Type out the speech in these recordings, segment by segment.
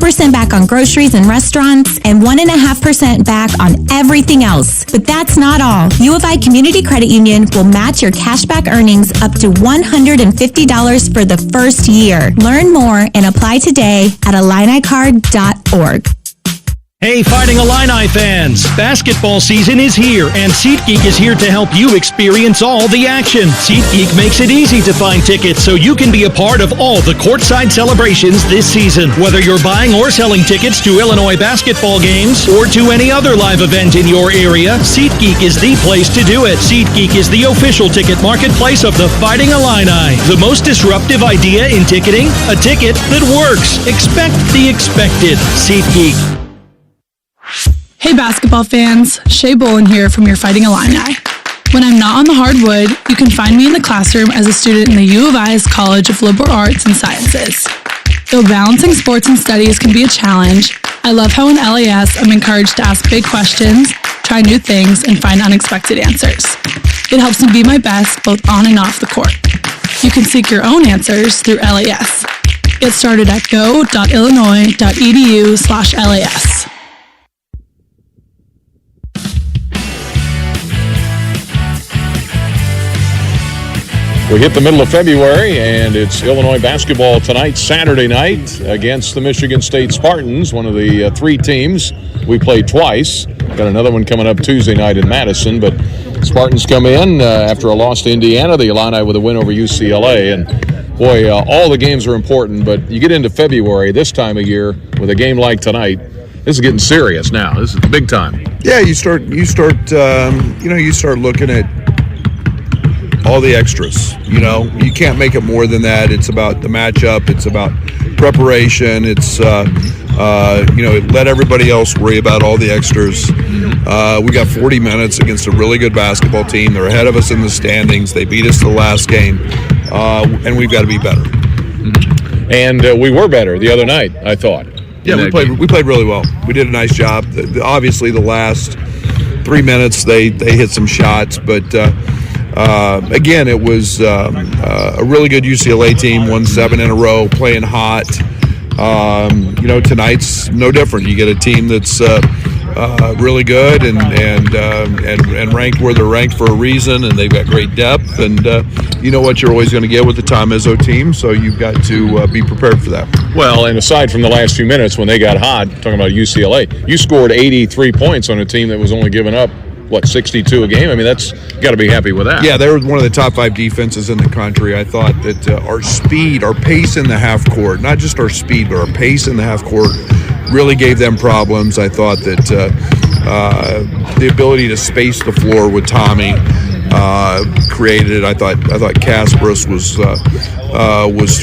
2% back on groceries and restaurants, and 1.5% back on everything else. But that's not all. U of I Community Credit Union will match your cashback earnings up to $150 for the first year. Learn more and apply today at illinicard.org. Hey, Fighting Illini fans! Basketball season is here, and SeatGeek is here to help you experience all the action. SeatGeek makes it easy to find tickets so you can be a part of all the courtside celebrations this season. Whether you're buying or selling tickets to Illinois basketball games or to any other live event in your area, SeatGeek is the place to do it. SeatGeek is the official ticket marketplace of the Fighting Illini. The most disruptive idea in ticketing? A ticket that works. Expect the expected. SeatGeek. Hey basketball fans, Shay Bolin here from your Fighting Illini. When I'm not on the hardwood, you can find me in the classroom as a student in the U of I's College of Liberal Arts and Sciences. Though balancing sports and studies can be a challenge, I love how in LAS I'm encouraged to ask big questions, try new things, and find unexpected answers. It helps me be my best both on and off the court. You can seek your own answers through LAS. Get started at go.illinois.edu/LAS. We hit the middle of February, and it's Illinois basketball tonight, Saturday night, against the Michigan State Spartans, one of the three teams. We played twice. Got another one coming up Tuesday night in Madison, but Spartans come in after a loss to Indiana, the Illini with a win over UCLA. And, boy, all the games are important, but you get into February this time of year with a game like tonight, this is getting serious now. This is big time. Yeah, you start looking at all the extras. You can't make it more than that. It's about the matchup. It's about preparation. It's let everybody else worry about all the extras. We got 40 minutes against a really good basketball team. They're ahead of us in the standings. They beat us the last game, and we've got to be better. And we were better the other night, I thought. Yeah, we played really well. We did a nice job. Obviously, the last 3 minutes they hit some shots, but. Again, it was a really good UCLA team, won 7 in a row, playing hot. Tonight's no different. You get a team that's really good and ranked where they're ranked for a reason, and they've got great depth. And you know what you're always going to get with the Tom Izzo team, so you've got to be prepared for that. Well, and aside from the last few minutes when they got hot, talking about UCLA, you scored 83 points on a team that was only giving up 62 a game? I mean, that's got to be happy with that. Yeah, they were one of the top 5 defenses in the country. I thought that our speed, our pace in the half court, not just our speed, but our pace in the half court really gave them problems. I thought that the ability to space the floor with Tommy created it. I thought Kasparis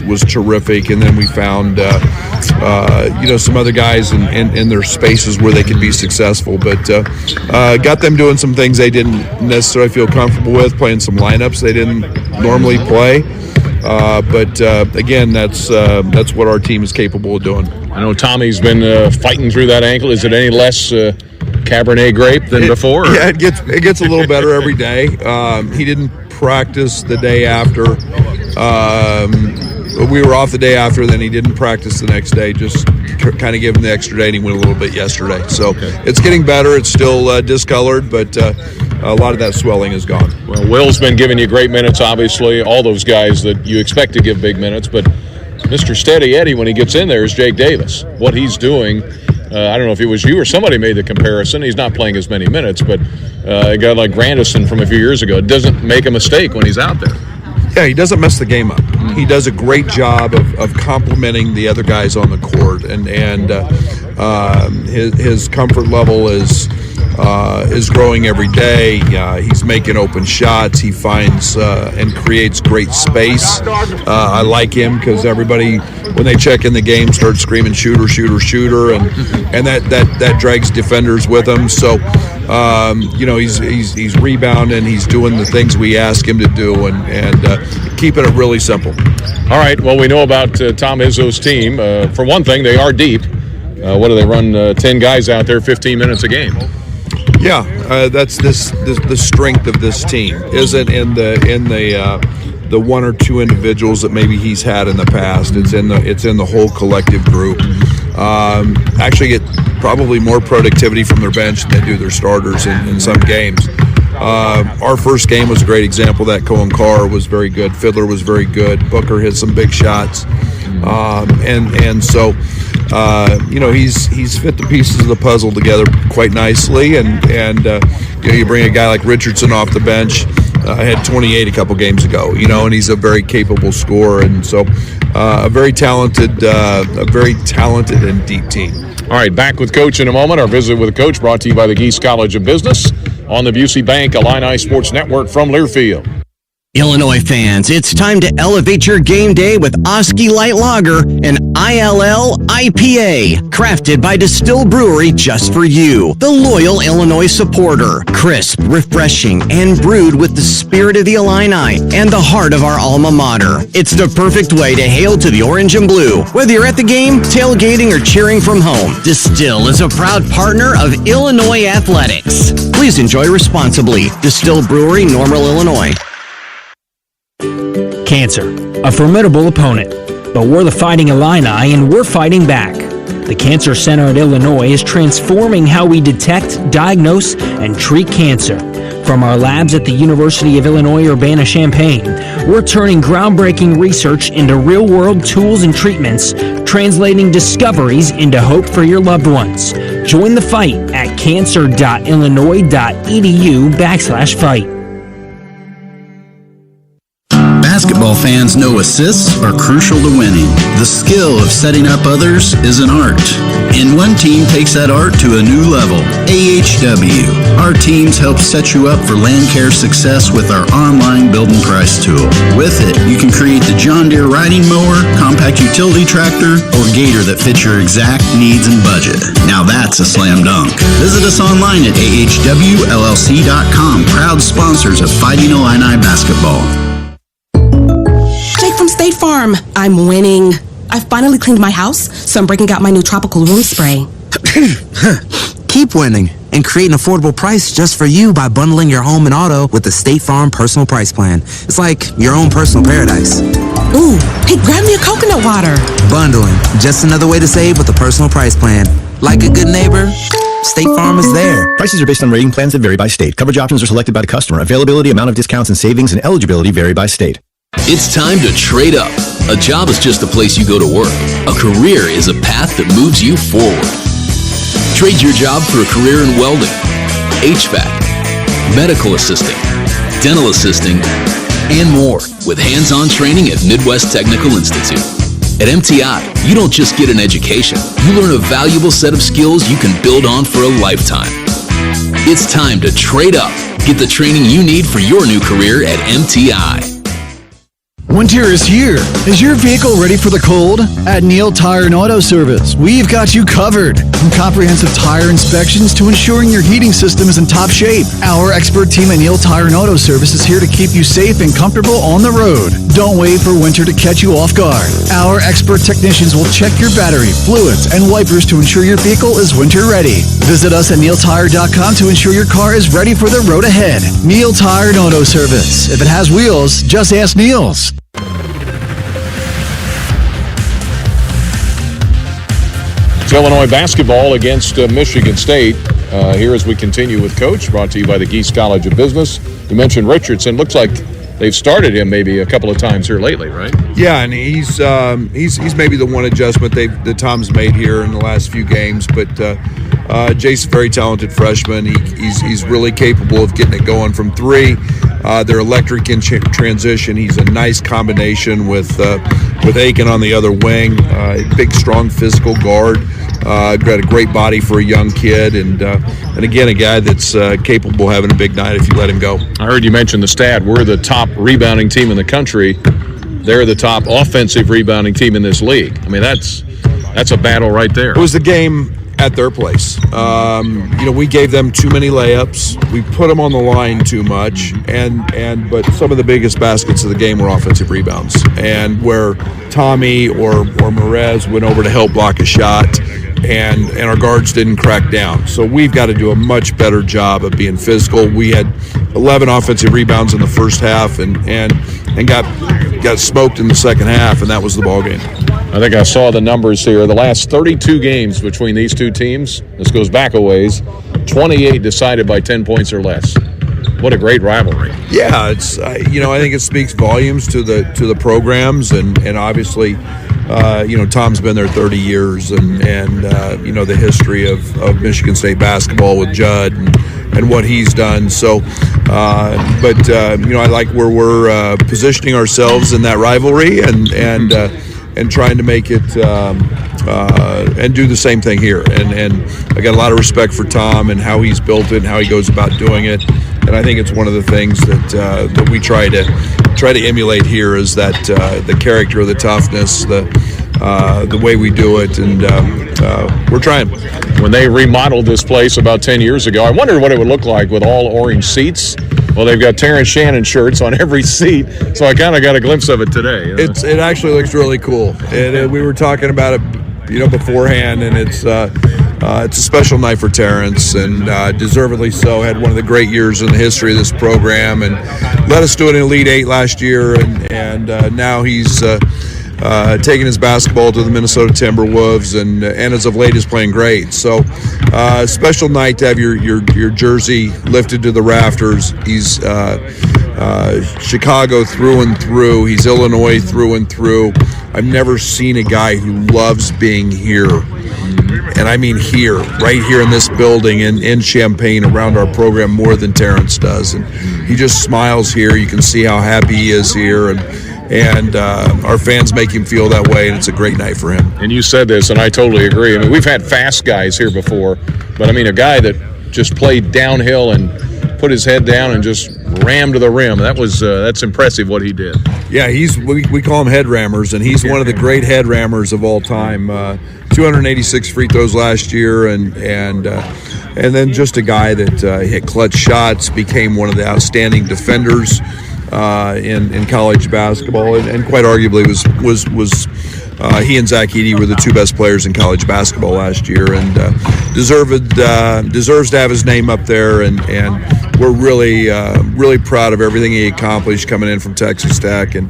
was terrific, and then we found some other guys in their spaces where they could be successful, but got them doing some things they didn't necessarily feel comfortable with, playing some lineups they didn't normally play. But again, that's what our team is capable of doing. I know Tommy's been fighting through that ankle. Is it any less Cabernet grape than before? Yeah, it gets a little better every day. He didn't practice the day after. We were off the day after, then he didn't practice the next day, just kind of give him the extra day, and he went a little bit yesterday. So It's getting better. It's still discolored, but a lot of that swelling is gone. Well, Will's been giving you great minutes, obviously, all those guys that you expect to give big minutes, but Mr. Steady Eddie, when he gets in there, is Jake Davis. What he's doing, I don't know if it was you or somebody made the comparison. He's not playing as many minutes, but a guy like Grandison from a few years ago doesn't make a mistake when he's out there. Yeah, he doesn't mess the game up. He does a great job of complementing the other guys on the court, and his comfort level is growing every day. He's making open shots. He finds and creates great space. I like him because everybody, when they check in the game, starts screaming shooter, shooter, shooter, and that drags defenders with him. So he's rebounding. He's doing the things we ask him to do, and keeping it really simple. All right. Well, we know about Tom Izzo's team. For one thing, they are deep. What do they run? 10 guys out there, 15 minutes a game. Yeah, that's the strength of this team. Isn't in the the one or two individuals that maybe he's had in the past. It's in the whole collective group. Actually get probably more productivity from their bench than they do their starters in some games. Our first game was a great example of that. Cohen Carr was very good. Fiddler was very good. Booker hit some big shots. So he's fit the pieces of the puzzle together quite nicely. And you bring a guy like Richardson off the bench. Had 28 a couple games ago, and he's a very capable scorer. And so a very talented and deep team. All right, back with Coach in a moment. Our visit with Coach brought to you by the Geese College of Business on the Busey Bank Illini Sports Network from Learfield. Illinois fans, it's time to elevate your game day with Oski Light Lager, an ILL IPA, crafted by Distill Brewery just for you, the loyal Illinois supporter. Crisp, refreshing, and brewed with the spirit of the Illini and the heart of our alma mater. It's the perfect way to hail to the orange and blue. Whether you're at the game, tailgating, or cheering from home, Distill is a proud partner of Illinois athletics. Please enjoy responsibly. Distill Brewery, Normal, Illinois. Cancer, a formidable opponent, but we're the Fighting Illini and we're fighting back. The Cancer Center at Illinois is transforming how we detect, diagnose, and treat cancer. From our labs at the University of Illinois Urbana-Champaign, we're turning groundbreaking research into real-world tools and treatments, translating discoveries into hope for your loved ones. Join the fight at cancer.illinois.edu/fight. Basketball fans know assists are crucial to winning. The skill of setting up others is an art. And one team takes that art to a new level. AHW. Our teams help set you up for land care success with our online build and price tool. With it, you can create the John Deere riding mower, compact utility tractor, or gator that fits your exact needs and budget. Now that's a slam dunk. Visit us online at ahwllc.com. Proud sponsors of Fighting Illini Basketball. From State Farm. I'm winning. I finally cleaned my house, so I'm breaking out my new tropical room spray. Keep winning and create an affordable price just for you by bundling your home and auto with the State Farm Personal Price Plan. It's like your own personal paradise. Ooh, hey, grab me a coconut water. Bundling, just another way to save with the Personal Price Plan. Like a good neighbor, State Farm is there. Prices are based on rating plans that vary by state. Coverage options are selected by the customer. Availability, amount of discounts and savings, and eligibility vary by state. It's time to trade up. A job is just a place you go to work. A career is a path that moves you forward. Trade your job for a career in welding, HVAC, medical assisting, dental assisting, and more with hands-on training at Midwest Technical Institute. At MTI, you don't just get an education. You learn a valuable set of skills you can build on for a lifetime. It's time to trade up. Get the training you need for your new career at MTI. Winter is here. Is your vehicle ready for the cold? At Neil Tire and Auto Service, we've got you covered. From comprehensive tire inspections to ensuring your heating system is in top shape. Our expert team at Neil Tire and Auto Service is here to keep you safe and comfortable on the road. Don't wait for winter to catch you off guard. Our expert technicians will check your battery, fluids, and wipers to ensure your vehicle is winter ready. Visit us at neiltire.com to ensure your car is ready for the road ahead. Neil Tire and Auto Service. If it has wheels, just ask Neil's. It's Illinois basketball against Michigan State. Here as we continue with Coach, brought to you by the Geese College of Business. You mentioned Richardson. Looks like they've started him maybe a couple of times here lately, right? Yeah, and he's maybe the one adjustment that Tom's made here in the last few games. But Jace's a very talented freshman. He's really capable of getting it going from three. They're electric in transition. He's a nice combination with Aiken on the other wing. Big, strong, physical guard. Got a great body for a young kid, and again, a guy that's capable of having a big night if you let him go. I heard you mention the stat. We're the top rebounding team in the country. They're the top offensive rebounding team in this league. I mean, that's a battle right there. It was the game at their place. We gave them too many layups. We put them on the line too much, but some of the biggest baskets of the game were offensive rebounds, and where Tommy or Merez went over to help block a shot, and our guards didn't crack down. So we've got to do a much better job of being physical. We had 11 offensive rebounds in the first half, and and got smoked in the second half, and that was the ball game. I think I saw the numbers here. The last 32 games between these two teams, this goes back a ways, 28 decided by 10 points or less. What a great rivalry. Yeah, it's I think it speaks volumes to the programs, and obviously, Tom's been there 30 years, and the history of Michigan State basketball with Judd and what he's done. So, I like where we're positioning ourselves in that rivalry, and trying to make it and do the same thing here. And I got a lot of respect for Tom and how he's built it and how he goes about doing it. And I think it's one of the things that we try to emulate here is that the character, the toughness, the way we do it, and we're trying. When they remodeled this place about 10 years ago, I wondered what it would look like with all orange seats. Well, they've got Terrence Shannon shirts on every seat, so I kind of got a glimpse of it today. It actually looks really cool. We were talking about it, beforehand, and it's a special night for Terrence, and deservedly so. Had one of the great years in the history of this program, and let us do it in Elite Eight last year, and now he's taking his basketball to the Minnesota Timberwolves, and as of late is playing great. So special night to have your jersey lifted to the rafters. He's Chicago through and through. He's Illinois through and through. I've never seen a guy who loves being here. And I mean here, right here in this building in Champaign around our program more than Terrence does. And he just smiles here. You can see how happy he is here. And our fans make him feel that way, and it's a great night for him. And you said this, and I totally agree. I mean, we've had fast guys here before, but I mean, a guy that just played downhill and put his head down and just rammed to the rim. That's impressive what he did. Yeah, we call him head rammers, and he's one of the great head rammers of all time. 286 free throws last year, and then just a guy that hit clutch shots, became one of the outstanding defenders in college basketball, and quite arguably was he and Zach Edey were the two best players in college basketball last year, and deserves to have his name up there, and we're really proud of everything he accomplished coming in from Texas Tech, and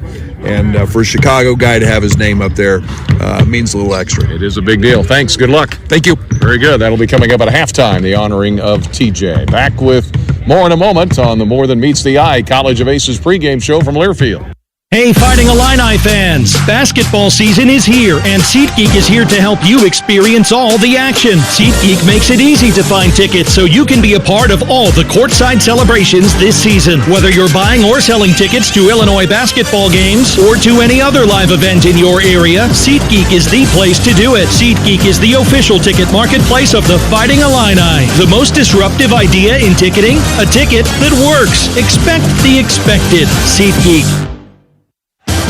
for a Chicago guy to have his name up there means a little extra. It is a big deal. Thanks. Good luck. Thank you. Very good. That'll be coming up at halftime, the honoring of TJ. Back with more in a moment on the More Than Meets the Eye College of Aces pregame show from Learfield. Hey, Fighting Illini fans! Basketball season is here, and SeatGeek is here to help you experience all the action. SeatGeek makes it easy to find tickets so you can be a part of all the courtside celebrations this season. Whether you're buying or selling tickets to Illinois basketball games or to any other live event in your area, SeatGeek is the place to do it. SeatGeek is the official ticket marketplace of the Fighting Illini. The most disruptive idea in ticketing? A ticket that works. Expect the expected. SeatGeek.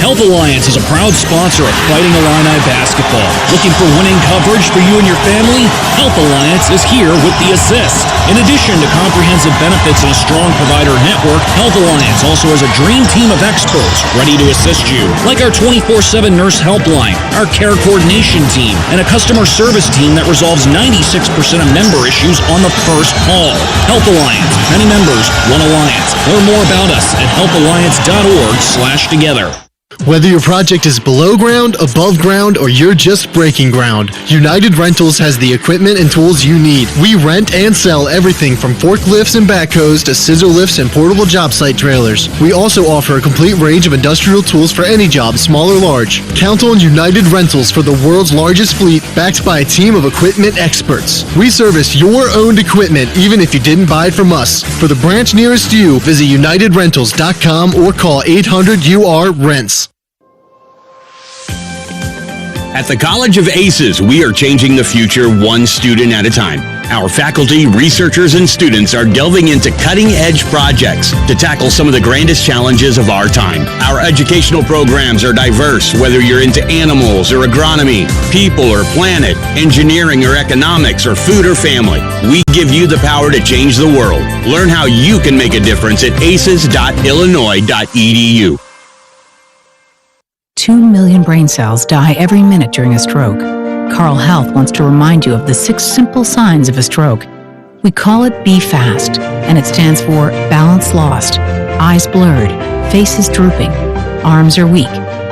Health Alliance is a proud sponsor of Fighting Illini basketball. Looking for winning coverage for you and your family? Health Alliance is here with the assist. In addition to comprehensive benefits and a strong provider network, Health Alliance also has a dream team of experts ready to assist you, like our 24/7 nurse helpline, our care coordination team, and a customer service team that resolves 96% of member issues on the first call. Health Alliance. Many members, one alliance. Learn more about us at healthalliance.org/together. Whether your project is below ground, above ground, or you're just breaking ground, United Rentals has the equipment and tools you need. We rent and sell everything from forklifts and backhoes to scissor lifts and portable job site trailers. We also offer a complete range of industrial tools for any job, small or large. Count on United Rentals for the world's largest fleet, backed by a team of equipment experts. We service your owned equipment even if you didn't buy it from us. For the branch nearest you, visit UnitedRentals.com or call 800-UR-RENTS. At the College of Aces, we are changing the future one student at a time. Our faculty, researchers, and students are delving into cutting-edge projects to tackle some of the grandest challenges of our time. Our educational programs are diverse, whether you're into animals or agronomy, people or planet, engineering or economics, or food or family. We give you the power to change the world. Learn how you can make a difference at aces.illinois.edu. 2 million brain cells die every minute during a stroke. Carle Health wants to remind you of the 6 simple signs of a stroke. We call it Be Fast, and it stands for balance lost, eyes blurred, faces drooping, arms are weak,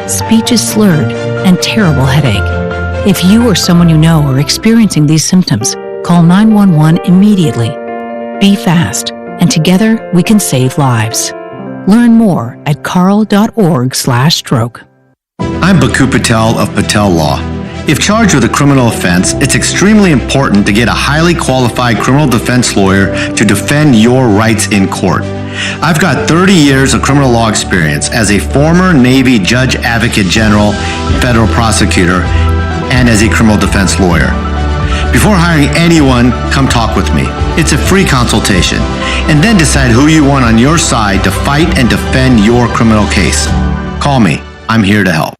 speech is slurred, and terrible headache. If you or someone you know are experiencing these symptoms, call 911 immediately. Be fast, and together we can save lives. Learn more at carl.org/stroke. I'm Baku Patel of Patel Law. If charged with a criminal offense, it's extremely important to get a highly qualified criminal defense lawyer to defend your rights in court. I've got 30 years of criminal law experience as a former Navy Judge Advocate General, federal prosecutor, and as a criminal defense lawyer. Before hiring anyone, come talk with me. It's a free consultation. And then decide who you want on your side to fight and defend your criminal case. Call me. I'm here to help.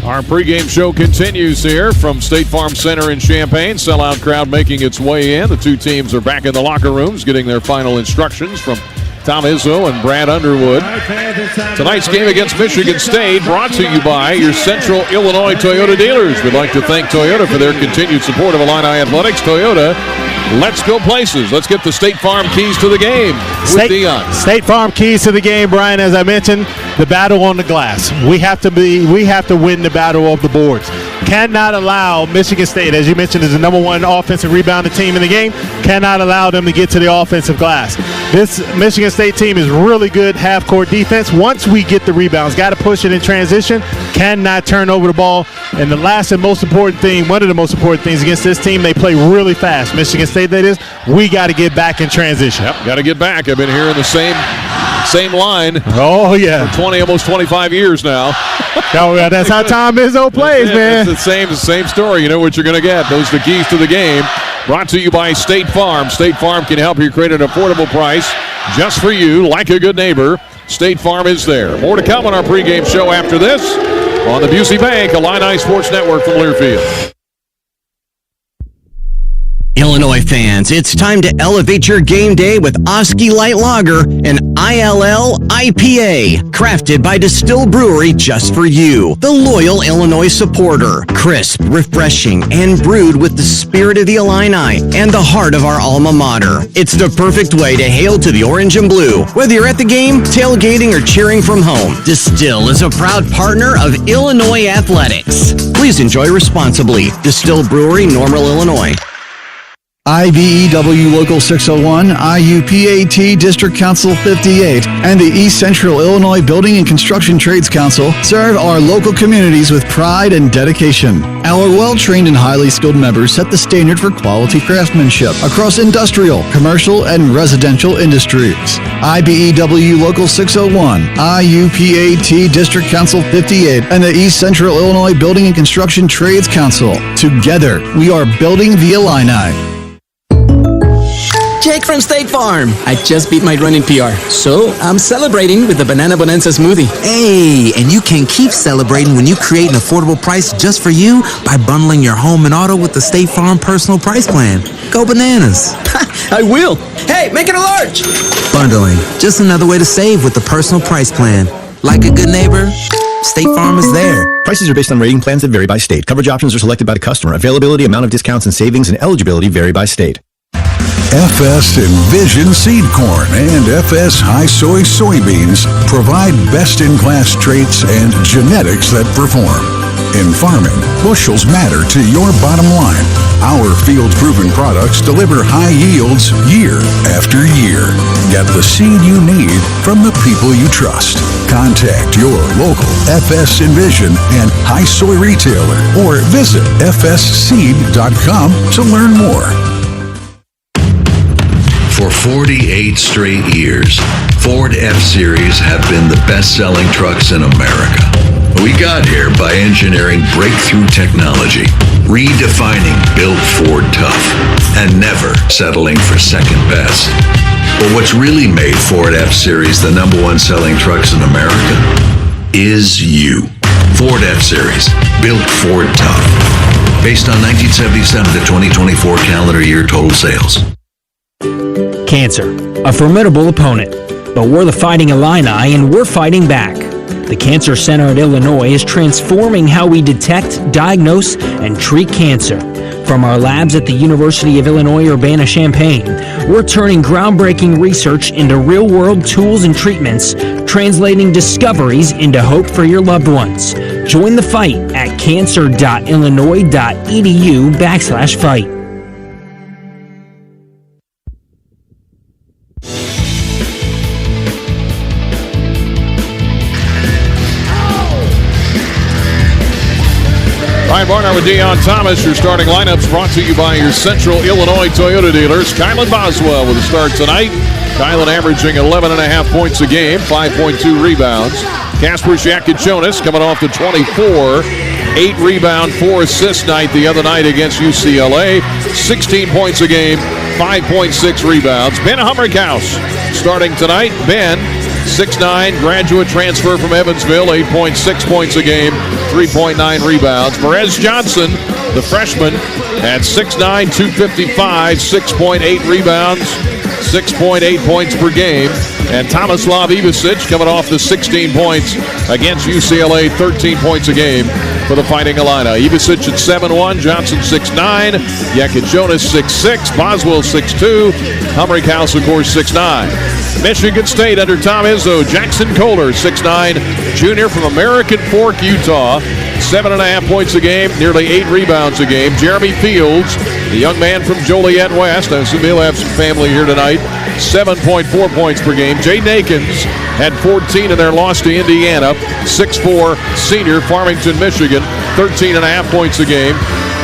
Our pregame show continues here from State Farm Center in Champaign. Sellout crowd making its way in. The two teams are back in the locker rooms getting their final instructions from Tom Izzo and Brad Underwood. Tonight's game against Michigan State brought to you by your Central Illinois Toyota dealers. We'd like to thank Toyota for their continued support of Illini Athletics. Toyota, let's go places. Let's get the State Farm keys to the game with Dion. State Farm keys to the game, Brian. As I mentioned, the battle on the glass. We have to win the battle of the boards. Cannot allow Michigan State, as you mentioned, is the number one offensive rebounding team in the game. Cannot allow them to get to the offensive glass. This Michigan State team is really good half-court defense. Once we get the rebounds, got to push it in transition. Cannot turn over the ball. And the last and most important thing, one of the most important things against this team, they play really fast. Michigan State, that is. We got to get back in transition. Yep, got to get back. I've been hearing the same line. Oh, yeah. For almost 25 years now. Oh, yeah, that's how Tom Izzo plays, man. It's the same story. You know what you're going to get. Those are the keys to the game. Brought to you by State Farm. State Farm can help you create an affordable price just for you, like a good neighbor. State Farm is there. More to come on our pregame show after this on the Busey Bank Illini Sports Network from Learfield. Illinois fans, it's time to elevate your game day with Oski Light Lager, an ILL IPA, crafted by Distill Brewery just for you, the loyal Illinois supporter. Crisp, refreshing, and brewed with the spirit of the Illini and the heart of our alma mater. It's the perfect way to hail to the orange and blue. Whether you're at the game, tailgating, or cheering from home, Distill is a proud partner of Illinois Athletics. Please enjoy responsibly. Distill Brewery, Normal, Illinois. IBEW Local 601, IUPAT District Council 58, and the East Central Illinois Building and Construction Trades Council serve our local communities with pride and dedication. Our well-trained and highly skilled members set the standard for quality craftsmanship across industrial, commercial, and residential industries. IBEW Local 601, IUPAT District Council 58, and the East Central Illinois Building and Construction Trades Council. Together, we are building the Illini. Jake from State Farm. I just beat my running PR, so I'm celebrating with the Banana Bonanza smoothie. Hey, and you can keep celebrating when you create an affordable price just for you by bundling your home and auto with the State Farm Personal Price Plan. Go bananas. I will. Hey, make it a large. Bundling, just another way to save with the Personal Price Plan. Like a good neighbor, State Farm is there. Prices are based on rating plans that vary by state. Coverage options are selected by the customer. Availability, amount of discounts and savings, and eligibility vary by state. FS Envision Seed Corn and FS High Soy Soybeans provide best-in-class traits and genetics that perform. In farming, bushels matter to your bottom line. Our field-proven products deliver high yields year after year. Get the seed you need from the people you trust. Contact your local FS Envision and High Soy retailer or visit fsseed.com to learn more. For 48 straight years, Ford F-Series have been the best-selling trucks in America. We got here by engineering breakthrough technology, redefining Built Ford Tough, and never settling for second best. But what's really made Ford F-Series the number one selling trucks in America is you. Ford F-Series, Built Ford Tough. Based on 1977 to 2024 calendar year total sales. Cancer, a formidable opponent, but we're the Fighting Illini and we're fighting back. The Cancer Center at Illinois is transforming how we detect, diagnose, and treat cancer. From our labs at the University of Illinois Urbana-Champaign, we're turning groundbreaking research into real-world tools and treatments, translating discoveries into hope for your loved ones. Join the fight at cancer.illinois.edu/fight. Ryan Barnard with Deion Thomas. Your starting lineups brought to you by your Central Illinois Toyota dealers. Kylan Boswell with a start tonight. Kylan averaging 11.5 points a game, 5.2 rebounds. Kasper Jonas coming off the 24. 8 rebound, 4 assist night the other night against UCLA. 16 points a game, 5.6 rebounds. Ben Hummerkaus starting tonight. Ben, 6'9", graduate transfer from Evansville, 8.6 points a game, 3.9 rebounds. Perez Johnson, the freshman, at 6'9", 255, 6.8 rebounds, 6.8 points per game. And Tomislav Ivicic coming off the 16 points against UCLA, 13 points a game for the Fighting Illini. Ivicic at 7'1", Johnson 6'9", Jonas 6'6", Boswell 6'2", Hummerkaus, of course, 6'9". Michigan State under Tom Izzo, Jackson Kohler, 6'9", junior from American Fork, Utah, 7.5 points a game, nearly 8 rebounds a game. Jeremy Fields, the young man from Joliet West, I assume he'll have some family here tonight, 7.4 points per game. Jaden Akins had 14 in their loss to Indiana, 6'4", senior, Farmington, Michigan, 13.5 points a game.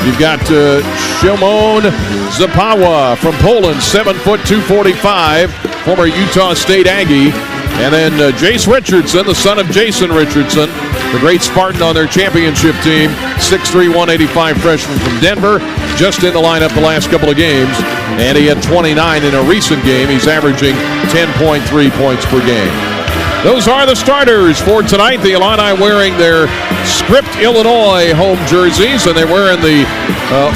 You've got Szymon Zapawa from Poland, 7 foot, 245, former Utah State Aggie. And then Jace Richardson, the son of Jason Richardson, the great Spartan on their championship team, 6'3", 185 freshman from Denver, just in the lineup the last couple of games. And he had 29 in a recent game. He's averaging 10.3 points per game. Those are the starters for tonight. The Illini wearing their Script Illinois home jerseys, and they're wearing the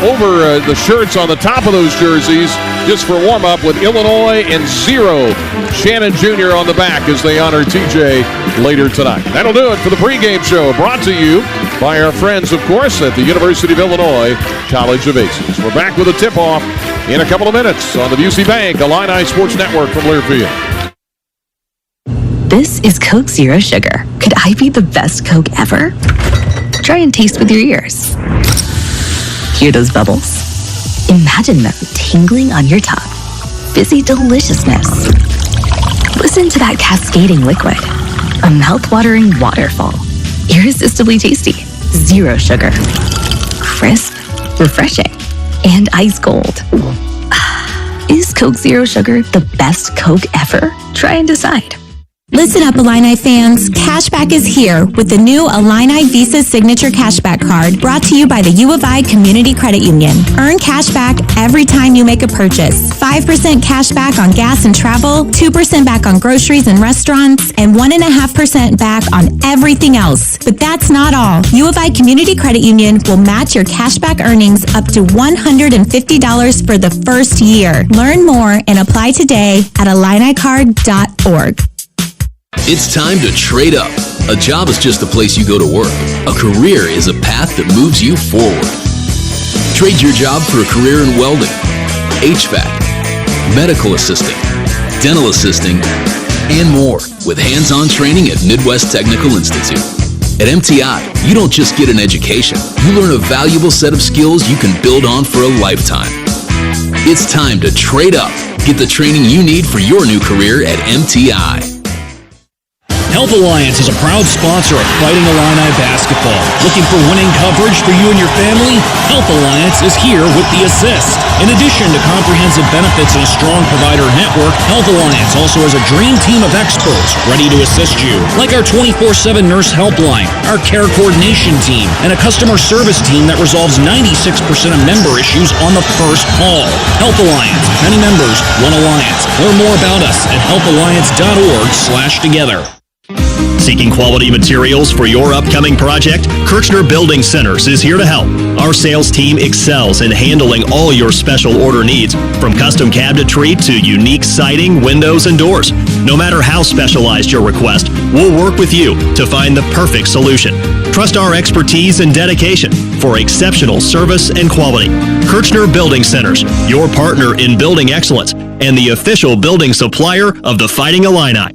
over the shirts on the top of those jerseys just for warm-up with Illinois and 0 Shannon Jr. on the back as they honor TJ later tonight. That'll do it for the pregame show, brought to you by our friends, of course, at the University of Illinois College of Aces. We're back with a tip-off in a couple of minutes on the Busey Bank Illini Sports Network from Learfield. This is Coke Zero Sugar. Could I be the best Coke ever? Try and taste with your ears. Hear those bubbles? Imagine them tingling on your tongue. Fizzy deliciousness. Listen to that cascading liquid. A mouth-watering waterfall. Irresistibly tasty. Zero sugar. Crisp, refreshing, and ice cold. Is Coke Zero Sugar the best Coke ever? Try and decide. Listen up, Illini fans. Cashback is here with the new Illini Visa Signature Cashback Card brought to you by the U of I Community Credit Union. Earn cashback every time you make a purchase. 5% cashback on gas and travel, 2% back on groceries and restaurants, and 1.5% back on everything else. But that's not all. U of I Community Credit Union will match your cashback earnings up to $150 for the first year. Learn more and apply today at IlliniCard.org. It's time to trade up. A job is just a place you go to work. A career is a path that moves you forward. Trade your job for a career in welding, HVAC, medical assisting, dental assisting, and more with hands-on training at Midwest Technical Institute. At MTI, you don't just get an education. You learn a valuable set of skills you can build on for a lifetime. It's time to trade up. Get the training you need for your new career at MTI. Health Alliance is a proud sponsor of Fighting Illini Basketball. Looking for winning coverage for you and your family? Health Alliance is here with the assist. In addition to comprehensive benefits and a strong provider network, Health Alliance also has a dream team of experts ready to assist you, like our 24/7 nurse helpline, our care coordination team, and a customer service team that resolves 96% of member issues on the first call. Health Alliance, many members, one alliance. Learn more about us at healthalliance.org/together. Seeking quality materials for your upcoming project? Kirchner Building Centers is here to help. Our sales team excels in handling all your special order needs, from custom cabinetry to unique siding, windows, and doors. No matter how specialized your request, we'll work with you to find the perfect solution. Trust our expertise and dedication for exceptional service and quality. Kirchner Building Centers, your partner in building excellence and the official building supplier of the Fighting Illini.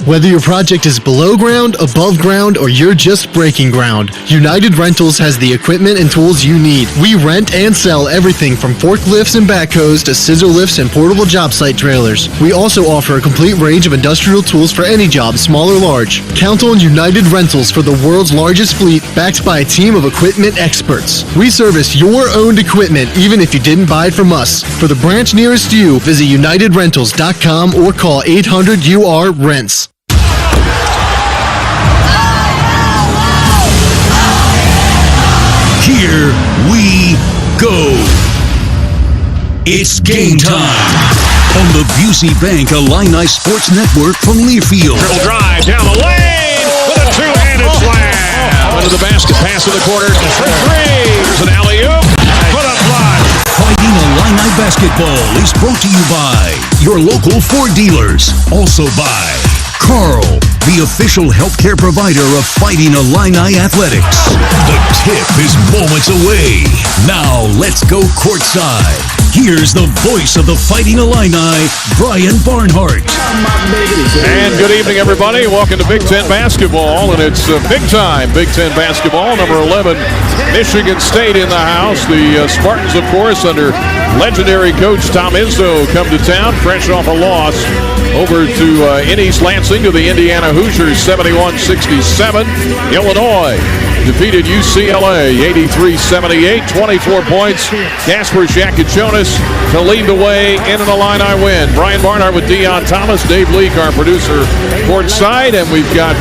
Whether your project is below ground, above ground, or you're just breaking ground, United Rentals has the equipment and tools you need. We rent and sell everything from forklifts and backhoes to scissor lifts and portable job site trailers. We also offer a complete range of industrial tools for any job, small or large. Count on United Rentals for the world's largest fleet, backed by a team of equipment experts. We service your owned equipment even if you didn't buy it from us. For the branch nearest you, visit UnitedRentals.com or call 800-UR-RENTS. Here we go. It's game time on the Busey Bank Illini Sports Network from Learfield. Dribble drive down the lane with a two-handed slam. Into the basket, pass in the corner for three. There's an alley-oop. Put up fly. Fighting Illini Basketball is brought to you by your local Ford dealers. Also by Carl, the official healthcare provider of Fighting Illini Athletics. The tip is moments away. Now let's go courtside. Here's the voice of the Fighting Illini, Brian Barnhart. And good evening, everybody. Welcome to Big Ten Basketball, and it's big time Big Ten Basketball. Number 11, Michigan State in the house. The Spartans, of course, under legendary coach Tom Izzo, come to town, fresh off a loss over to in East Lansing to the Indiana Hoosiers, 71-67. Illinois defeated UCLA, 83-78, 24 points. Casper Shakachonis to lead the way in an Illini win. Brian Barnhart with Deion Thomas, Dave Leake, our producer, courtside, and we've got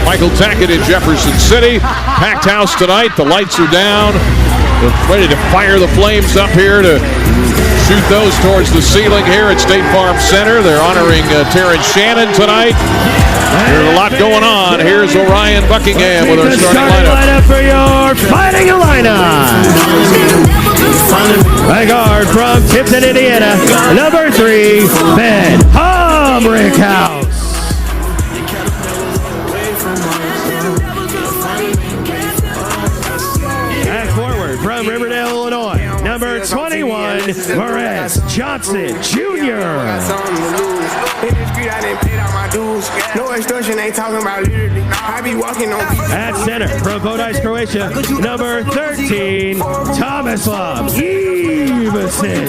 Michael Tackett in Jefferson City. Packed house tonight. The lights are down. We're ready to fire the flames up here to shoot those towards the ceiling here at State Farm Center. They're honoring Terrence Shannon tonight. There's a lot going on. Here's Orion Buckingham with our starting lineup for your Fighting Illini. Right guard from Tipton, Indiana, number 3, Ben Homrickhouse. And forward from Riverdale, Illinois, number 21, Morez Johnson Jr. No extortion, ain't talking about literally. I be walking on. At center from Bodis, Croatia, number 13, Tomislav Ivasic.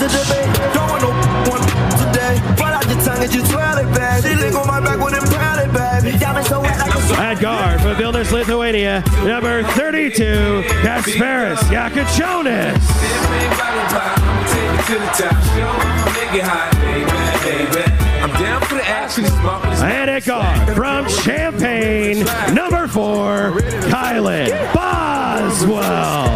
At guard from Vilnius, Lithuania, number 32, Kasparis Yakachonis. I'm down for the action. And at guard from Champaign, number 4, Kylan Boswell.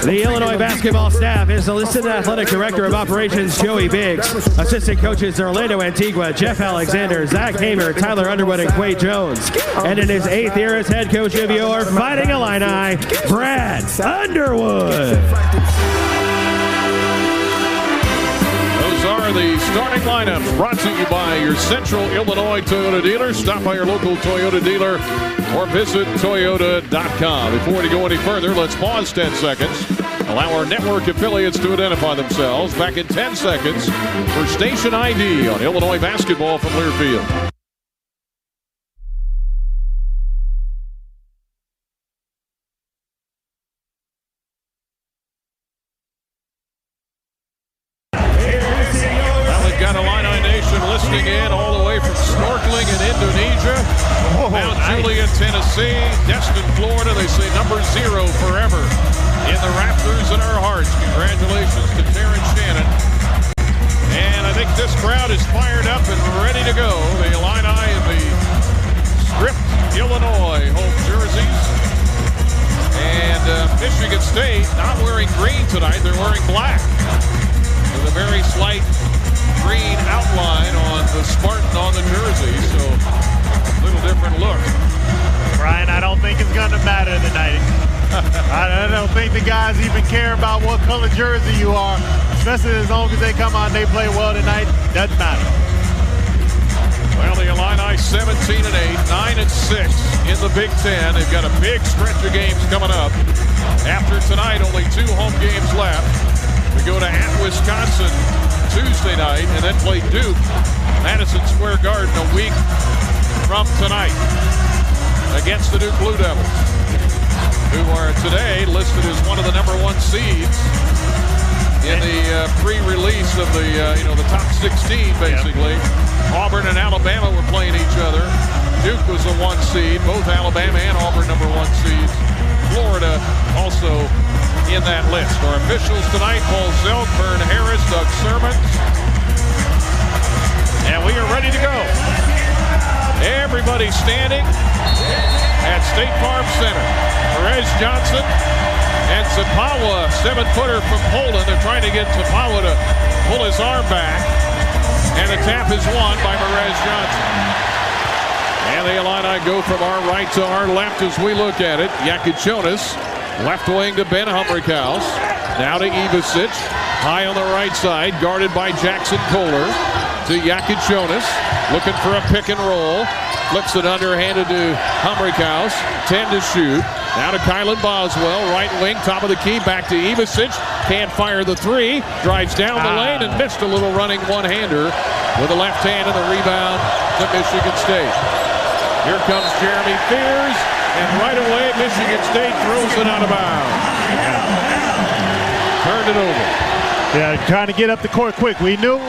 The Illinois basketball staff is the Assistant Athletic Director of Operations, Joey Biggs. Assistant coaches Orlando Antigua, Jeff Alexander, Zach Hamer, Tyler Underwood, and Quay Jones. And in his 8th year as head coach of your Fighting Illini, Brad Underwood. Are the starting lineups brought to you by your Central Illinois Toyota dealer. Stop by your local Toyota dealer or visit Toyota.com. Before we go any further, let's pause 10 seconds. Allow our network affiliates to identify themselves. Back in 10 seconds for Station ID on Illinois basketball from Learfield. In all the way from snorkeling in Indonesia, Mount Juliet, Tennessee, Destin, Florida. They say number 0 forever in the rafters in our hearts. Congratulations to Terrence Shannon. And I think this crowd is fired up and ready to go. The Illini in the stripped Illinois home jerseys. And Michigan State not wearing green tonight. They're wearing black with a very slight green outline. I don't think the guys even care about what color jersey you are, especially as long as they come out and they play well tonight. Doesn't matter. Well, the Illini 17-8, 9-6 in the Big Ten. They've got a big stretch of games coming up. After tonight, only 2 home games left. We go to at Wisconsin Tuesday night and then play Duke, Madison Square Garden a week from tonight against the Duke Blue Devils, who are today listed as one of the number 1 seeds in the pre-release of the the top 16, basically. Yep. Auburn and Alabama were playing each other. Duke was a 1 seed. Both Alabama and Auburn number 1 seeds. Florida also in that list. Our officials tonight: Paul Zelk, Vern Harris, Doug Sermons, and we are ready to go. Everybody standing at State Farm Center. Perez Johnson and Zapawa, 7-footer from Poland. They're trying to get Zapawa to pull his arm back. And the tap is won by Perez Johnson. And the Illini go from our right to our left as we look at it. Yakichonis, left wing to Ben Humrickhouse. Now to Ivasic, high on the right side, guarded by Jackson Kohler. To Yakichonis, looking for a pick and roll. Flips it underhanded to Humrickhouse. 10 to shoot. Now to Kylan Boswell, right wing, top of the key, back to Ivasic. Can't fire the 3. Drives down the lane and missed a little running one-hander with the left hand and the rebound to Michigan State. Here comes Jeremy Fears, and right away Michigan State throws it out of bounds. Turned it over. Yeah, trying to get up the court quick. We knew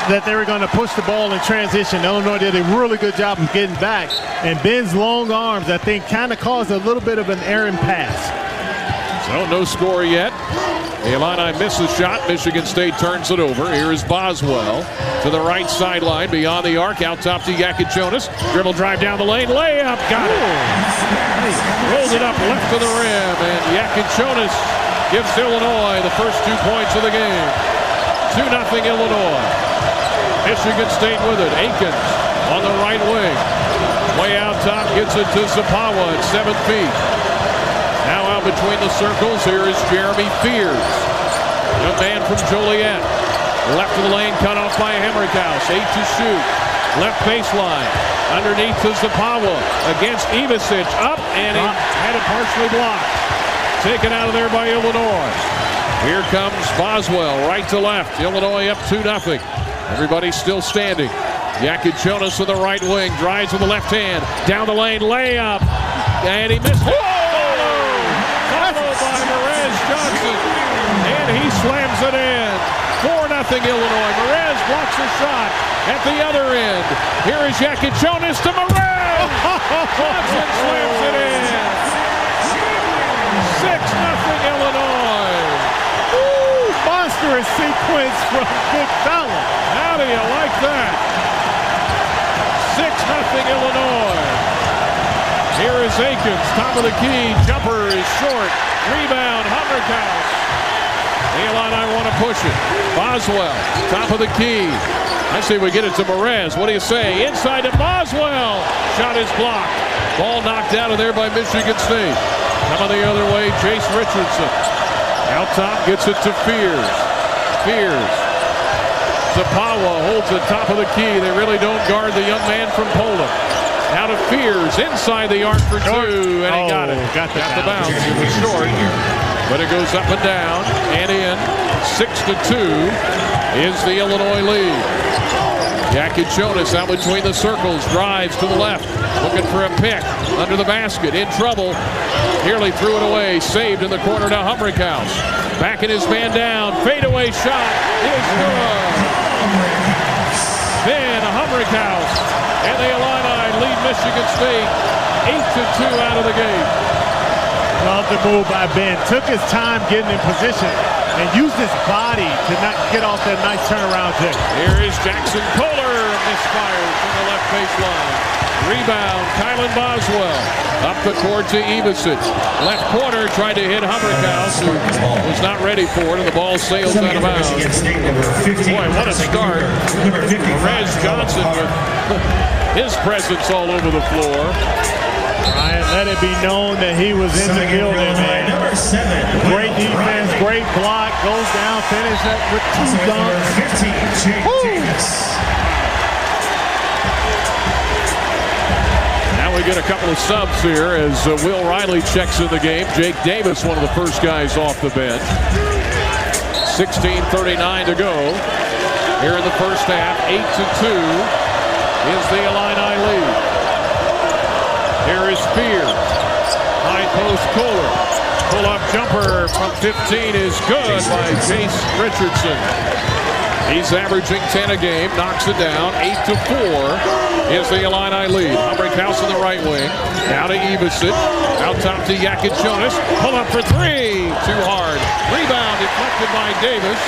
that they were going to push the ball in transition. Illinois did a really good job of getting back. And Ben's long arms, I think, kind of caused a little bit of an errant pass. So no score yet. The Illini miss a shot. Michigan State turns it over. Here is Boswell to the right sideline, beyond the arc, out top to Yakichonis. Dribble drive down the lane, layup, got it. Rolls it up left to the rim, and Yakichonis gives Illinois the first 2 points of the game. 2-0 Illinois. Michigan State with it. Akins on the right wing. Way out top, gets it to Zapawa at 7 feet. Now out between the circles, here is Jeremy Fears. Young man from Joliet. Left of the lane, cut off by Humrickhouse. 8 to shoot. Left baseline. Underneath to Zapawa. Against Ivasic. Up, and he had it partially blocked. Taken out of there by Illinois. Here comes Boswell, right to left. Illinois up 2-0. Everybody still standing. Yakichonis on the right wing, drives with the left hand. Down the lane, layup. And he missed it. Followed by Perez Johnson. And he slams it in. 4-0 Illinois. Perez blocks the shot at the other end. Here is Yakichonis to Perez. Johnson slams it in. 6-0 Illinois. Woo, monstrous sequence from Big Fella. How do you like that? 6-0 Illinois. Here is Akins, top of the key. Jumper is short. Rebound, Humrickhouse. The Illini want to push it. Boswell, top of the key. I say we get it to Perez. What do you say? Inside to Boswell. Shot is blocked. Ball knocked out of there by Michigan State. Coming the other way, Chase Richardson. Out top, gets it to Fears. Fears. Zapawa holds the top of the key. They really don't guard the young man from Poland. Now to Fears, inside the arc for 2, and he got it. Got the bounce. It was short, but it goes up and down and in. 6-2 is the Illinois lead. Yakichonis out between the circles, drives to the left, looking for a pick under the basket, in trouble. Nearly threw it away, saved in the corner to Humrickhouse. Backing his man down, fadeaway shot is good. Then Humrickhouse, and the Illini lead Michigan State 8-2 out of the gate. Love the move by Ben. Took his time getting in position and used his body to not get off that nice turnaround kick. Here is Jackson Kohler, misfired from the left baseline. Rebound, Kylan Boswell. Up the court to Ivasic. Left corner, tried to hit Humrickhouse, who was not ready for it, and the ball sails out of bounds. Boy, what a start. Perez Johnson with his presence all over the floor. Ryan, let it be known that he was in the building, man. Great defense, great block, goes down, finish that with 2 dunks. Now we get a couple of subs here as Will Riley checks in the game. Jake Davis, one of the first guys off the bench. 16:39 to go here in the first half. 8-2 is the Illini lead. Here is Spear. High post Kohler. Pull-up jumper from 15 is good by Chase Richardson. He's averaging 10 a game. Knocks it down. 8-4 is the Illini lead. Humbrecht in the right wing. Now to Ivicic. Out top to Jakic Jonas. Pull up for 3. Too hard. Rebound deflected by Davis.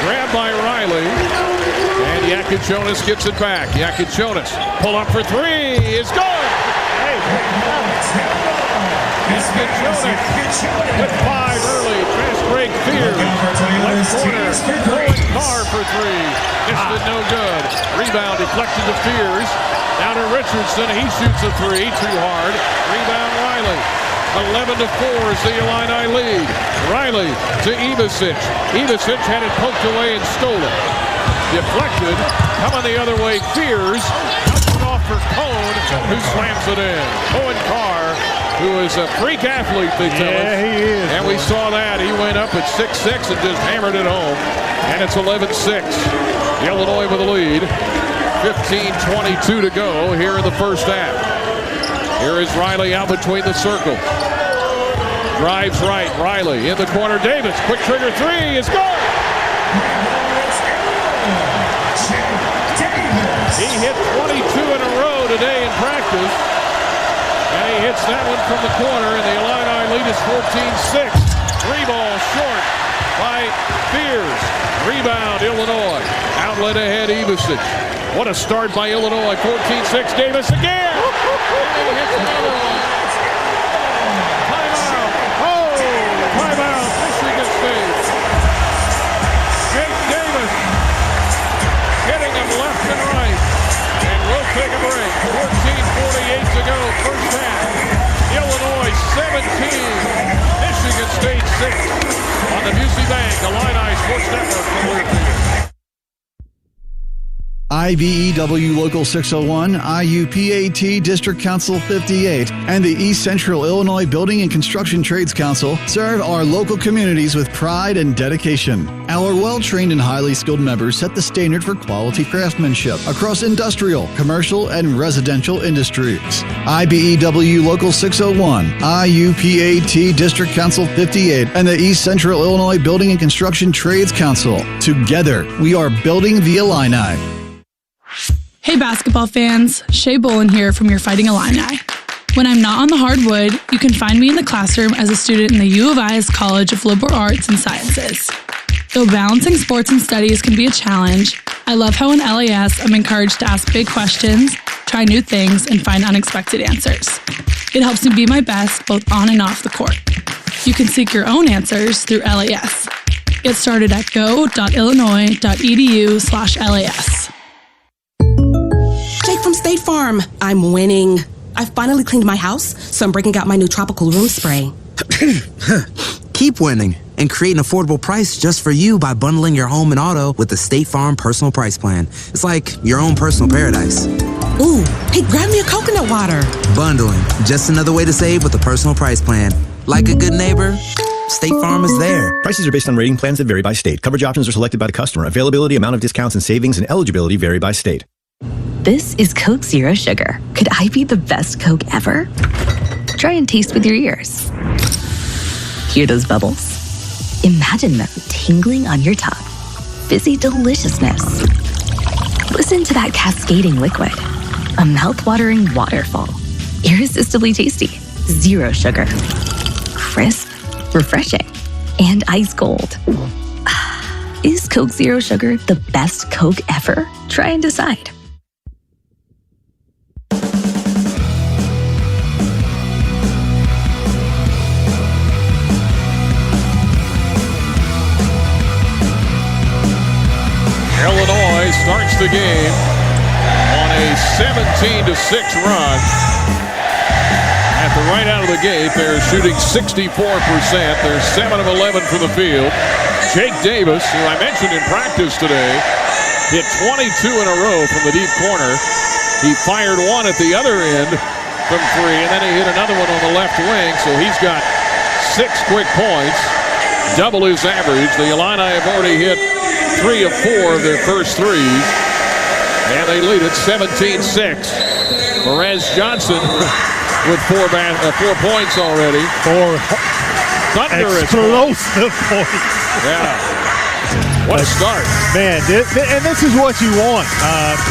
Grabbed by Riley. And Jakic Jonas gets it back. Jakic Jonas. Pull up for 3 is good. Jakic Jonas with 5 early. Fast break Fears. Left corner. Owen Carr for 3. Missed it, no good. Rebound deflected to Fears. Down to Richardson. He shoots a 3. Too hard. Rebound Riley. 11-4 is the Illini lead. Riley to Ivicic. Ivicic had it poked away and stolen. Deflected. Coming the other way. Fears. Cuts it off for Cone, who slams it in. Owen Carr, who is a freak athlete, they tell us. Yeah, he is. And we saw that. He went up at 6'6" and just hammered it home. And it's 11-6. Illinois with the lead. 15:22 to go here in the first half. Here is Riley out between the circle. Drives right. Riley in the corner. Davis. Quick trigger 3 is good. He hit 22 in a row today in practice. And he hits that one from the corner. And the Illini lead is 14-6. 3 ball short by Fears. Rebound Illinois. Outlet ahead Ivicic. What a start by Illinois. 14-6. Davis again. And he hits another one. Timeout. Oh, timeout. Michigan State. Jake Davis hitting him left and right. And we'll take a break. 14:48 to go. First half. Illinois 17. Michigan State 6. On the Busey Bank, Illini Sports Network from Learfield. IBEW Local 601, IUPAT District Council 58, and the East Central Illinois Building and Construction Trades Council serve our local communities with pride and dedication. Our well-trained and highly skilled members set the standard for quality craftsmanship across industrial, commercial, and residential industries. IBEW Local 601, IUPAT District Council 58, and the East Central Illinois Building and Construction Trades Council. Together, we are building the Illini. Hey basketball fans, Shay Bolin here from your Fighting Illini. When I'm not on the hardwood, you can find me in the classroom as a student in the U of I's College of Liberal Arts and Sciences. Though balancing sports and studies can be a challenge, I love how in LAS I'm encouraged to ask big questions, try new things, and find unexpected answers. It helps me be my best both on and off the court. You can seek your own answers through LAS. Get started at go.illinois.edu/LAS. Jake from State Farm. I'm winning. I finally cleaned my house, so I'm breaking out my new tropical room spray. Keep winning and create an affordable price just for you by bundling your home and auto with the State Farm Personal Price Plan. It's like your own personal paradise. Ooh, hey, grab me a coconut water. Bundling, just another way to save with a personal price plan. Like a good neighbor, State Farm is there. Prices are based on rating plans that vary by state. Coverage options are selected by the customer. Availability, amount of discounts and savings, and eligibility vary by state. This is Coke Zero Sugar. Could I be the best Coke ever? Try and taste with your ears. Hear those bubbles? Imagine them tingling on your tongue. Fizzy deliciousness. Listen to that cascading liquid. A mouth-watering waterfall. Irresistibly tasty. Zero sugar. Crisp, refreshing, and ice cold. Is Coke Zero Sugar the best Coke ever? Try and decide. Illinois starts the game on a 17-6 run. right out of the gate, they're shooting 64%. They're 7 of 11 from the field. Jake Davis, who I mentioned in practice today, hit 22 in a row from the deep corner. He fired one at the other end from 3, and then he hit another one on the left wing, so he's got 6 quick points, double his average. The Illini have already hit 3 of 4 of their first threes, and they lead it 17-6. Perez Johnson with 4 points already. 4 thunderous explosive points. Yeah. What a start. Man, and this is what you want.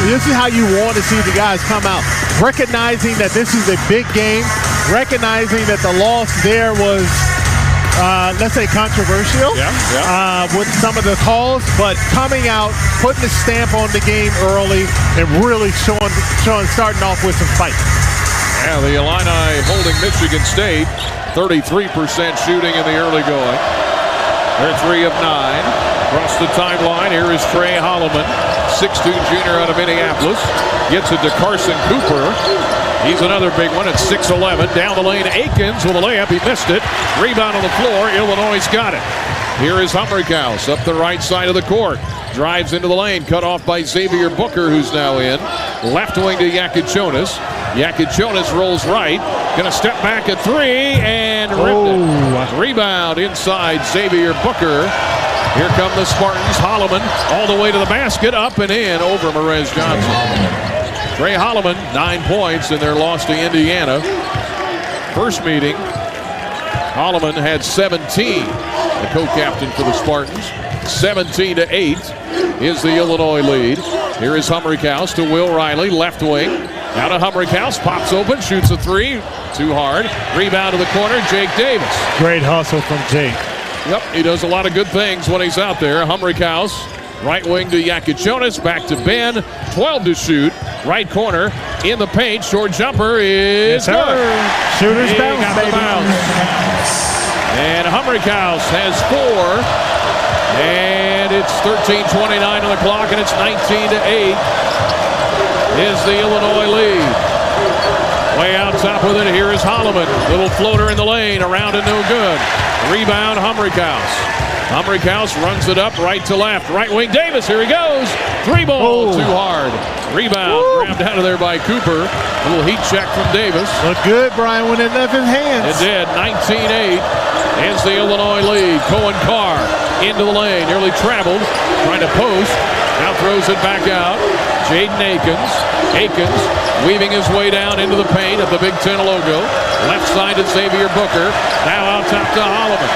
This is how you want to see the guys come out. Recognizing that this is a big game. Recognizing that the loss there was, let's say, controversial with some of the calls. But coming out, putting a stamp on the game early, and really starting off with some fight. Yeah, the Illini holding Michigan State. 33% shooting in the early going. They're 3 of 9. Across the timeline, here is Trey Holloman, 6'2" junior out of Minneapolis. Gets it to Carson Cooper. He's another big one at 6'11". Down the lane, Akins with a layup. He missed it. Rebound on the floor. Illinois got it. Here is Humrichhouse up the right side of the court. Drives into the lane. Cut off by Xavier Booker, who's now in. Left wing to Yakichonis. Yakichonis rolls right. Going to step back at 3 and ripped it. Rebound inside Xavier Booker. Here come the Spartans. Holloman all the way to the basket. Up and in over Perez Johnson. Trey Holloman, 9 points in their loss to Indiana. First meeting, Holloman had 17. The co-captain for the Spartans. 17-8 is the Illinois lead. Here is Humrichhouse to Will Riley, left wing. Now to Humrichhouse, pops open, shoots a 3. Too hard. Rebound to the corner, Jake Davis. Great hustle from Jake. Yep, he does a lot of good things when he's out there. Humrichhouse, right wing to Yakichonis, back to Ben. 12 to shoot. Right corner in the paint. Short jumper is good. Shooter's bounce, baby. And Humrichhouse has 4. And it's 13:29 on the clock, and it's 19-8 is the Illinois lead. Way out top with it, here is Holloman. Little floater in the lane, around and no good. Rebound, Humrichhouse. Humrichhouse runs it up right to left. Right wing, Davis, here he goes. 3 ball, too hard. Rebound, grabbed out of there by Cooper. A little heat check from Davis. Looked good, Brian, when it left his hands. It did, 19-8 is the Illinois lead. Cohen Carr into the lane, nearly traveled, trying to post. Now throws it back out. Jaden Akins. Akins weaving his way down into the paint at the Big Ten logo. Left side to Xavier Booker. Now out top to Holloman.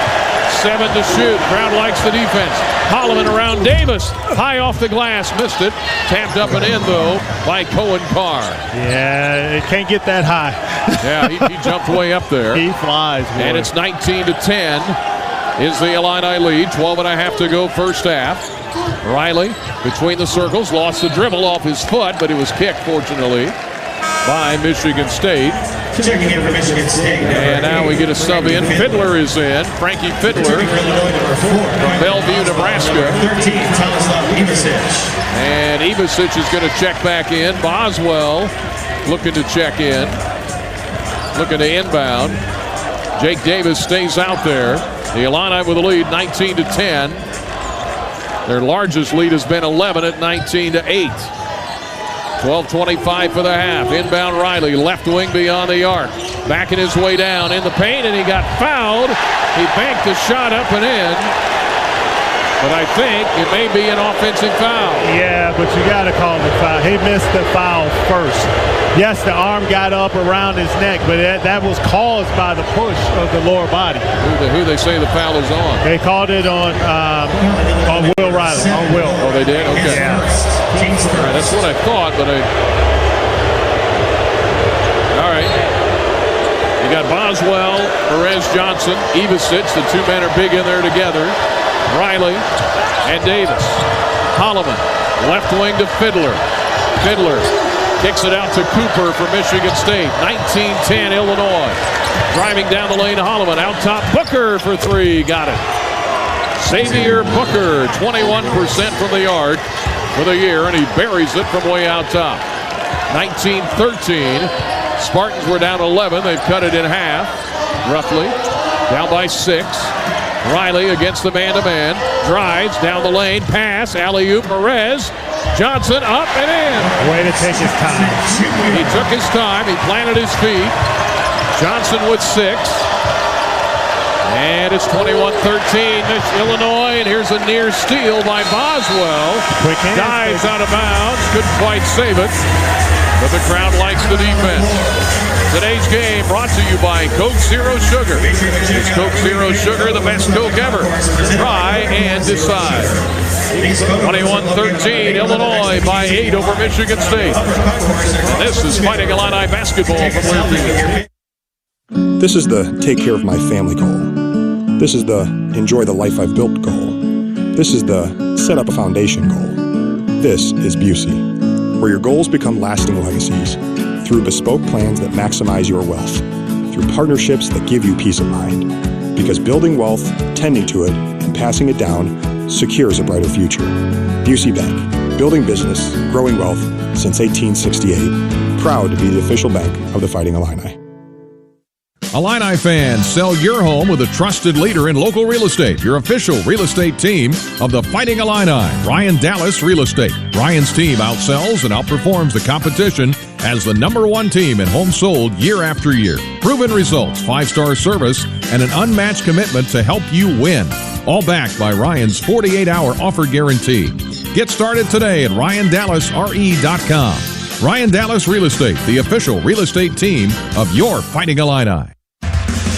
7 to shoot. Crowd likes the defense. Holloman around Davis. High off the glass. Missed it. Tapped up and in, though, by Cohen Carr. Yeah, it can't get that high. Yeah, he jumped way up there. He flies, boy. And it's 19-10 is the Illini lead. 12.5 to go first half. Riley between the circles. Lost the dribble off his foot, but it was kicked, fortunately, by Michigan State. Checking in for Michigan State. And now we get a sub in. Fiddler is in. Frankie Fiddler from Bellevue, Nebraska. 13, Tomislav Ivasic. And Ivasic is going to check back in. Boswell looking to check in. Looking to inbound. Jake Davis stays out there. The Illini with the lead, 19-10. Their largest lead has been 11 at 19-8. 12:25 for the half. Inbound Riley, left wing beyond the arc. Backing his way down in the paint, and he got fouled. He banked the shot up and in. But I think it may be an offensive foul. Yeah, but you got to call the foul. He missed the foul first. Yes, the arm got up around his neck, but that was caused by the push of the lower body. Who they say the foul is on? They called it on Will Riley. On Will. Oh, they did? Okay. Yeah. All right, that's what I thought, but all right. You got Boswell, Perez Johnson, Ivasic. The 2 men are big in there together. Riley and Davis. Holloman, left wing to Fiddler. Fiddler kicks it out to Cooper for Michigan State. 19-10 Illinois. Driving down the lane, Holloman. Out top, Booker for 3. Got it. Xavier Booker, 21% from the arc for the year, and he buries it from way out top. 19-13. Spartans were down 11. They've cut it in half, roughly. Down by 6. Riley against the man-to-man. Drives down the lane. Pass. Alley-oop. Perez. Johnson up and in. Way to take his time. He took his time. He planted his feet. Johnson with 6. And it's 21-13. It's Illinois, and here's a near steal by Boswell. Quick hands. Dives out of bounds. Couldn't quite save it. But the crowd likes the defense. Today's game brought to you by Coke Zero Sugar. Is Coke Zero Sugar the best Coke ever? Try and decide. 21-13, Illinois by 8 over Michigan State. And this is Fighting Illini basketball from Learfield. This is the take care of my family goal. This is the enjoy the life I've built goal. This is the set up a foundation goal. This is Busey, where your goals become lasting legacies through bespoke plans that maximize your wealth, through partnerships that give you peace of mind. Because building wealth, tending to it, and passing it down secures a brighter future. Busey Bank, building business, growing wealth since 1868. Proud to be the official bank of the Fighting Illini. Illini fans, sell your home with a trusted leader in local real estate. Your official real estate team of the Fighting Illini, Ryan Dallas Real Estate. Ryan's team outsells and outperforms the competition as the #1 team in homes sold year after year. Proven results, 5-star service, and an unmatched commitment to help you win. All backed by Ryan's 48-hour offer guarantee. Get started today at RyanDallasRE.com. Ryan Dallas Real Estate, the official real estate team of your Fighting Illini.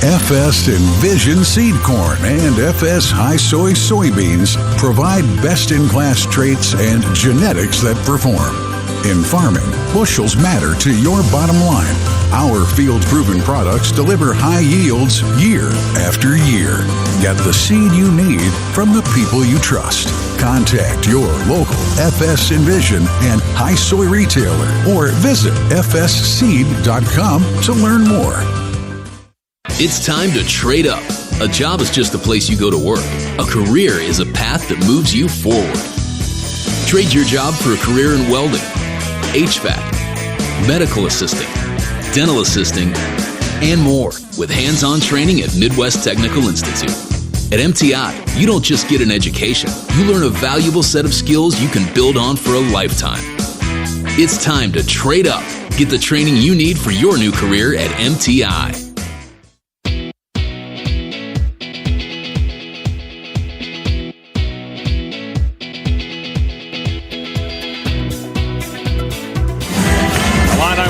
FS Envision Seed Corn and FS High Soy Soybeans provide best-in-class traits and genetics that perform. In farming, bushels matter to your bottom line. Our field-proven products deliver high yields year after year. Get the seed you need from the people you trust. Contact your local FS Envision and High Soy retailer or visit fsseed.com to learn more. It's time to trade up. A job is just a place you go to work. A career is a path that moves you forward. Trade your job for a career in welding, HVAC, medical assisting, dental assisting, and more with hands-on training at Midwest Technical Institute. At MTI, you don't just get an education. You learn a valuable set of skills you can build on for a lifetime. It's time to trade up. Get the training you need for your new career at MTI.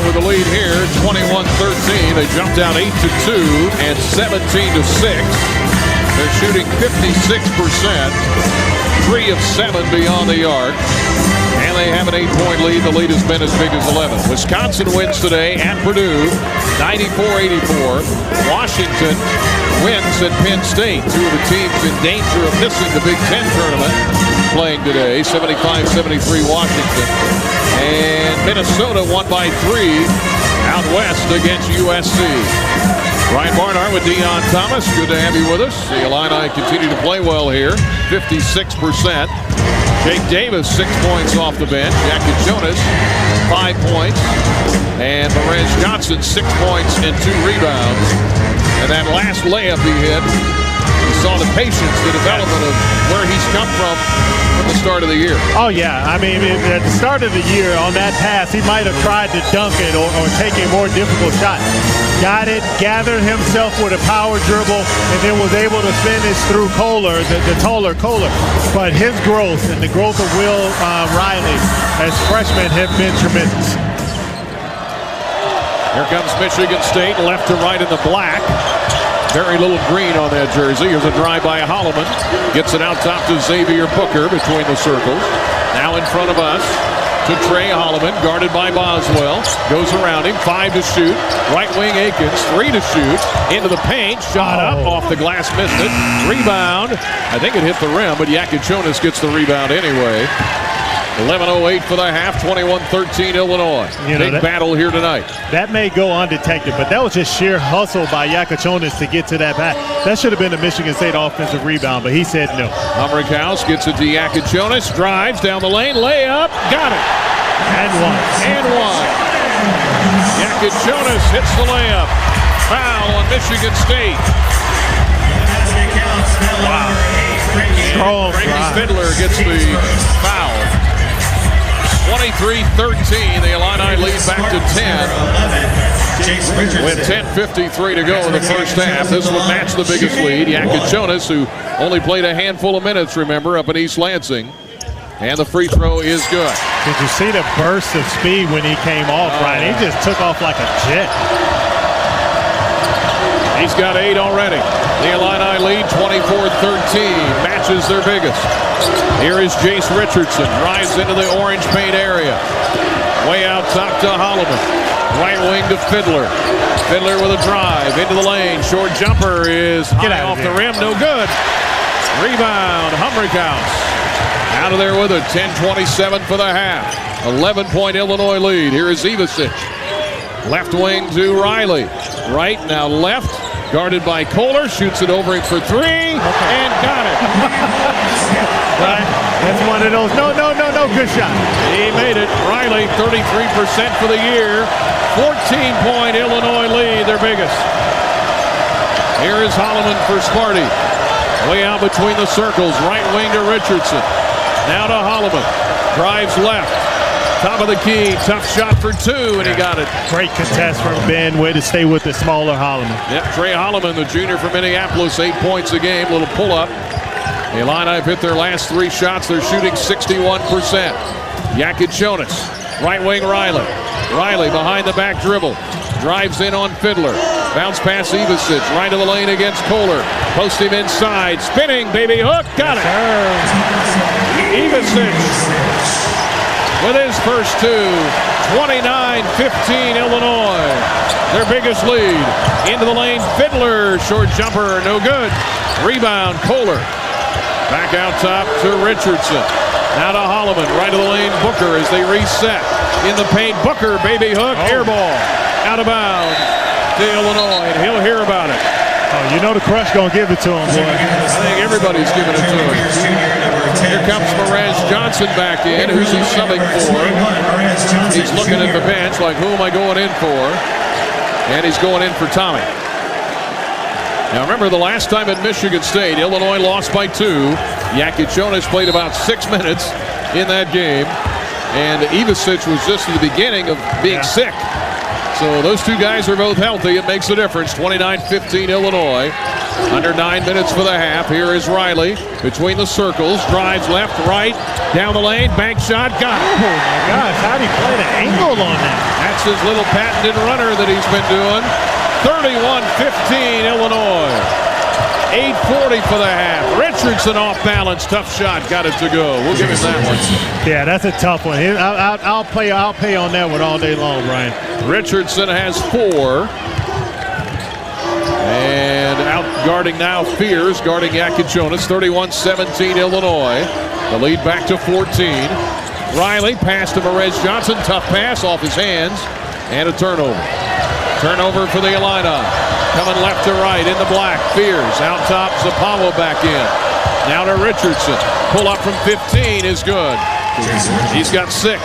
The lead here, 21-13. They jumped out 8-2 and 17-6. They're shooting 56%, 3 of 7 beyond the arc, and they have an 8-point lead. The lead has been as big as 11. Wisconsin wins today at Purdue, 94-84. Washington wins at Penn State. 2 of the teams in danger of missing the Big Ten tournament playing today, 75-73 Washington. And Minnesota won by 3 out west against USC. Ryan Barnhart with Deion Thomas. Good to have you with us. The Illini continue to play well here. 56%. Jake Davis, 6 points off the bench. Jackie Jonas, 5 points. And Perez Johnson, 6 points and 2 rebounds. And that last layup he hit, you saw the patience, the development of where he's come from the start of the year. Oh, yeah. I mean, at the start of the year on that pass, he might have tried to dunk it or take a more difficult shot. Got it, gathered himself with a power dribble, and then was able to finish through Kohler, the taller Kohler. But his growth and the growth of Will Riley as freshmen have been tremendous. Here comes Michigan State, left to right in the black. Very little green on that jersey. Here's a drive by Holloman. Gets it out top to Xavier Booker between the circles. Now in front of us to Trey Holloman, guarded by Boswell. Goes around him, 5 to shoot. Right wing Akins, 3 to shoot. Into the paint, shot up, off the glass, missed it. Rebound. I think it hit the rim, but Yakichonis gets the rebound anyway. 11:08 for the half, 21-13 Illinois. Big battle here tonight. That may go undetected, but that was just sheer hustle by Yakichonis to get to that pass. That should have been a Michigan State offensive rebound, but he said no. Humrickhouse gets it to Yakichonis, drives down the lane, layup, got it. And one. Jonas hits the layup. Foul on Michigan State. Wow. Strong Frankie Fiddler gets the foul. 23-13. The Illini lead back to 10. With 10:53 to go in the first half. This would match the biggest lead. Jonas, who only played a handful of minutes, remember, up in East Lansing. And the free throw is good. Did you see the burst of speed when he came off, Ryan? He just took off like a jet. He's got 8 already. The Illini lead 24-13. Matches their biggest. Here is Jace Richardson. Drives into the orange paint area. Way out top to Holloman. Right wing to Fiddler. Fiddler with a drive into the lane. Short jumper is high off the rim. No good. Rebound. Humrickhouse. Out of there with it. 10:27 for the half. 11-point Illinois lead. Here is Ivasic. Left wing to Riley. Right, now left. Guarded by Kohler. Shoots it over him for 3. And got it. Right. That's one of those. No. Good shot. He made it. Riley, 33% for the year. 14-point Illinois lead. Their biggest. Here is Holloman for Sparty. Way out between the circles. Right wing to Richardson. Now to Holloman. Drives left. Top of the key. Tough shot for 2, and he got it. Great contest from Ben. Way to stay with the smaller Holloman. Yep, Trey Holloman, the junior from Minneapolis, 8 points a game. Little pull-up. The Illini have hit their last 3 shots. They're shooting 61%. Jonas. Right wing Riley. Riley behind the back dribble. Drives in on Fiddler. Bounce pass Ivasic. Right to the lane against Kohler. Post him inside. Spinning, baby hook. Got it. Ivasic with his first 2. 29-15 Illinois. Their biggest lead. Into the lane. Fiddler. Short jumper. No good. Rebound. Kohler. Back out top to Richardson. Now to Holloman. Right to the lane. Booker as they reset. In the paint. Booker. Baby hook. Air ball. Out of bounds to Illinois. And he'll hear about it. Oh, you know the crush gonna give it to him, boy. I think everybody's giving it to him. Here comes Perez Johnson back in. Who's he subbing for? He's looking at the bench like, who am I going in for? And he's going in for Tommy. Now remember, the last time at Michigan State, Illinois lost by 2. Jonas played about 6 minutes in that game. And Ivasic was just at the beginning of being sick. So those 2 guys are both healthy. It makes a difference. 29-15 Illinois. Under 9 minutes for the half. Here is Riley between the circles. Drives left, right, down the lane. Bank shot. Got it. Oh, my gosh. How'd he play the angle on that? That's his little patented runner that he's been doing. 31-15 Illinois. 8:40 for the half. Richardson off balance. Tough shot. Got it to go. We'll give him that one. Yeah, that's a tough one. I'll pay on that one all day long, Brian. Richardson has 4. And out guarding now Fears, guarding Jonas. 31-17 Illinois. The lead back to 14. Riley pass to Perez Johnson. Tough pass off his hands. And a turnover. Turnover for the Illini. Coming left to right in the black. Fears out top. Zapawa back in. Now to Richardson. Pull up from 15 is good. He's got 6.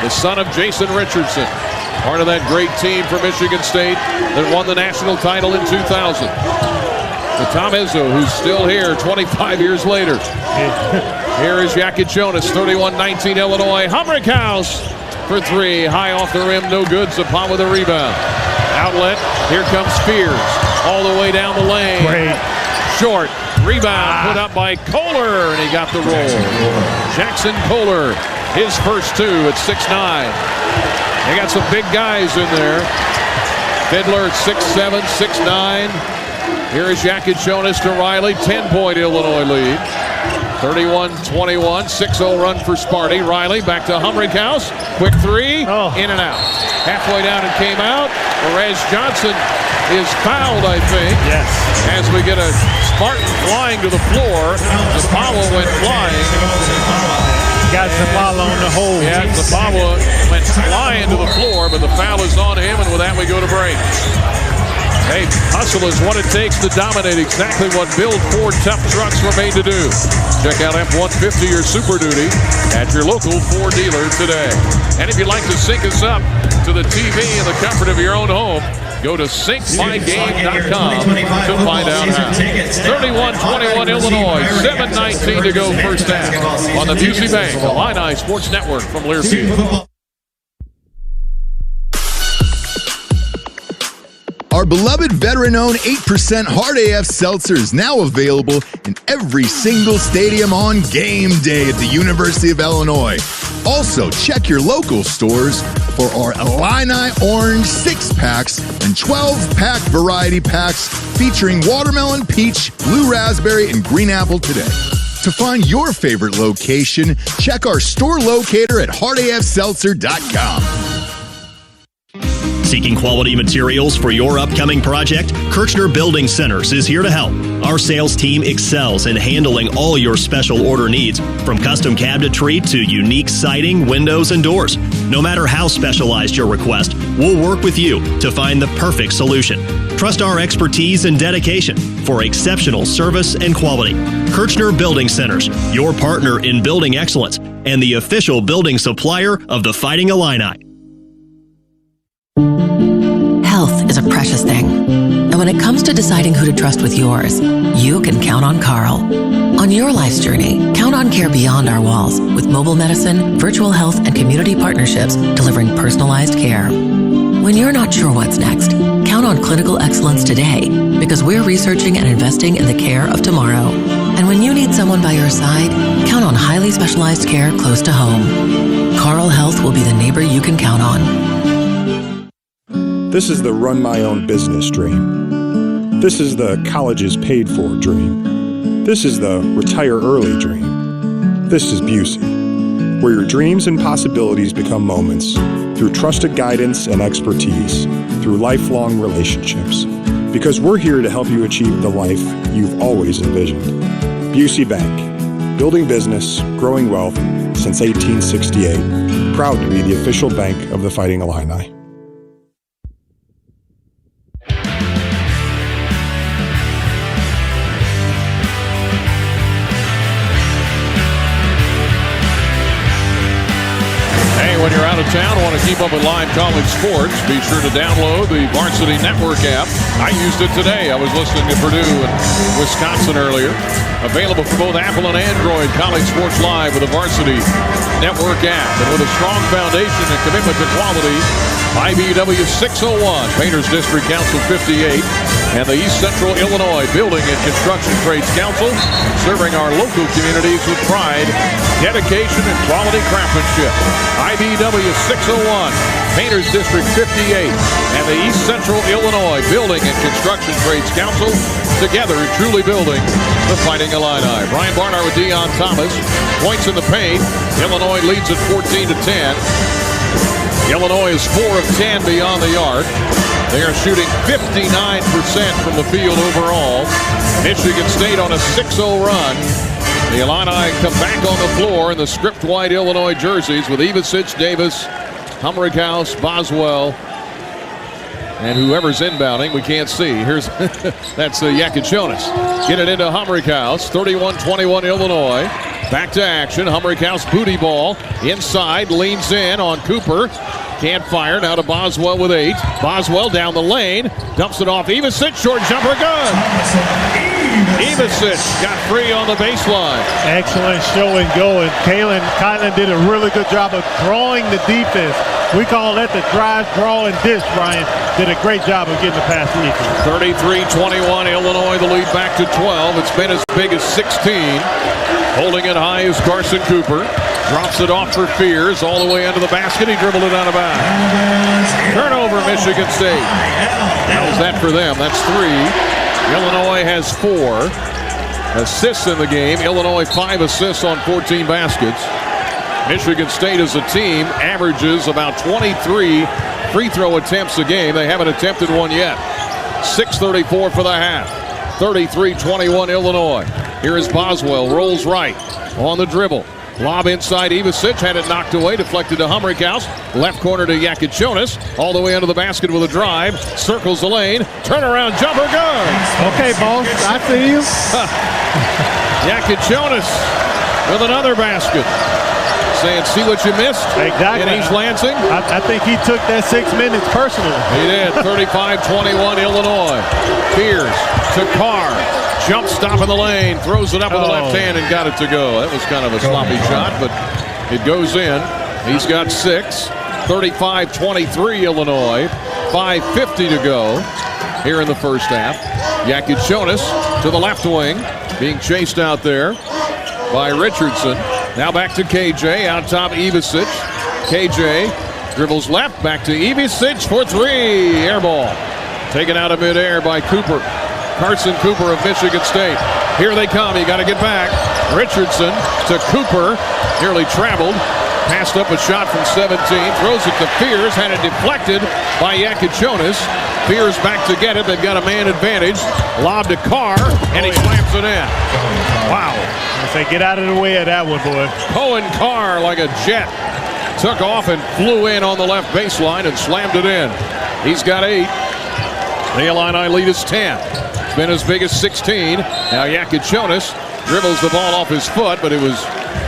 The son of Jason Richardson. Part of that great team from Michigan State that won the national title in 2000. The Tom Izzo, who's still here 25 years later. Here is Jonas. 31-19 Illinois. Humrickhouse for 3. High off the rim. No good. Zapawa with a rebound. Outlet. Here comes Fears. All the way down the lane. Great. Short. Rebound put up by Kohler, and he got the roll. Jackson Kohler, his first 2 at 6'9". They got some big guys in there. Fiddler at 6'7", 6'9". Here is Jonas to Riley. 10-point Illinois lead. 31-21. 6-0 run for Sparty. Riley back to Humrickhouse. Quick 3. In and out. Halfway down and came out. Perez Johnson is fouled, I think. Yes. As we get a Spartan flying to the floor. Zapawa went flying. Got Zapawa on the hole. Yeah, Zapawa went flying to the floor, but the foul is on him, and with that we go to break. Hey, hustle is what it takes to dominate, exactly what Build Ford tough trucks were made to do. Check out F-150 or Super Duty at your local Ford dealer today. And if you'd like to sync us up to the TV in the comfort of your own home, go to syncmygame.com to find out how. 31-21 Illinois, 7:19 to go first half on the Busey Bank Illini Sports Network from Learfield. Our beloved veteran-owned 8% Hard AF Seltzer is now available in every single stadium on game day at the University of Illinois. Also, check your local stores for our Illini Orange 6-packs and 12-pack variety packs featuring watermelon, peach, blue raspberry, and green apple today. To find your favorite location, check our store locator at hardafseltzer.com. Seeking quality materials for your upcoming project? Kirchner Building Centers is here to help. Our sales team excels in handling all your special order needs, from custom cabinetry to unique siding, windows, and doors. No matter how specialized your request, we'll work with you to find the perfect solution. Trust our expertise and dedication for exceptional service and quality. Kirchner Building Centers, your partner in building excellence and the official building supplier of the Fighting Illini. Health is a precious thing. And when it comes to deciding who to trust with yours, you can count on Carl. On your life's journey, count on care beyond our walls with mobile medicine, virtual health, and community partnerships delivering personalized care. When you're not sure what's next, count on clinical excellence today because we're researching and investing in the care of tomorrow. And when you need someone by your side, count on highly specialized care close to home. Carl Health will be the neighbor you can count on. This is the run my own business dream. This is the college is paid for dream. This is the retire early dream. This is Busey, where your dreams and possibilities become moments through trusted guidance and expertise, through lifelong relationships. Because we're here to help you achieve the life you've always envisioned. Busey Bank, building business, growing wealth since 1868. Proud to be the official bank of the Fighting Illini. When you're out of town, want to keep up with live college sports, be sure to download the Varsity Network app. I used it today. I was listening to Purdue and Wisconsin earlier. Available for both Apple and Android. College Sports Live with the Varsity Network app. And with a strong foundation and commitment to quality, IBW 601, Painters District Council 58, and the East Central Illinois Building and Construction Trades Council, serving our local communities with pride, dedication, and quality craftsmanship. IBW 601, Painters District 58, and the East Central Illinois Building and Construction Trades Council, together truly building the Fighting Illini. Brian Barnard with Deion Thomas. Points in the paint. Illinois leads at 14-10. Illinois is 4 of 10 beyond the arc. They are shooting 59% from the field overall. Michigan State on a 6-0 run. The Illini come back on the floor in the script white Illinois jerseys with Ivicic, Davis, Humrickhouse, Boswell, and whoever's inbounding, we can't see. Here's that's Yakichonis. Get it into Humrickhouse. 31-21 Illinois. Back to action. Humrickhouse booty ball. Inside, leans in on Cooper. Can't fire. Now to Boswell with 8. Boswell down the lane. Dumps it off. Ivicic. Short jumper. Good. Ivicic got free on the baseline. Excellent show and go. And Kylan did a really good job of drawing the defense. We call that the drive, draw, and dish, Brian. Did a great job of getting the pass to Ethan. 33-21 Illinois, the lead back to 12. It's been as big as 16. Holding it high is Carson Cooper. Drops it off for Fears all the way into the basket. He dribbled it out of bounds. Turnover, Michigan State. How's that for them? That's 3. Illinois has 4 assists in the game. Illinois 5 assists on 14 baskets. Michigan State as a team averages about 23 free throw attempts a game. They haven't attempted one yet. 6:34 for the half. 33-21 Illinois. Here is Boswell. Rolls right on the dribble. Lob inside Ivasic, had it knocked away, deflected to Humrickhouse. Left corner to Yakichonis, all the way under the basket with a drive. Circles the lane, turnaround jumper, good. Okay, boss, I see you. Yakichonis with another basket. Saying, see what you missed? Exactly. In East Lansing? I think he took that 6 minutes personally. He did. 35-21 Illinois. Fears to Carr. Jump stop in the lane. Throws it up with the left hand and got it to go. That was kind of a sloppy shot, but it goes in. He's got 6. 35-23 Illinois. 5:50 to go here in the first half. Yakichonis to the left wing. Being chased out there by Richardson. Now back to KJ, out top Ivasic. KJ dribbles left, back to Ivasic for 3. Air ball. Taken out of midair by Cooper. Carson Cooper of Michigan State. Here they come, you got to get back. Richardson to Cooper, nearly traveled. Passed up a shot from 17, throws it to Fears, had it deflected by Yakichonis. Fears back to get it, they've got a man advantage. Lob to Carr, and he slams it in. Wow. I say, get out of the way of that one, boy. Cohen Carr, like a jet, took off and flew in on the left baseline and slammed it in. He's got 8. The Illini lead is 10. It's been as big as 16. Now Yakichonis dribbles the ball off his foot, but it was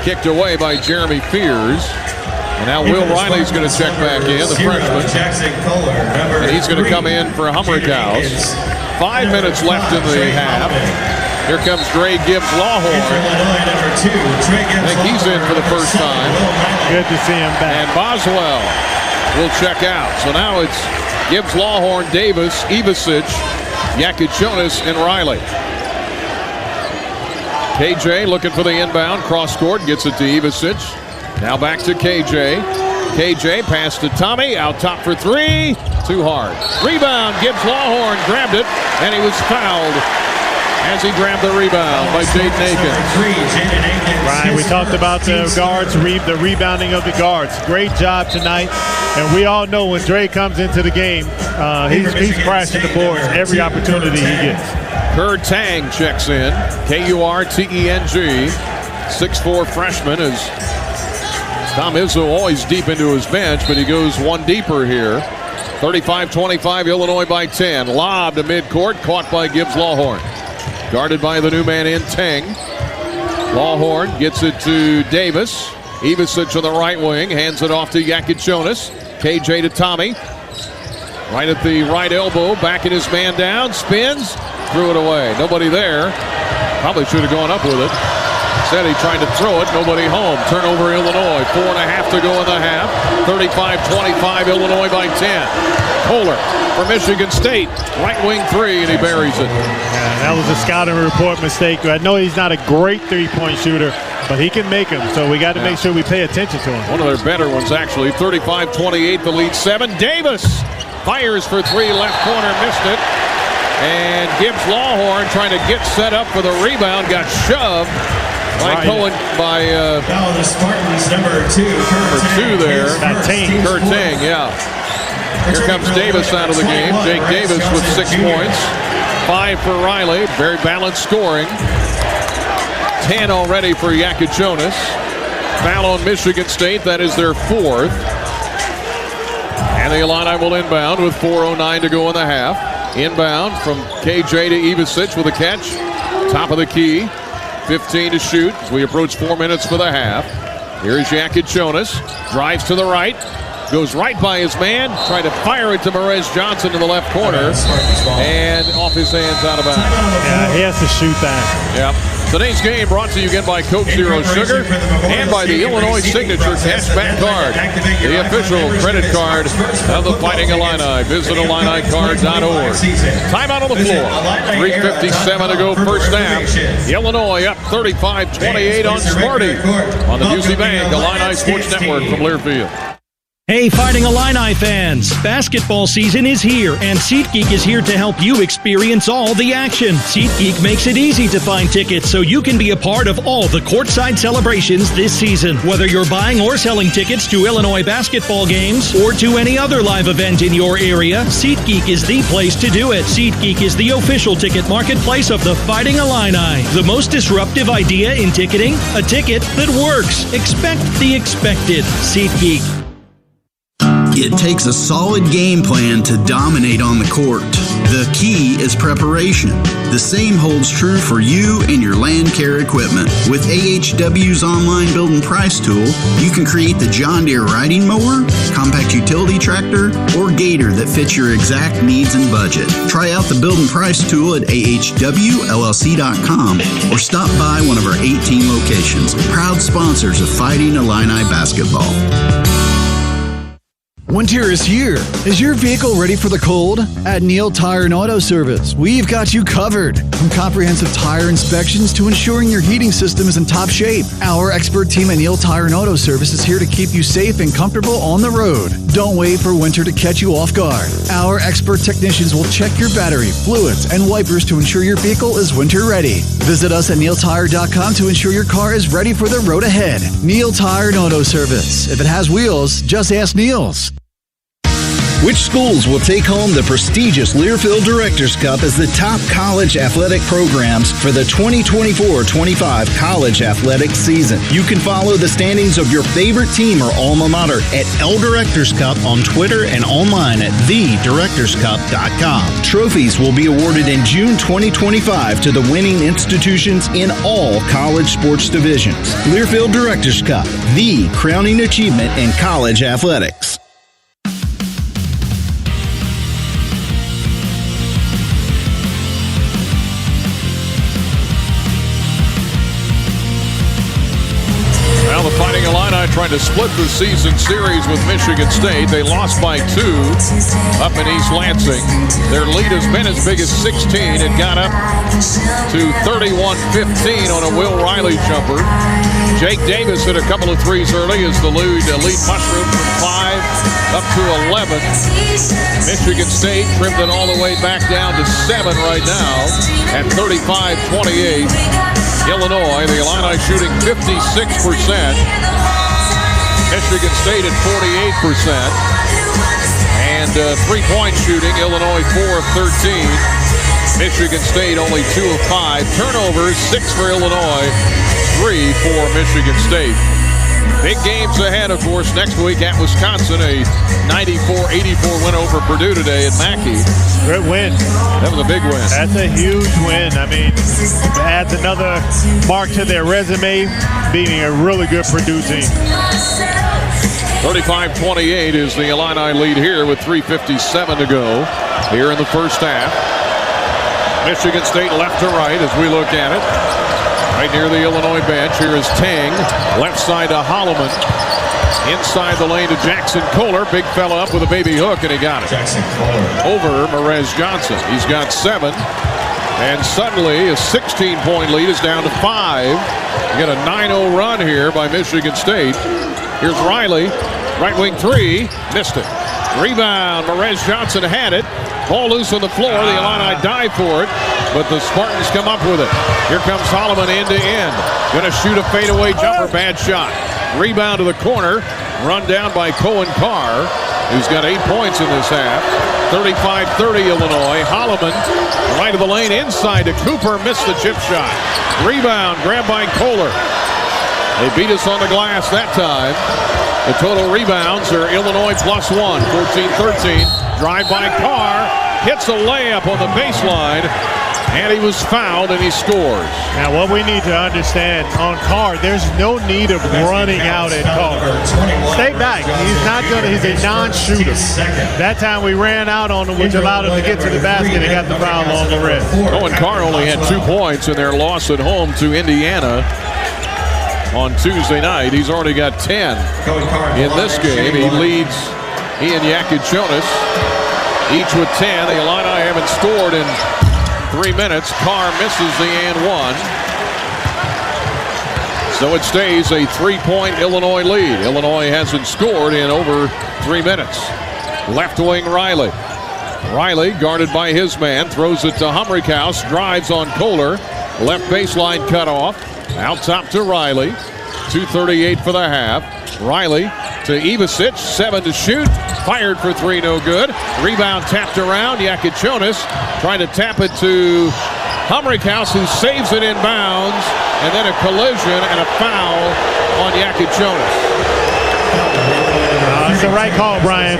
kicked away by Jeremy Fears. And now Will Riley's going to check back in, the freshman. And he's going to come in for Humrickhouse. 5 minutes left in the half. Here comes Dre Gibbs-Lawhorn. I think he's in for the first time. Good to see him back. And Boswell will check out. So now it's Gibbs-Lawhorn, Davis, Ivasic, Yakichonis, and Riley. KJ looking for the inbound. Cross court, gets it to Ivasic. Now back to KJ. KJ pass to Tommy. Out top for 3. Too hard. Rebound. Gibbs-Lawhorn grabbed it, and he was fouled as he grabbed the rebound by Jaden Aiken. Ryan, we talked about the guards, the rebounding of the guards. Great job tonight. And we all know when Dre comes into the game, he's crashing the boards every opportunity he gets. Kerr Tang checks in. Kurteng, 6'4" freshman. Is Tom Izzo always deep into his bench, but he goes one deeper here. 35-25, Illinois by 10. Lob to midcourt, caught by Gibbs-Lawhorn. Guarded by the new man in Tang. Lawhorn gets it to Davis. Ivasic on the right wing, hands it off to Yakichonis. KJ to Tommy. Right at the right elbow, backing his man down, spins, threw it away. Nobody there. Probably should have gone up with it. Said he tried to throw it, nobody home. Turnover Illinois, 4.5 to go in the half. 35-25, Illinois by 10. Kohler for Michigan State, right wing 3, and he buries it. Yeah, that was a scouting report mistake. I know he's not a great three-point shooter, but he can make them, so we got to make sure we pay attention to him. One of their better ones, actually. 35-28, the lead 7. Davis fires for 3, left corner, missed it. And Gibbs-Lawhorn trying to get set up for the rebound, got shoved by Cohen, by the Spartans, number 2 there. Kurteng, yeah. Here comes Davis out of the game. Jake Davis with 6 points. 5 for Riley. Very balanced scoring. 10 already for Yakichonis. Foul on Michigan State. That is their 4th. And the Illini will inbound with 4:09 to go in the half. Inbound from KJ to Ivasic with a catch. Top of the key. 15 to shoot as we approach 4 minutes for the half. Here's Yakichonis. Drives to the right. Goes right by his man. Trying to fire it to Merez Johnson in the left corner. And off his hands, out of bounds. Yeah, he has to shoot that. Yep. Today's game brought to you again by Coke Zero Sugar and by the Illinois Signature Cashback Card, the official credit card of the Fighting Illini. Visit IlliniCard.org. Timeout on the floor. 3:57 to go first half. Illinois up 35-28 on Sparty on the UC Bank Illini Sports Network from Learfield. Hey, Fighting Illini fans! Basketball season is here, and SeatGeek is here to help you experience all the action. SeatGeek makes it easy to find tickets so you can be a part of all the courtside celebrations this season. Whether you're buying or selling tickets to Illinois basketball games or to any other live event in your area, SeatGeek is the place to do it. SeatGeek is the official ticket marketplace of the Fighting Illini. The most disruptive idea in ticketing? A ticket that works. Expect the expected. SeatGeek. It takes a solid game plan to dominate on the court. The key is preparation. The same holds true for you and your land care equipment. With AHW's online build and price tool, you can create the John Deere riding mower, compact utility tractor, or gator that fits your exact needs and budget. Try out the build and price tool at ahwllc.com or stop by one of our 18 locations. Proud sponsors of Fighting Illini Basketball. Winter is here. Is your vehicle ready for the cold? At Neil Tire and Auto Service, we've got you covered. From comprehensive tire inspections to ensuring your heating system is in top shape, our expert team at Neil Tire and Auto Service is here to keep you safe and comfortable on the road. Don't wait for winter to catch you off guard. Our expert technicians will check your battery, fluids, and wipers to ensure your vehicle is winter ready. Visit us at neiltire.com to ensure your car is ready for the road ahead. Neil Tire and Auto Service. If it has wheels, just ask Neil's. Which schools will take home the prestigious Learfield Directors Cup as the top college athletic programs for the 2024-25 college athletic season? You can follow the standings of your favorite team or alma mater at L Directors Cup on Twitter and online at thedirectorscup.com. Trophies will be awarded in June 2025 to the winning institutions in all college sports divisions. Learfield Directors Cup, the crowning achievement in college athletics. Well, the Fighting Illini trying to split the season series with Michigan State. They lost by 2 up in East Lansing. Their lead has been as big as 16. It got up to 31-15 on a Will Riley jumper. Jake Davis hit a couple of threes early as the lead mushroom from 5 up to 11. Michigan State trimmed it all the way back down to 7 right now at 35-28. Illinois, the Illini shooting 56%. Michigan State at 48%. And three-point shooting, Illinois 4 of 13. Michigan State only 2 of 5. Turnovers, 6 for Illinois, 3 for Michigan State. Big games ahead, of course, next week at Wisconsin. A 94-84 win over Purdue today at Mackey. Great win. That was a big win. That's a huge win. I mean, it adds another mark to their resume, beating a really good Purdue team. 35-28 is the Illini lead here with 3:57 to go here in the first half. Michigan State left to right as we look at it. Right near the Illinois bench, here is Tang. Left side to Holloman. Inside the lane to Jackson Kohler. Big fella up with a baby hook, and he got it. Jackson Kohler. Over Merez Johnson. He's got 7. And suddenly, a 16-point lead is down to 5. You got a 9-0 run here by Michigan State. Here's Riley. Right wing 3. Missed it. Rebound. Merez Johnson had it. Ball loose on the floor. The Illini dive for it, but the Spartans come up with it. Here comes Holloman end to end. Going to shoot a fadeaway jumper. Bad shot. Rebound to the corner. Run down by Cohen Carr, who's got 8 points in this half. 35-30 Illinois. Holloman right of the lane inside to Cooper. Missed the chip shot. Rebound grabbed by Kohler. They beat us on the glass that time. The total rebounds are Illinois +1, 14-13. Drive by Carr, hits a layup on the baseline, and he was fouled and he scores. Now what we need to understand on Carr, there's no need of running out at Carr. Stay back. He's a non-shooter. That time we ran out on him, which allowed him to get to the basket and got the foul on the wrist. Cohen Carr only had 2 points in their loss at home to Indiana on Tuesday night. He's already got 10 in this game. He leads Ian Yakichonis, each with 10. The Illini haven't scored in 3 minutes. Carr misses the and one. So it stays a 3-point Illinois lead. Illinois hasn't scored in over 3 minutes. Left wing Riley. Riley, guarded by his man, throws it to Humrichhouse, drives on Kohler. Left baseline cut off. Out top to Riley. 2:38 for the half. Riley to Ivasic, 7 to shoot. Fired for 3, no good. Rebound tapped around. Yakichonis trying to tap it to Humrichhouse, who saves it in bounds. And then a collision and a foul on Yakichonis. It's the right call, Brian.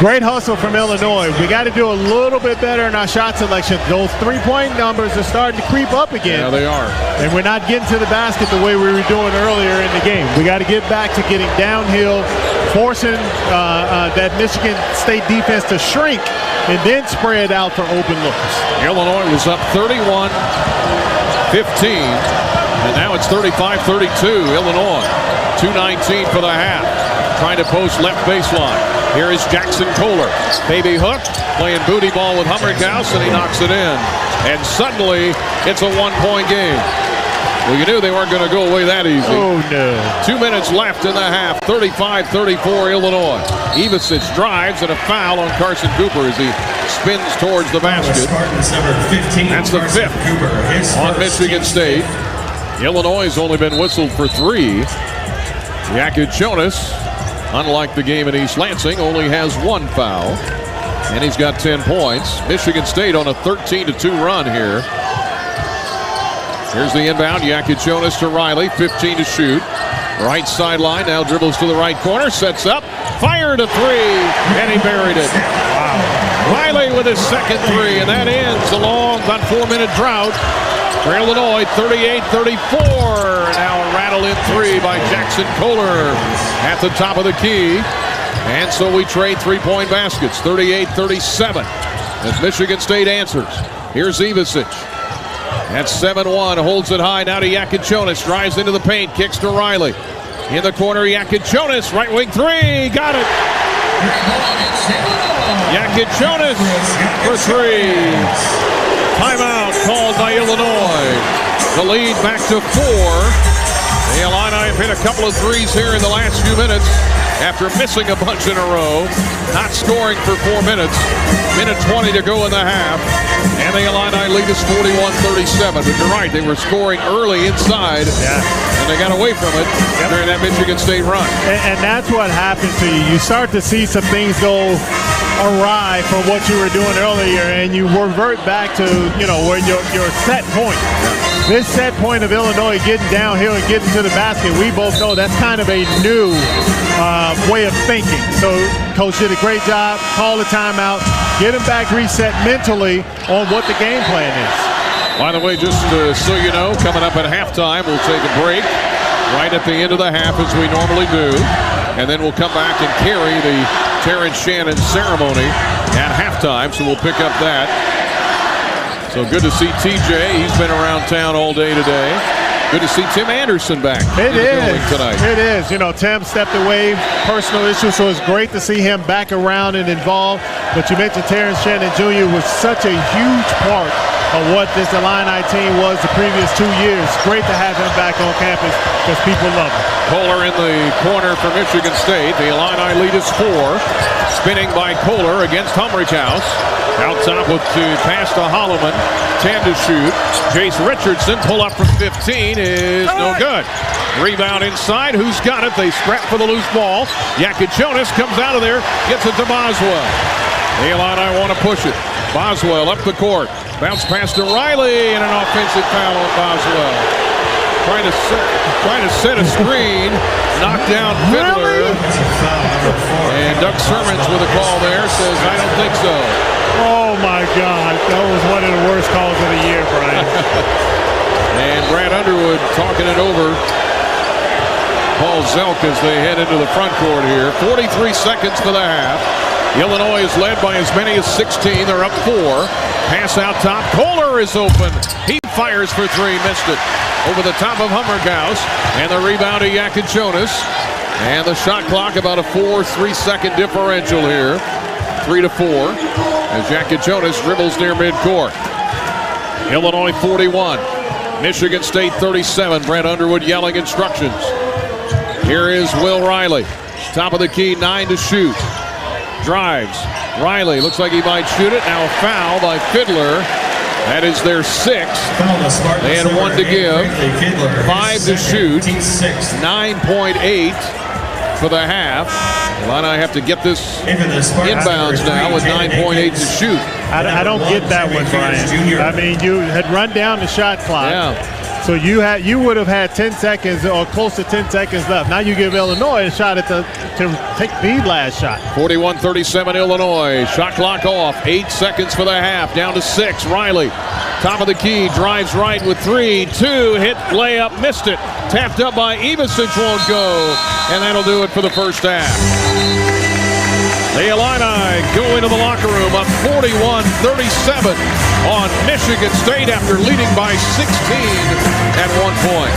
Great hustle from Illinois. We got to do a little bit better in our shot selection. Those three-point numbers are starting to creep up again. Yeah, they are. And we're not getting to the basket the way we were doing earlier in the game. We got to get back to getting downhill, forcing that Michigan State defense to shrink and then spread out for open looks. Illinois was up 31-15, and now it's 35-32. Illinois, 2:19 for the half. Trying to post left baseline. Here is Jackson Kohler. Baby hook, playing booty ball with Humrichhouse, and he knocks it in. And suddenly, it's a 1-point game. Well, you knew they weren't going to go away that easy. Oh, no. 2 minutes left in the half. 35-34 Illinois. Ivasic drives, and a foul on Carson Cooper as he spins towards the basket. That's the 5th on Michigan State. Illinois has only been whistled for 3. Yakichonis, unlike the game in East Lansing, only has 1 foul. And he's got 10 points. Michigan State on a 13-2 run here. Here's the inbound. Yakichonis to Riley. 15 to shoot. Right sideline. Now dribbles to the right corner. Sets up. Fired a 3. And he buried it. Wow. Riley with his second 3. And that ends a long, about 4-minute drought for Illinois. 38-34. Now a rattle-in 3 by Jackson Kohler at the top of the key. And so we trade 3-point baskets. 38-37 as Michigan State answers. Here's Ivasic. At 7-1, holds it high. Now to Yakichonis. Drives into the paint. Kicks to Riley. In the corner, Yakichonis. Right wing 3. Got it. Yakichonis for 3. Timeout called by Illinois. The lead back to 4. The Illini have hit a couple of threes here in the last few minutes after missing a bunch in a row. Not scoring for 4 minutes. Minute 20 to go in the half. And the Illini lead is 41-37. But you're right, they were scoring early inside. And they got away from it during that Michigan State run. And that's what happens to you. You start to see some things go awry from what you were doing earlier, and you revert back to, where your set point. This set point of Illinois getting downhill and getting to the basket, we both know that's kind of a new way of thinking. So Coach did a great job, call the timeout, get him back reset mentally on what the game plan is. By the way, just so you know, coming up at halftime, we'll take a break right at the end of the half as we normally do. And then we'll come back and carry the Terrence Shannon ceremony at halftime, so we'll pick up that. So good to see TJ. He's been around town all day today. Good to see Tim Anderson back in the building tonight. It is. Tim stepped away, personal issue, so it's great to see him back around and involved. But you mentioned Terrence Shannon Jr. was such a huge part of what this Illini team was the previous 2 years. Great to have him back on campus because people love him. Kohler in the corner for Michigan State. The Illini lead is 4. Spinning by Kohler against Humrichhouse. Out top with pass to Holloman. 10 to shoot. Jace Richardson pull up from 15 is no good. Rebound inside. Who's got it? They scrap for the loose ball. Yakichonis comes out of there. Gets it to Boswell. The Illini want to push it. Boswell up the court. Bounce pass to Riley and an offensive foul on Boswell. Trying to set a screen. Knocked down Fiddler. And Doug Sermons with a call there says, I don't think so. Oh my God. That was one of the worst calls of the year, Brian. And Brad Underwood talking it over. Paul Zelk as they head into the front court here. 43 seconds for the half. Illinois is led by as many as 16. They're up 4. Pass out top. Kohler is open. He fires for 3. Missed it. Over the top of Humrichhouse. And the rebound to Yakichonis. And the shot clock about a 4-3-second differential here. 3-4. As Yakichonis dribbles near midcourt. Illinois 41. Michigan State 37. Brent Underwood yelling instructions. Here is Will Riley. Top of the key, 9 to shoot. Drives. Riley looks like he might shoot it. Now a foul by Fiddler. That is their 6th. They had 1 to give. 5 to shoot. 9.8 for the half. Illini have to get this inbounds now with 9.8 to shoot. I don't get that one, Brian. I mean, you had run down the shot clock. Yeah. So you would have had 10 seconds or close to 10 seconds left. Now you give Illinois a shot to take the last shot. 41-37 Illinois. Shot clock off. 8 seconds for the half. Down to 6. Riley, top of the key, drives right with 3, 2, hit, layup, missed it. Tapped up by Ivasic, won't go. And that'll do it for the first half. The Illini go into the locker room up 41-37 on Michigan State after leading by 16 at one point.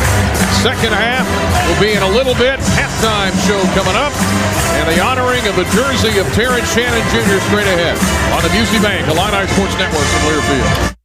Second half will be in a little bit. Halftime show coming up. And the honoring of the jersey of Terrence Shannon Jr. straight ahead on the Busey Bank Illini Sports Network from Learfield.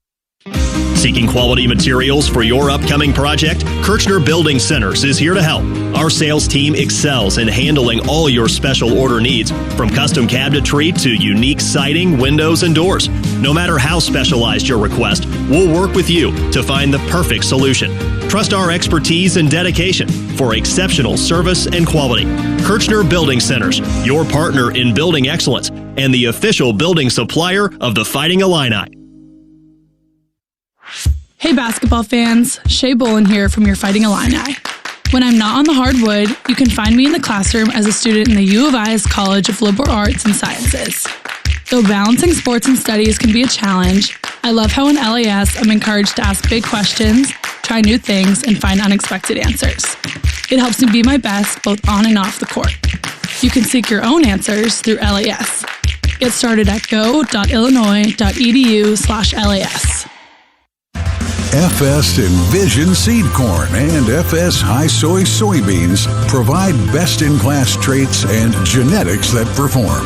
Seeking quality materials for your upcoming project? Kirchner Building Centers is here to help. Our sales team excels in handling all your special order needs, from custom cabinetry to unique siding, windows, and doors. No matter how specialized your request, we'll work with you to find the perfect solution. Trust our expertise and dedication for exceptional service and quality. Kirchner Building Centers, your partner in building excellence and the official building supplier of the Fighting Illini. Hey basketball fans, Shea Bolin here from your Fighting Illini. When I'm not on the hardwood, you can find me in the classroom as a student in the U of I's College of Liberal Arts and Sciences. Though balancing sports and studies can be a challenge, I love how in LAS I'm encouraged to ask big questions, try new things, and find unexpected answers. It helps me be my best both on and off the court. You can seek your own answers through LAS. Get started at go.illinois.edu/LAS. FS Envision Seed Corn and FS High Soy Soybeans provide best-in-class traits and genetics that perform.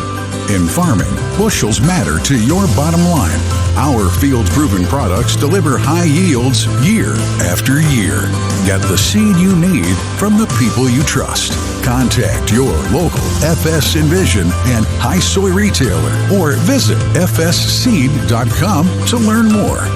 In farming, bushels matter to your bottom line. Our field-proven products deliver high yields year after year. Get the seed you need from the people you trust. Contact your local FS Envision and High Soy retailer or visit fsseed.com to learn more.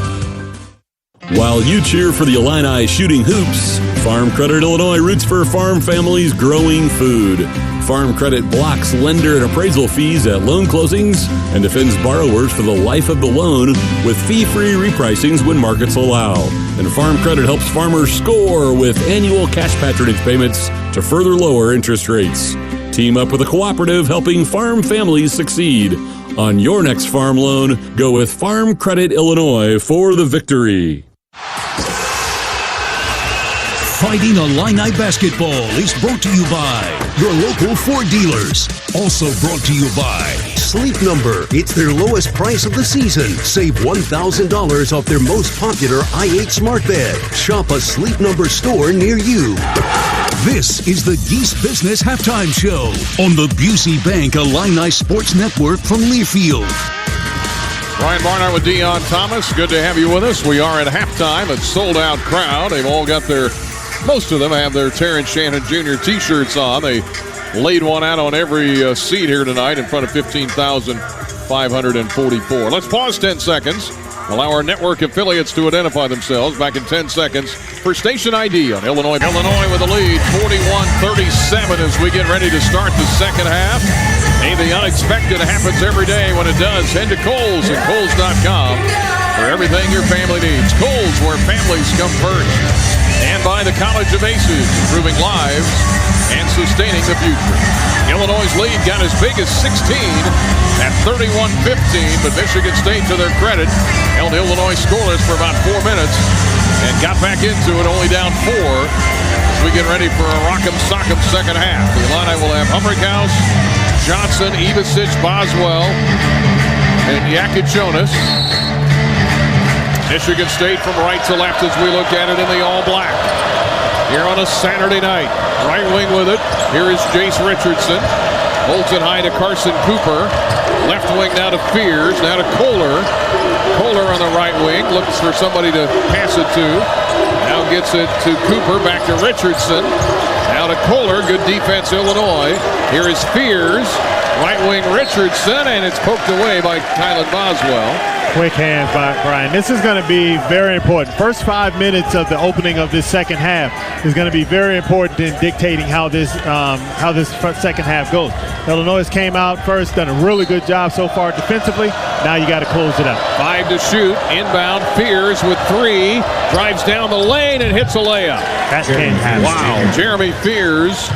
While you cheer for the Illini shooting hoops, Farm Credit Illinois roots for farm families growing food. Farm Credit blocks lender and appraisal fees at loan closings and defends borrowers for the life of the loan with fee-free repricings when markets allow. And Farm Credit helps farmers score with annual cash patronage payments to further lower interest rates. Team up with a cooperative helping farm families succeed. On your next farm loan, go with Farm Credit Illinois for the victory. Fighting Illini Basketball is brought to you by your local Ford dealers. Also brought to you by Sleep Number. It's their lowest price of the season. Save $1,000 off their most popular i8 smart bed. Shop a Sleep Number store near you. This is the Geese Business Halftime Show on the Busey Bank Illini Sports Network from Learfield. Ryan Barnard with Dion Thomas. Good to have you with us. We are at halftime. A sold-out crowd. They've all got most of them have their Terrence Shannon Jr. T-shirts on. They laid one out on every seat here tonight in front of 15,544. Let's pause 10 seconds. Allow our network affiliates to identify themselves. Back in 10 seconds for station ID on Illinois. Illinois with the lead, 41-37 as we get ready to start the second half. Hey, the unexpected happens every day. When it does, head to Kohl's and Kohl's.com for everything your family needs. Kohl's, where families come first. And by the College of Aces, improving lives and sustaining the future. Illinois' lead got as big as 16 at 31-15, but Michigan State, to their credit, held Illinois scoreless for about 4 minutes and got back into it, only down 4 as we get ready for a rock'em sock'em second half. The Illini will have Humrickhouse, Johnson, Ivasic, Boswell, and Yakichonis. Michigan State from right to left as we look at it in the all-black. Here on a Saturday night. Right wing with it. Here is Jace Richardson. Holds it high to Carson Cooper. Left wing now to Fears, now to Kohler. Kohler on the right wing, looks for somebody to pass it to. Now gets it to Cooper, back to Richardson. Now to Kohler, good defense, Illinois. Here is Fears, right wing Richardson, and it's poked away by Kylan Boswell. Quick hands by Brian. This is going to be very important. First 5 minutes of the opening of this second half is going to be very important in dictating how this second half goes. Illinois came out first, done a really good job so far defensively. Now you got to close it out. 5 to shoot. Inbound. Fears with 3. Drives down the lane and hits a layup. That can't happen. Wow. Jeremy Fears,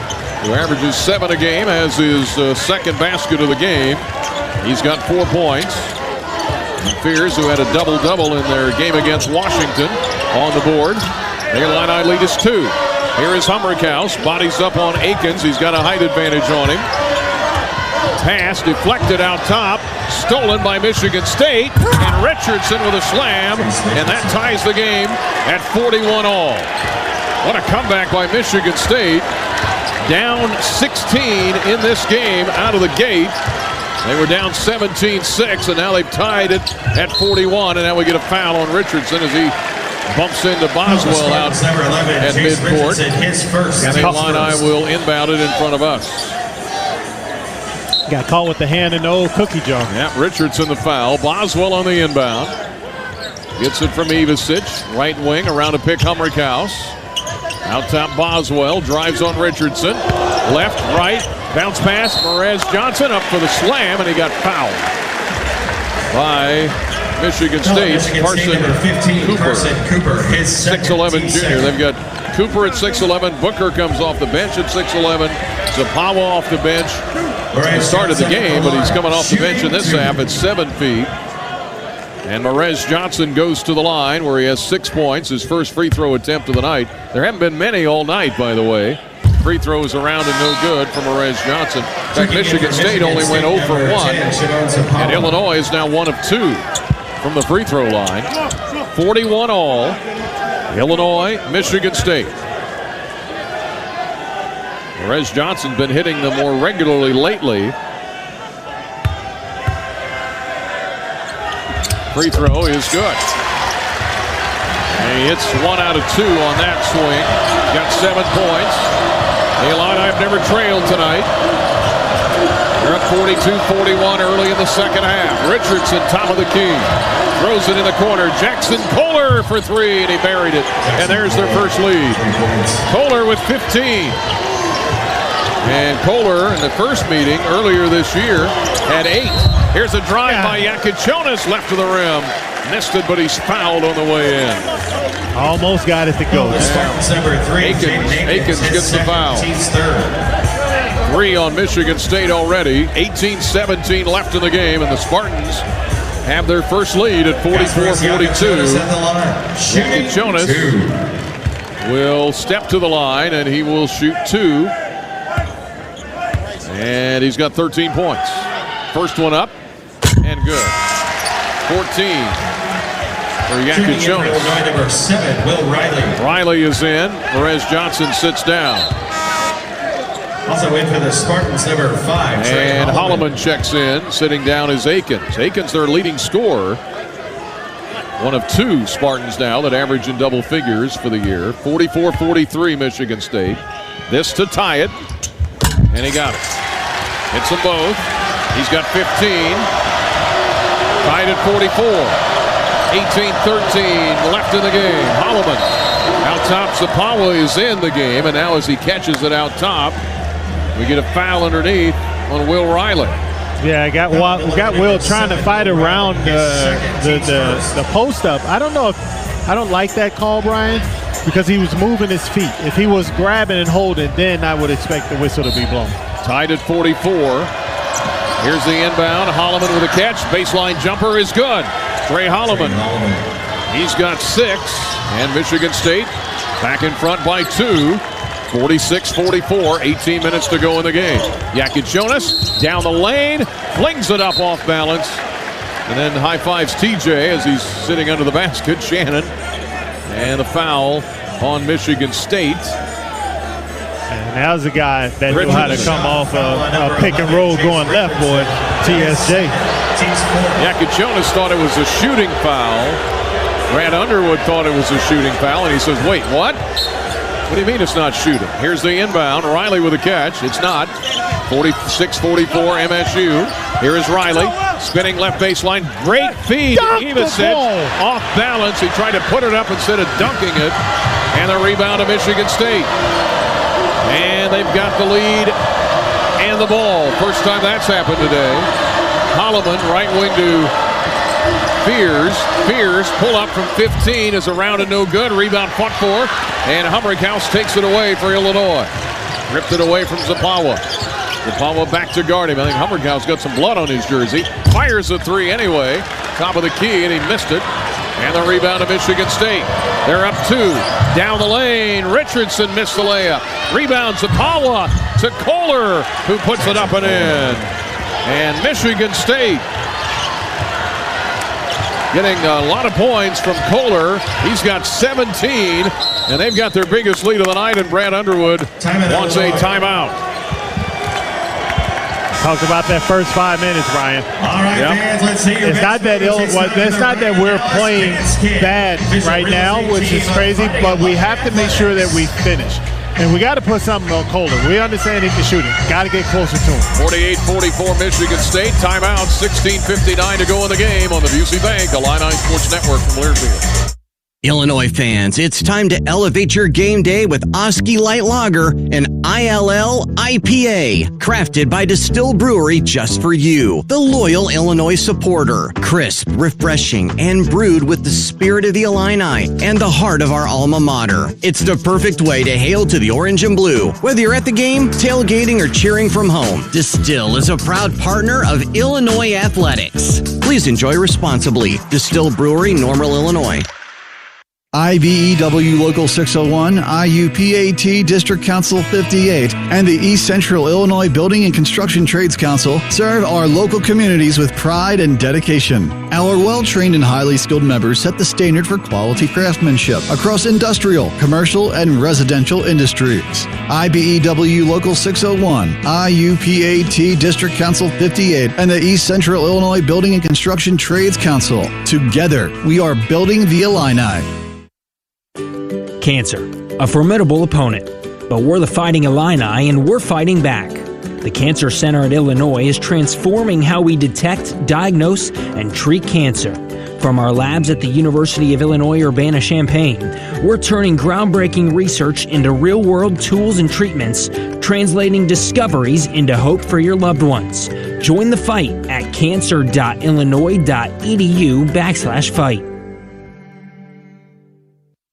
who averages 7 a game, has his second basket of the game. He's got 4 points. Fears, who had a double-double in their game against Washington, on the board. The Illini lead is 2. Here is Humrickhouse, bodies up on Akins. He's got a height advantage on him. Pass deflected out top, stolen by Michigan State, and Richardson with a slam, and that ties the game at 41 all. What a comeback by Michigan State. Down 16 in this game out of the gate. They were down 17-6, and now they've tied it at 41, and now we get a foul on Richardson as he bumps into Boswell out at midcourt. And the Illini will inbound it in front of us. Got caught with the hand in the old cookie jar. Yeah, Richardson the foul. Boswell on the inbound. Gets it from Ivasic. Right wing around to pick Humrickhouse. Out top Boswell. Drives on Richardson. Left, right. Bounce pass. Perez Johnson up for the slam, and he got fouled by Michigan State. Carson Cooper. His 6'11 junior. They've got Cooper at 6'11. Booker comes off the bench at 6'11. Zapawa off the bench. He started the game, but he's coming off the bench in this half at 7 feet. And Perez Johnson goes to the line where he has 6 points, his first free throw attempt of the night. There haven't been many all night, by the way. Free throws around and no good from Perez Johnson. In fact, Michigan State only went 0 for 1. And Illinois is now 1 of 2 from the free throw line. 41 all. Illinois, Michigan State. Perez Johnson's been hitting them more regularly lately. Free throw is good. And he hits 1 out of 2 on that swing. Got 7 points. The Illini have never trailed tonight. They're up 42-41 early in the second half. Richardson, top of the key. Throws it in the corner. Jackson Kohler for 3, and he buried it. And there's their first lead. Kohler with 15. And Kohler, in the first meeting earlier this year, had 8. Here's a drive by Yakichonis, left to the rim. Missed it, but he's fouled on the way in. Almost got it to go. Spartans number 3. Akins gets the foul. 3 on Michigan State already. 18-17 left in the game, and the Spartans have their first lead at 44-42. Yakichonis will step to the line, and he will shoot 2. And he's got 13 points. First one up, and good. 14 for Yakichonis. Number 7, Will Riley. Riley is in. Perez Johnson sits down. Also in for the Spartans, number 5. And Holloman checks in. Sitting down is Akins. Akins, their leading scorer. 1 of 2 Spartans now that average in double figures for the year. 44-43 Michigan State. This to tie it. And he got it. Hits them both. He's got 15. Tied at 44. 18-13 left in the game. Holloman out top. Zapawa is in the game, and now as he catches it out top, we get a foul underneath on Will Riley. Yeah, we got Will trying to fight around the post up. I don't like that call, Brian, because he was moving his feet. If he was grabbing and holding, then I would expect the whistle to be blown. Tied at 44. Here's the inbound. Holloman with a catch. Baseline jumper is good. Trey Holloman. He's got 6. And Michigan State back in front by 2. 46-44. 18 minutes to go in the game. Yakichonis down the lane. Flings it up off balance. And then high fives TJ as he's sitting under the basket. Shannon. And a foul on Michigan State. And That was a guy that knew how to come off a pick and roll going left, boy. TSJ. Yakuchonis thought it was a shooting foul. Brad Underwood thought it was a shooting foul, and he says, wait, what? What do you mean it's not shooting? Here's the inbound. Riley with a catch. It's not. 46-44 MSU. Here is Riley. Spinning left baseline. Great feed. Ivicic off balance. He tried to put it up instead of dunking it. And the rebound to Michigan State. And they've got the lead and the ball. First time that's happened today. Holloman, right wing to Fears. Fears pull up from 15 is around and no good. Rebound fought for. And Humrickhouse takes it away for Illinois. Ripped it away from Zapawa. Zapawa back to guard him. I think Humrickhouse got some blood on his jersey. Fires a three anyway. Top of the key, and he missed it. And the rebound to Michigan State. They're up 2. Down the lane. Richardson missed the layup. Rebound Zapawa to Kohler, who puts it up and in. And Michigan State getting a lot of points from Kohler. He's got 17, and they've got their biggest lead of the night, and Brad Underwood wants a timeout. Talked about that first 5 minutes, Brian. All right, fans, let's see your it's not that it's not that we're playing bad right now, which is crazy, but we have to make sure that we finish. And we got to put something on Kohler. We understand he can shoot it. Got to get closer to him. 48-44 Michigan State. Timeout. 16:59 to go in the game on the Busey Bank Illini Sports Network from Learfield. Illinois fans, it's time to elevate your game day with Oski Light Lager, an ILL IPA, crafted by Distill Brewery just for you, the loyal Illinois supporter. Crisp, refreshing, and brewed with the spirit of the Illini and the heart of our alma mater. It's the perfect way to hail to the orange and blue. Whether you're at the game, tailgating, or cheering from home, Distill is a proud partner of Illinois Athletics. Please enjoy responsibly. Distill Brewery, Normal, Illinois. IBEW Local 601, IUPAT District Council 58, and the East Central Illinois Building and Construction Trades Council serve our local communities with pride and dedication. Our well-trained and highly skilled members set the standard for quality craftsmanship across industrial, commercial, and residential industries. IBEW Local 601, IUPAT District Council 58, and the East Central Illinois Building and Construction Trades Council. Together, we are building the Illini. Cancer, a formidable opponent, but we're the Fighting Illini and we're fighting back. The Cancer Center at Illinois is transforming how we detect, diagnose, and treat cancer. From our labs at the University of Illinois Urbana-Champaign, we're turning groundbreaking research into real-world tools and treatments, translating discoveries into hope for your loved ones. Join the fight at cancer.illinois.edu/fight.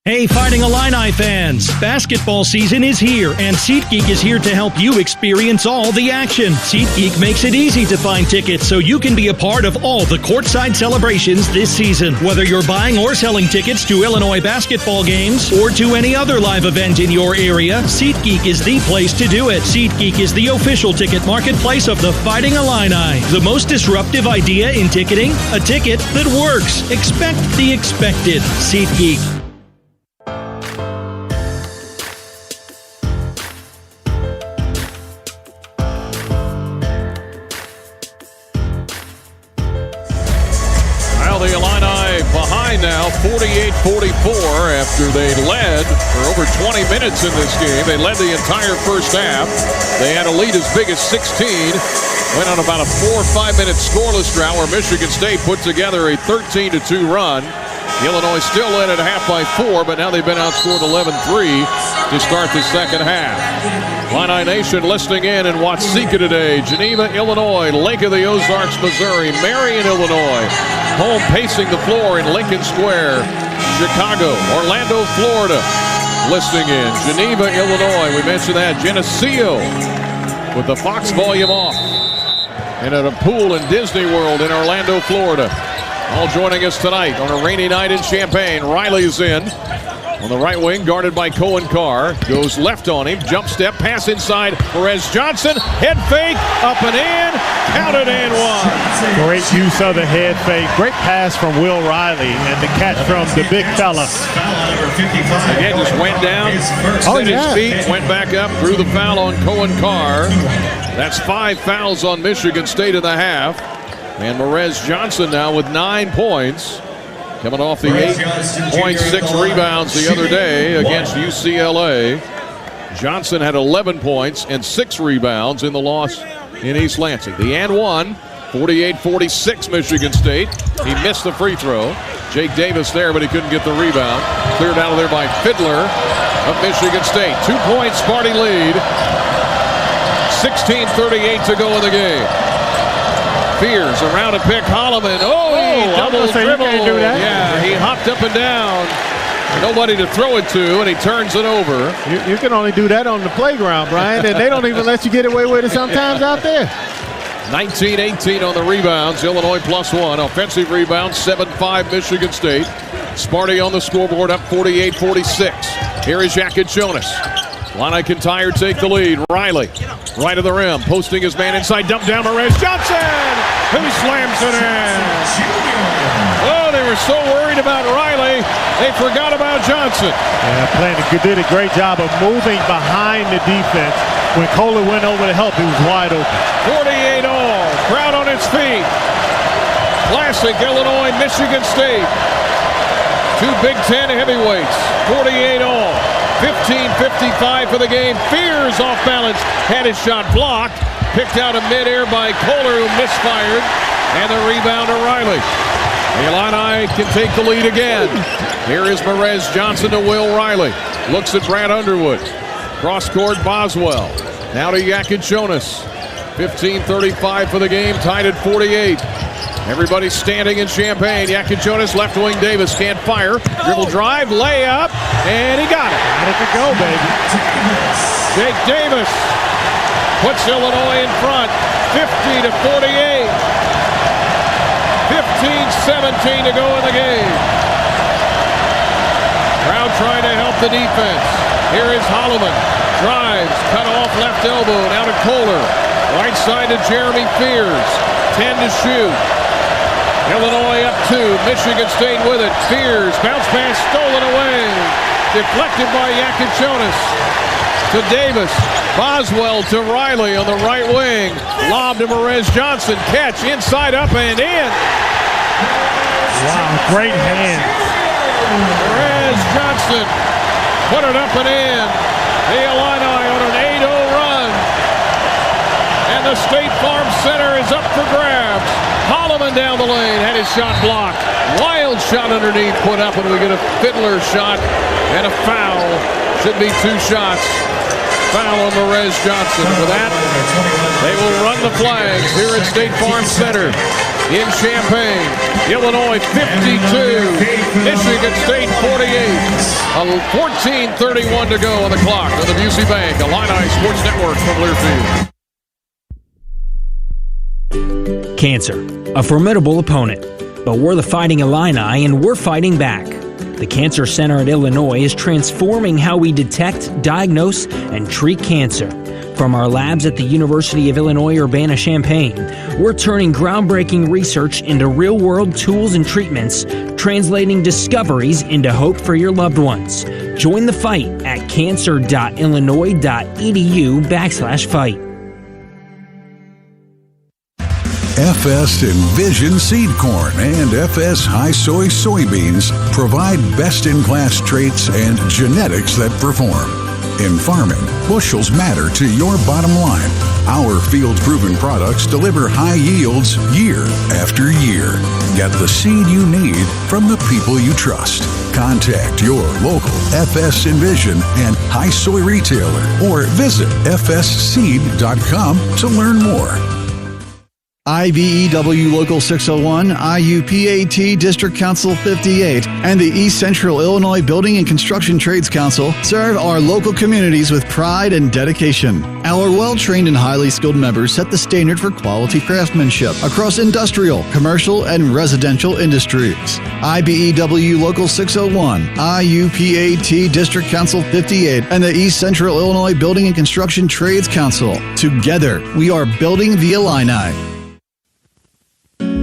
Hey, Fighting Illini fans! Basketball season is here, and SeatGeek is here to help you experience all the action. SeatGeek makes it easy to find tickets so you can be a part of all the courtside celebrations this season. Whether you're buying or selling tickets to Illinois basketball games or to any other live event in your area, SeatGeek is the place to do it. SeatGeek is the official ticket marketplace of the Fighting Illini. The most disruptive idea in ticketing? A ticket that works. Expect the expected. SeatGeek. The Illini behind now, 48-44, after they led for over 20 minutes in this game. They led the entire first half. They had a lead as big as 16. Went on about a 4 or 5 minute scoreless drought where Michigan State put together a 13-2 run. Illinois still led at half by 4, but now they've been outscored 11-3 to start the second half. Illini Nation listening in Watseka today. Geneva, Illinois, Lake of the Ozarks, Missouri, Marion, Illinois. Home pacing the floor in Lincoln Square. Chicago, Orlando, Florida, listening in. Geneva, Illinois, we mentioned that. Geneseo with the Fox volume off. And at a pool in Disney World in Orlando, Florida. All joining us tonight on a rainy night in Champaign. Riley's in. On the right wing, guarded by Cohen Carr. Goes left on him. Jump step. Pass inside. Perez Johnson. Head fake. Up and in. Counted and one. Great use of the head fake. Great pass from Will Riley. And the catch from the big fella. Again, just went down. Set his feet. Went back up. Threw the foul on Cohen Carr. That's 5 fouls on Michigan State in the half. And Perez Johnson now with 9 points. Coming off the 8.6 rebounds the other day against UCLA. Johnson had 11 points and 6 rebounds in the loss in East Lansing. The and one, 48-46 Michigan State. He missed the free throw. Jake Davis there, but he couldn't get the rebound. Cleared out of there by Fiddler of Michigan State. 2-point Sparty lead. 16:38 to go in the game. Fears around a pick. Holloman. He double dribble. Yeah, he hopped up and down. Nobody to throw it to, and he turns it over. You can only do that on the playground, Brian, and they don't even let you get away with it sometimes out there. 19-18 on the rebounds. Illinois +1. Offensive rebounds, 7-5 Michigan State. Sparty on the scoreboard up 48-46. Here is Jacket Jonas. Illini Kintyre take the lead. Riley, right of the rim, posting his man inside, dump down Perez Johnson, who slams it in. Oh, they were so worried about Riley, they forgot about Johnson. Yeah, did a great job of moving behind the defense. When Kohler went over to help, he was wide open. 48 all, crowd on its feet. Classic Illinois, Michigan State. 2 Big Ten heavyweights, 48 all. 15:55 for the game. Fears off balance. Had his shot blocked. Picked out of midair by Kohler, who misfired. And the rebound to Riley. The Illini can take the lead again. Here is Perez Johnson to Will Riley. Looks at Brad Underwood. Cross court Boswell. Now to Jacket Jonas. 15:35 for the game. Tied at 48. Everybody standing in Champaign. Jacket Jonas, left wing Davis, can't fire. Dribble drive, layup, and he got it. Got it to go, baby. Jake Davis puts Illinois in front, 50-48. 15-17 to go in the game. Crowd trying to help the defense. Here is Holloman. Drives, cut off left elbow, now to Kohler. Right side to Jeremy Fears. 10 to shoot. Illinois up 2. Michigan State with it. Fears. Bounce pass stolen away. Deflected by Jacket Jonas. To Davis. Boswell to Riley on the right wing. Lob to Perez Johnson. Catch inside up and in. Wow, great hand. Perez Johnson put it up and in. The Illini on an 8-0 run. And the State Farm Center is up for grabs. Holloman down the lane, had his shot blocked. Wild shot underneath, put up, and we get a Fiddler shot and a foul. Should be 2 shots. Foul on Perez Johnson. For that, they will run the flags here at State Farm Center in Champaign. Illinois 52, Michigan State 48. 14:31 to go on the clock on the Busey Bank Illini Sports Network from Learfield. Cancer, a formidable opponent, but we're the Fighting Illini and we're fighting back. The Cancer Center at Illinois is transforming how we detect, diagnose, and treat cancer. From our labs at the University of Illinois Urbana-Champaign, we're turning groundbreaking research into real-world tools and treatments, translating discoveries into hope for your loved ones. Join the fight at cancer.illinois.edu/fight. FS Envision Seed Corn and FS High Soy Soybeans provide best-in-class traits and genetics that perform. In farming, bushels matter to your bottom line. Our field-proven products deliver high yields year after year. Get the seed you need from the people you trust. Contact your local FS Envision and High Soy retailer or visit fsseed.com to learn more. IBEW Local 601, IUPAT District Council 58, and the East Central Illinois Building and Construction Trades Council serve our local communities with pride and dedication. Our well-trained and highly skilled members set the standard for quality craftsmanship across industrial, commercial, and residential industries. IBEW Local 601, IUPAT District Council 58, and the East Central Illinois Building and Construction Trades Council. Together, we are building the Illini.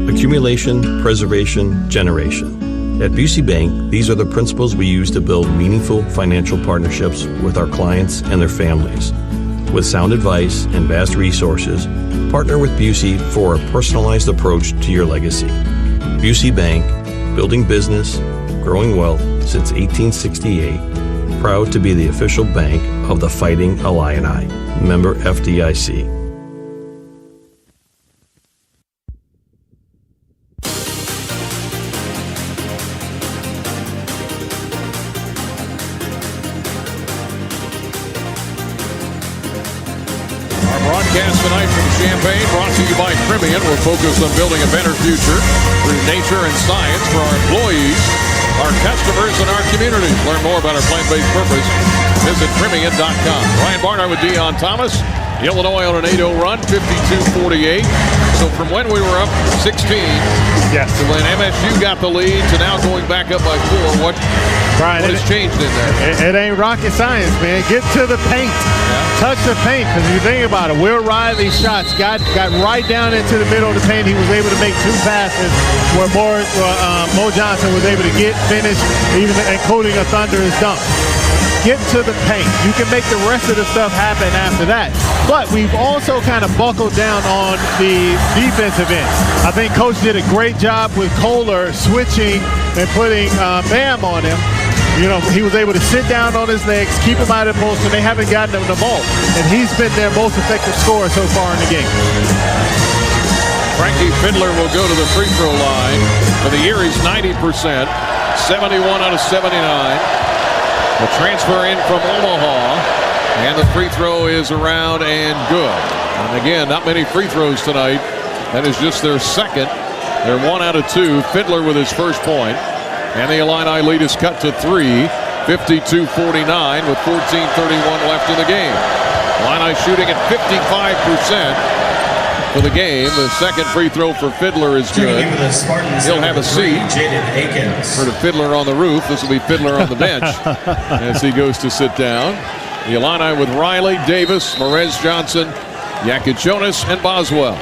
Accumulation, preservation, generation. At Busey Bank, these are the principles we use to build meaningful financial partnerships with our clients and their families. With sound advice and vast resources, partner with Busey for a personalized approach to your legacy. Busey Bank, building business, growing wealth since 1868. Proud to be the official bank of the Fighting Illini. Member FDIC. Broadcast tonight from Champaign, brought to you by Premium. We're focused on building a better future through nature and science for our employees, our customers, and our community. Learn more about our plant-based purpose. Visit Premium.com. Ryan Barnard with Dion Thomas. Illinois on an 8-0 run, 52-48. So from when we were up 16 to when MSU got the lead to now going back up by 4, what has changed in there? It ain't rocket science, man. Get to the paint. Touch the paint, because if you think about it, Will Riley's shots got right down into the middle of the paint. He was able to make 2 passes where Mo Johnson was able to get finished, even including a thunderous dunk. Get to the paint. You can make the rest of the stuff happen after that. But we've also kind of buckled down on the defensive end. I think Coach did a great job with Kohler switching and putting Bam on him. You know, he was able to sit down on his legs, keep him out of the post, and they haven't gotten him the ball. And he's been their most effective scorer so far in the game. Frankie Fidler will go to the free throw line. For the year, he's 90%, 71 out of 79. The transfer in from Omaha, and the free throw is around and good. And again, not many free throws tonight. That is just their second. They're 1 out of 2. Fidler with his first point. And the Illini lead is cut to 3, 52-49 with 14:31 left in the game. Illini shooting at 55% for the game. The second free throw for Fidler is good. He'll have a seat. Heard of Fidler on the roof. This will be Fidler on the bench as he goes to sit down. The Illini with Riley, Davis, Merez Johnson, Yakichonis, and Boswell.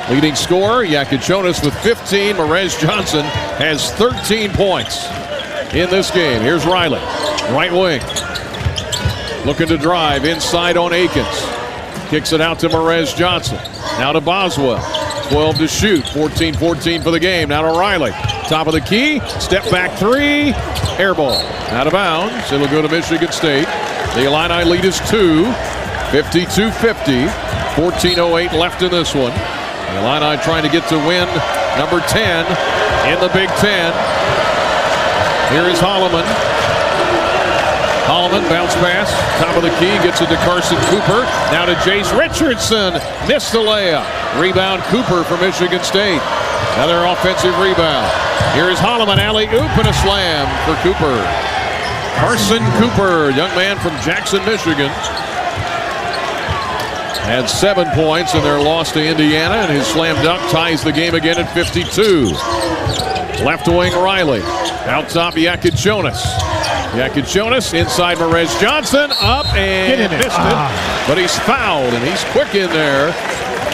Leading scorer, Yakichonis with 15. Merez Johnson has 13 points in this game. Here's Riley, right wing. Looking to drive inside on Akins. Kicks it out to Merez Johnson. Now to Boswell. 12 to shoot. 14-14 for the game. Now to Riley. Top of the key. Step back 3. Air ball. Out of bounds. It'll go to Michigan State. The Illini lead is 2. 52-50. 14:08 left in this one. The Illini trying to get to win number 10 in the Big Ten. Here is Holloman. Holloman, bounce pass, top of the key, gets it to Carson Cooper. Now to Jace Richardson, missed the layup. Rebound Cooper for Michigan State. Another offensive rebound. Here is Holloman, alley-oop and a slam for Cooper. Carson Cooper, young man from Jackson, Michigan. Had 7 points in their loss to Indiana, and his slam dunk ties the game again at 52. Left wing Riley. Out top Yakichonis. Yakichonis inside Merez Johnson. Up and missed it. But he's fouled, and he's quick in there.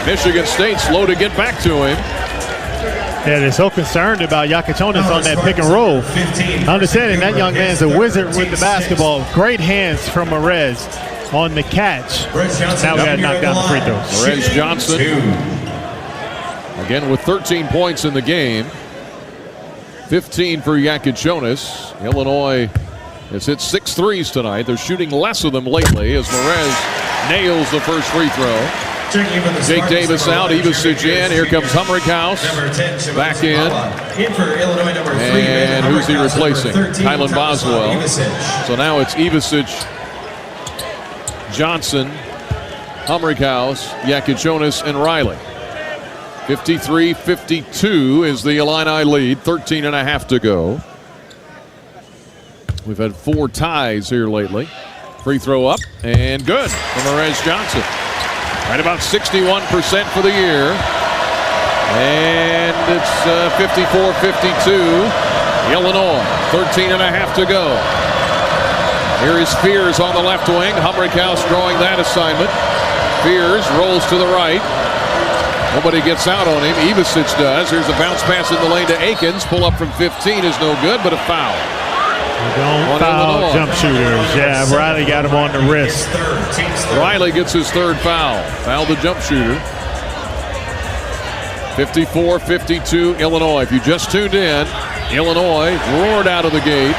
Michigan State slow to get back to him. Yeah, they're so concerned about Yakichonis on that pick and roll. Understanding that young man's a wizard with the basketball. Great hands from Merez on the catch. Now we got to knock down the free throws. Merez Johnson, again with 13 points in the game. 15 for Yakichonis. Illinois has hit 6 threes tonight. They're shooting less of them lately as Merez nails the first free throw. Jake Davis out, Ivasic in. Here comes Humrickhouse back in. And who's he replacing? Kylan Boswell. So now it's Ivasic, Johnson, Humrickhouse, Yakichonis, and Riley. 53-52 is the Illini lead. 13 and a half to go. We've had 4 ties here lately. Free throw up and good from Perez Johnson. Right about 61% for the year. And it's 54-52. Illinois, 13 and a half to go. Here is Fears on the left wing. Humrickhouse drawing that assignment. Fears rolls to the right. Nobody gets out on him. Ivasic does. Here's a bounce pass in the lane to Akins. Pull up from 15 is no good, but a foul. Don't foul jump shooters. Yeah, Riley got him on the wrist. Riley gets his 3rd foul. Foul the jump shooter. 54-52 Illinois. If you just tuned in, Illinois roared out of the gate,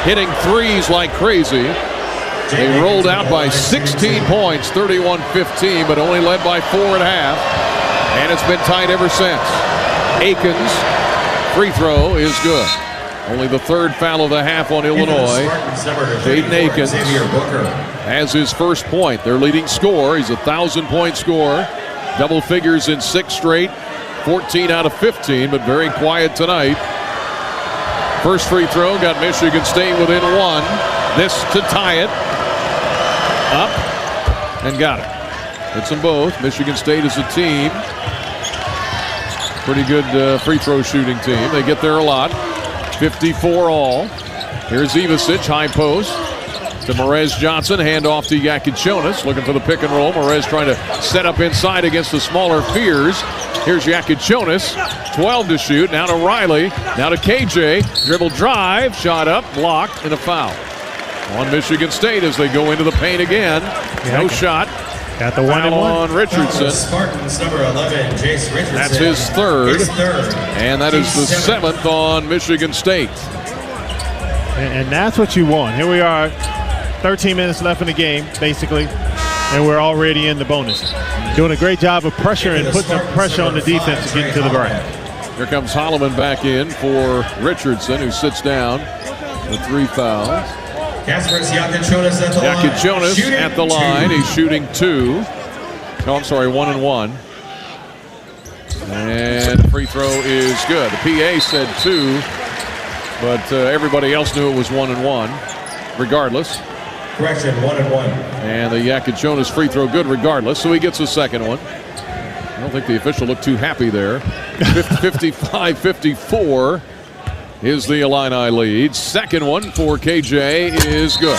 hitting threes like crazy. They rolled out by 16 points, 31-15, but only led by 4 at half. And it's been tight ever since. Akins, free throw is good. Only the 3rd foul of the half on Illinois. Jaden Akins has his first point. Their leading scorer. He's a 1,000-point scorer. Double figures in 6 straight. 14 out of 15, but very quiet tonight. First free throw got Michigan State within 1. This to tie it. Up and got it. Hits them both. Michigan State is a team. Pretty good free throw shooting team. They get there a lot. 54 all. Here's Ivasic, high post. To Perez Johnson, hand off to Yakichonis, looking for the pick and roll. Perez trying to set up inside against the smaller Fears. Here's Yakichonis, 12 to shoot. Now to Riley, now to KJ. Dribble drive, shot up, blocked, and a foul. On Michigan State as they go into the paint again. No shot. Got the 1 and 1 on Richardson. Spartans number 11, Jace Richardson. That's his 3rd. And that is the 7th on Michigan State. And that's what you want. Here we are, 13 minutes left in the game, basically, and we're already in the bonus. Doing a great job of pressure and putting some pressure on the defense to get into the break. Here comes Holloman back in for Richardson, who sits down with 3 fouls. Yakichonis at the line. He's shooting 2. No, I'm sorry, 1 and 1. And free throw is good. The PA said 2, but everybody else knew it was 1 and 1, regardless. Correction, 1 and 1. And the Yakichonis free throw good regardless, so he gets the second one. I don't think the official looked too happy there. 55-54 is the Illini lead. Second one for KJ is good.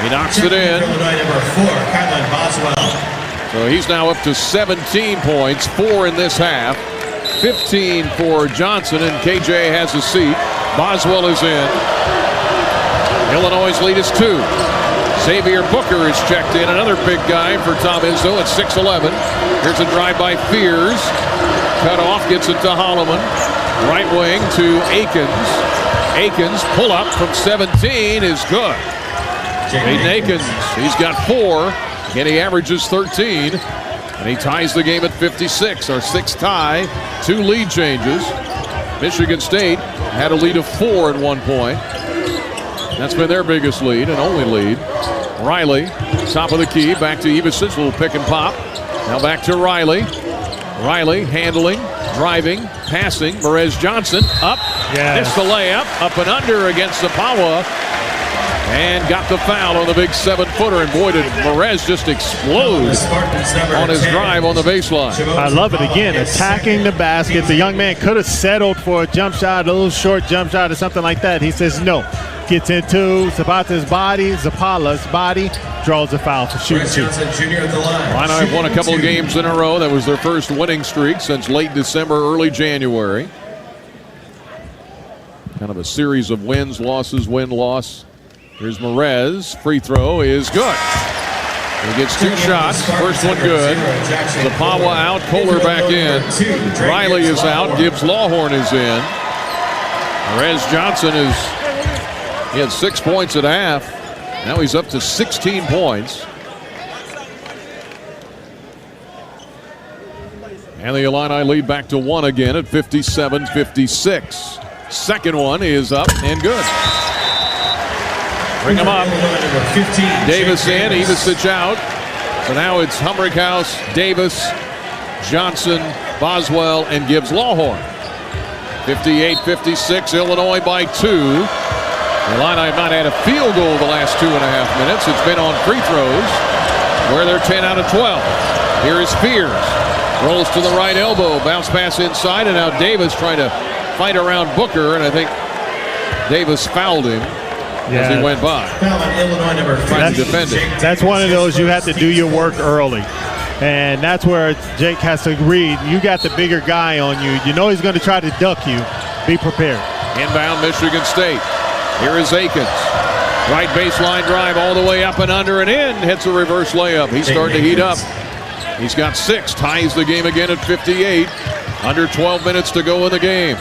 He knocks it in. So he's now up to 17 points, 4 in this half. 15 for Johnson, and KJ has a seat. Boswell is in. Illinois' lead is 2. Xavier Booker is checked in. Another big guy for Tom Izzo at 6'11". Here's a drive by Fears. Cut off, gets it to Holloman. Right wing to Akins. Akins, pull up from 17 is good. Jaden Akins, he's got 4, and he averages 13. And he ties the game at 56. Our 6th tie, 2 lead changes. Michigan State had a lead of 4 at one point. That's been their biggest lead and only lead. Riley, top of the key, back to Ivasic, little pick and pop. Now back to Riley. Riley handling, driving, passing. Perez Johnson up, missed the layup, up and under against Zapawa. And got the foul on the big 7-footer. And boy, did Perez just explode on his drive on the baseline. I love it again, attacking the basket. The young man could have settled for a jump shot, a little short jump shot or something like that. He says no. Gets into Zapata's body, Zapala's body, draws a foul for shooting 2. Illini have won a couple of games in a row. That was their first winning streak since late December, early January. Kind of a series of wins, losses, win, loss. Here's Perez. Free throw is good. He gets 2 shots. First one good. Zapawa out. Kohler back in. Riley is out. Gibbs Lawhorn is in. Perez Johnson he had 6 points at half. Now he's up to 16 points. And the Illini lead back to 1 again at 57-56. Second one is up and good. Bring him up. Davis in, Ivasic out. So now it's Humrickhouse, Davis, Johnson, Boswell, and Gibbs Lawhorn. 58-56, Illinois by 2. The Illini have not had a field goal the last 2.5 minutes. It's been on free throws, where they're 10 out of 12. Here is Fears. Rolls to the right elbow. Bounce pass inside, and now Davis trying to fight around Booker, and I think Davis fouled him as he went by. Illinois number 5. Trying to defend it. That's one of those you have to do your work early. And that's where Jake has to read. You got the bigger guy on you. You know he's going to try to duck you. Be prepared. Inbound Michigan State. Here is Akins. Right baseline drive all the way up and under and in. Hits a reverse layup. He's starting to heat up. He's got 6. Ties the game again at 58. Under 12 minutes to go in the game.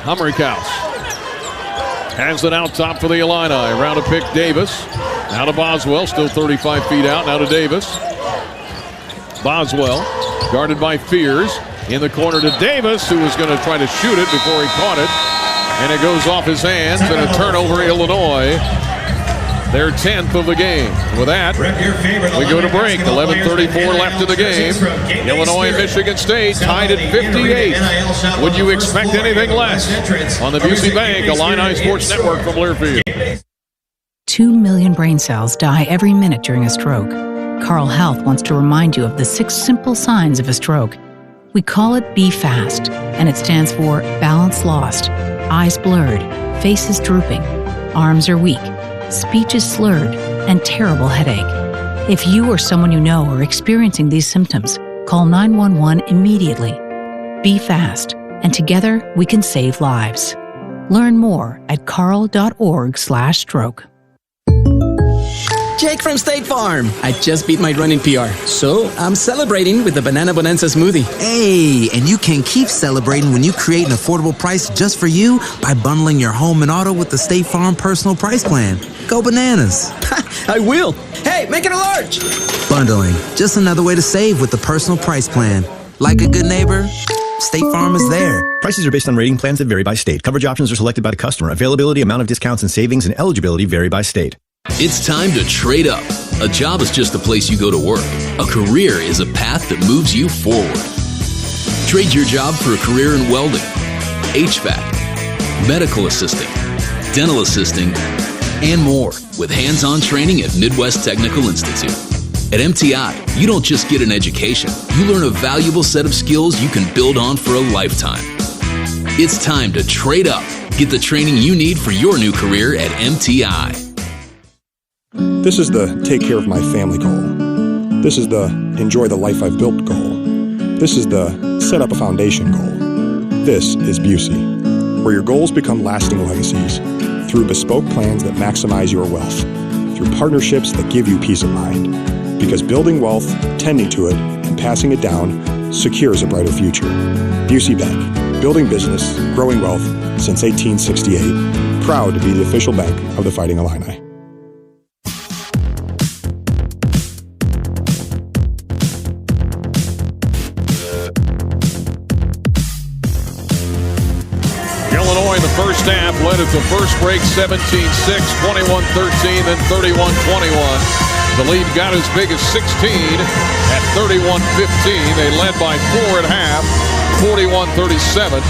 Hummerkaus has it out top for the Illini. Around to pick Davis. Now to Boswell. Still 35 feet out. Now to Davis. Boswell guarded by Fears. In the corner to Davis, who was going to try to shoot it before he caught it. And it goes off his hands, and a turnover, Illinois. Their 10th of the game. With that, we go to break. 11:34 left in the game. Illinois and Michigan State tied at 58. Would you expect anything less? On the Busey Bank, Illini Sports Network from Learfield. 2 million brain cells die every minute during a stroke. Carl Health wants to remind you of the 6 simple signs of a stroke. We call it Be Fast, and it stands for balance lost, eyes blurred, faces drooping, arms are weak, speech is slurred, and terrible headache. If you or someone you know are experiencing these symptoms, call 911 immediately. Be fast, and together we can save lives. Learn more at carl.org/stroke. Jake from State Farm. I just beat my running PR, so I'm celebrating with the Banana Bonanza smoothie. Hey, and you can keep celebrating when you create an affordable price just for you by bundling your home and auto with the State Farm Personal Price Plan. Go bananas. I will. Hey, make it a large. Bundling, just another way to save with the Personal Price Plan. Like a good neighbor, State Farm is there. Prices are based on rating plans that vary by state. Coverage options are selected by the customer. Availability, amount of discounts and savings, and eligibility vary by state. It's time to trade up. A job is just a place you go to work. A career is a path that moves you forward. Trade your job for a career in welding, HVAC, medical assisting, dental assisting, and more with hands-on training at Midwest Technical Institute. At MTI, you don't just get an education. You learn a valuable set of skills you can build on for a lifetime. It's time to trade up. Get the training you need for your new career at MTI. This is the take care of my family goal. This is the enjoy the life I've built goal. This is the set up a foundation goal. This is Busey, where your goals become lasting legacies through bespoke plans that maximize your wealth, through partnerships that give you peace of mind. Because building wealth, tending to it, and passing it down secures a brighter future. Busey Bank, building business, growing wealth since 1868. Proud to be the official bank of the Fighting Illini. Illinois in the first half led at the first break 17-6, 21-13, then 31-21. The lead got as big as 16 at 31-15. They led by 4 at half, 41-37.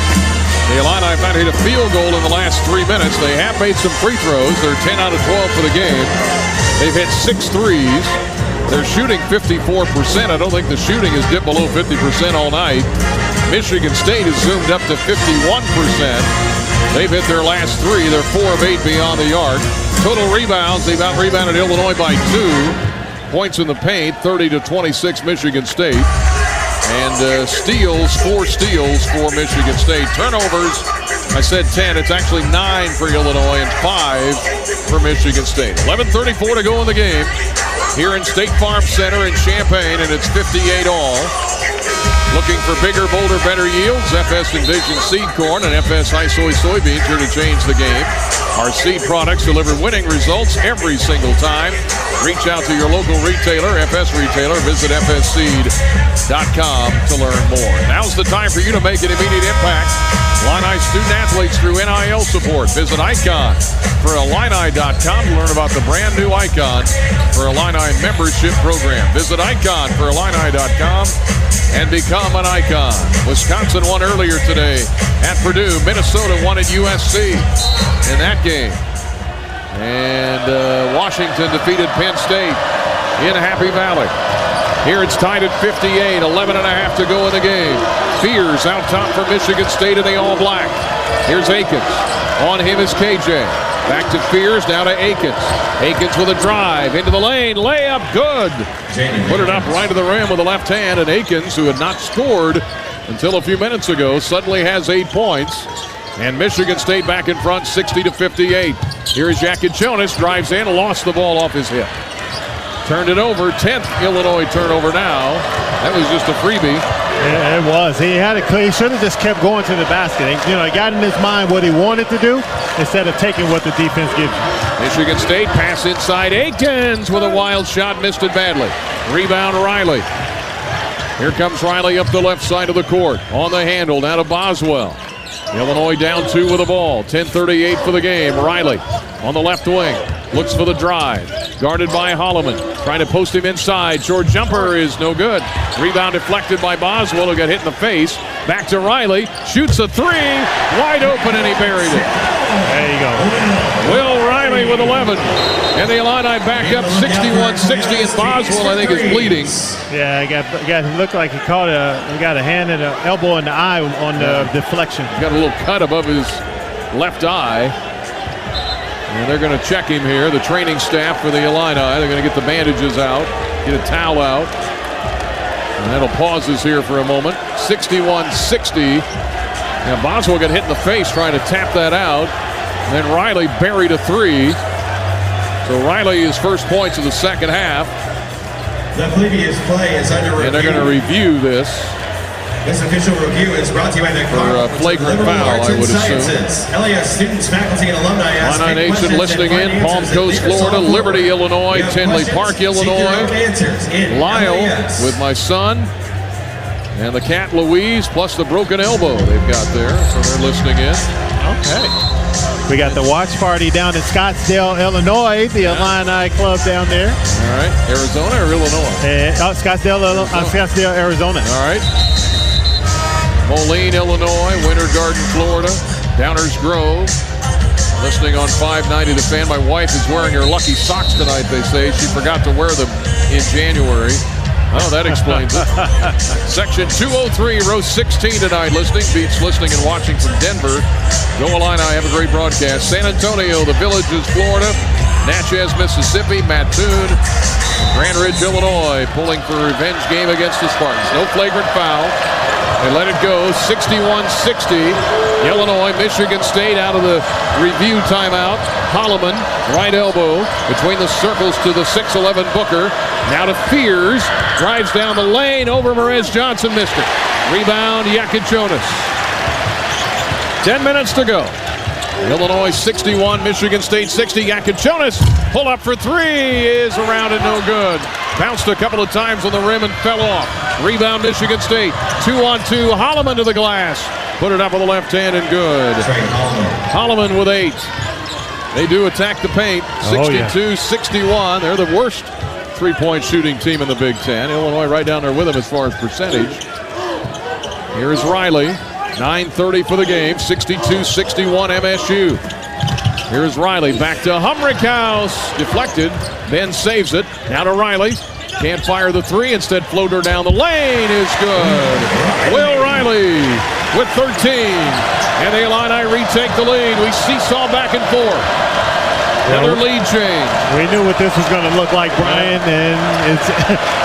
The Illini have not hit a field goal in the last 3 minutes. They have made some free throws. They're 10 out of 12 for the game. They've hit 6 threes. They're shooting 54%. I don't think the shooting has dipped below 50% all night. Michigan State has zoomed up to 51%. They've hit their last 3. They're 4 of 8 beyond the arc. Total rebounds, they've out-rebounded Illinois by 2. Points in the paint, 30-26 Michigan State. And steals, 4 steals for Michigan State. Turnovers, I said 10. It's actually 9 for Illinois and 5 for Michigan State. 11:34 to go in the game here in State Farm Center in Champaign, and it's 58 all. Looking for bigger, bolder, better yields? FS Envision Seed Corn and FS High Soy Soybeans here to change the game. Our seed products deliver winning results every single time. Reach out to your local retailer, FS retailer. Visit fsseed.com to learn more. Now's the time for you to make an immediate impact. Illini student-athletes through NIL support. Visit Icon for illini.com to learn about the brand new Icon for Illini membership program. Visit Icon for illini.com and become an icon. Wisconsin won earlier today at Purdue. Minnesota won at USC in that game. And Washington defeated Penn State in Happy Valley. Here it's tied at 58, 11.5 to go in the game. Fears out top for Michigan State in the all-black. Here's Akins. On him is KJ. Back to Fears, now to Akins. Akins with a drive into the lane. Layup, good. Put it up right to the rim with the left hand. And Akins, who had not scored until a few minutes ago, suddenly has 8 points. And Michigan State back in front, 60-58. Here's Jonas, drives in, lost the ball off his hip. Turned it over, 10th Illinois turnover now. That was just a freebie. Yeah, it was. He had it clear. He should have just kept going to the basket. He got in his mind what he wanted to do instead of taking what the defense gives you. Michigan State pass inside. Akins with a wild shot, missed it badly. Rebound Riley. Here comes Riley up the left side of the court. On the handle, now to Boswell. Illinois down 2 with the ball. 10:38 for the game. Riley on the left wing. Looks for the drive. Guarded by Holloman. Trying to post him inside. Short jumper is no good. Rebound deflected by Boswell, who got hit in the face. Back to Riley. Shoots a 3. Wide open, and he buried it. There you go. Will Riley with 11. And the Illini back up 61-60. And Boswell, I think, is bleeding. Yeah, it looked like he got a hand and an elbow in the eye on the deflection. He's got a little cut above his left eye. And they're going to check him here, the training staff for the Illini. They're going to get the bandages out, get a towel out. And that'll pause us here for a moment. 61-60. Now Boswell got hit in the face trying to tap that out. And then Riley buried a 3. So Riley, his first points of the second half. The previous play is under review. And they're going to review this. This official review is brought to you by the for flagrant foul, I would assume. LAS students, faculty, and alumni ask Illini Nation listening in. Palm Coast, Florida. Liberty, Illinois. Tinley Park, Illinois. Lyle with my son. And the cat Louise, plus the broken elbow they've got there. So they're listening in. Okay. We got the watch party down in Scottsdale, Illinois, the Illini club down there. All right. Arizona or Illinois? Scottsdale, Arizona. All right. Moline, Illinois, Winter Garden, Florida, Downers Grove. Listening on 590 The Fan. My wife is wearing her lucky socks tonight, they say. She forgot to wear them in January. Oh, that explains it. Section 203, row 16 tonight. Listening, beats listening and watching from Denver. Go Illini, have a great broadcast. San Antonio, the Villages, Florida. Natchez, Mississippi, Mattoon, Grand Ridge, Illinois, pulling for a revenge game against the Spartans. No flagrant foul. They let it go, 61-60. Illinois, Michigan State out of the review timeout. Holloman, right elbow, between the circles to the 6'11 Booker. Now to Fears, drives down the lane, over Merez Johnson, missed it. Rebound, Jonas. 10 minutes to go. Illinois 61, Michigan State 60. Jonas, pull up for 3 is around and no good. Bounced a couple of times on the rim and fell off. Rebound, Michigan State. 2-on-2, Holloman to the glass. Put it up with the left hand and good. Holloman with 8. They do attack the paint. 62-61. They're the worst three-point shooting team in the Big Ten. Illinois right down there with them as far as percentage. Here is Riley. 9:30 for the game. 62-61 MSU. Here's Riley back to Humrickhouse. Deflected. Ben saves it. Now to Riley. Can't fire the 3. Instead, floater down the lane is good. Will Riley with 13. And the Illini retake the lead. We seesaw back and forth. Another lead change. We knew what this was going to look like, Brian, and it's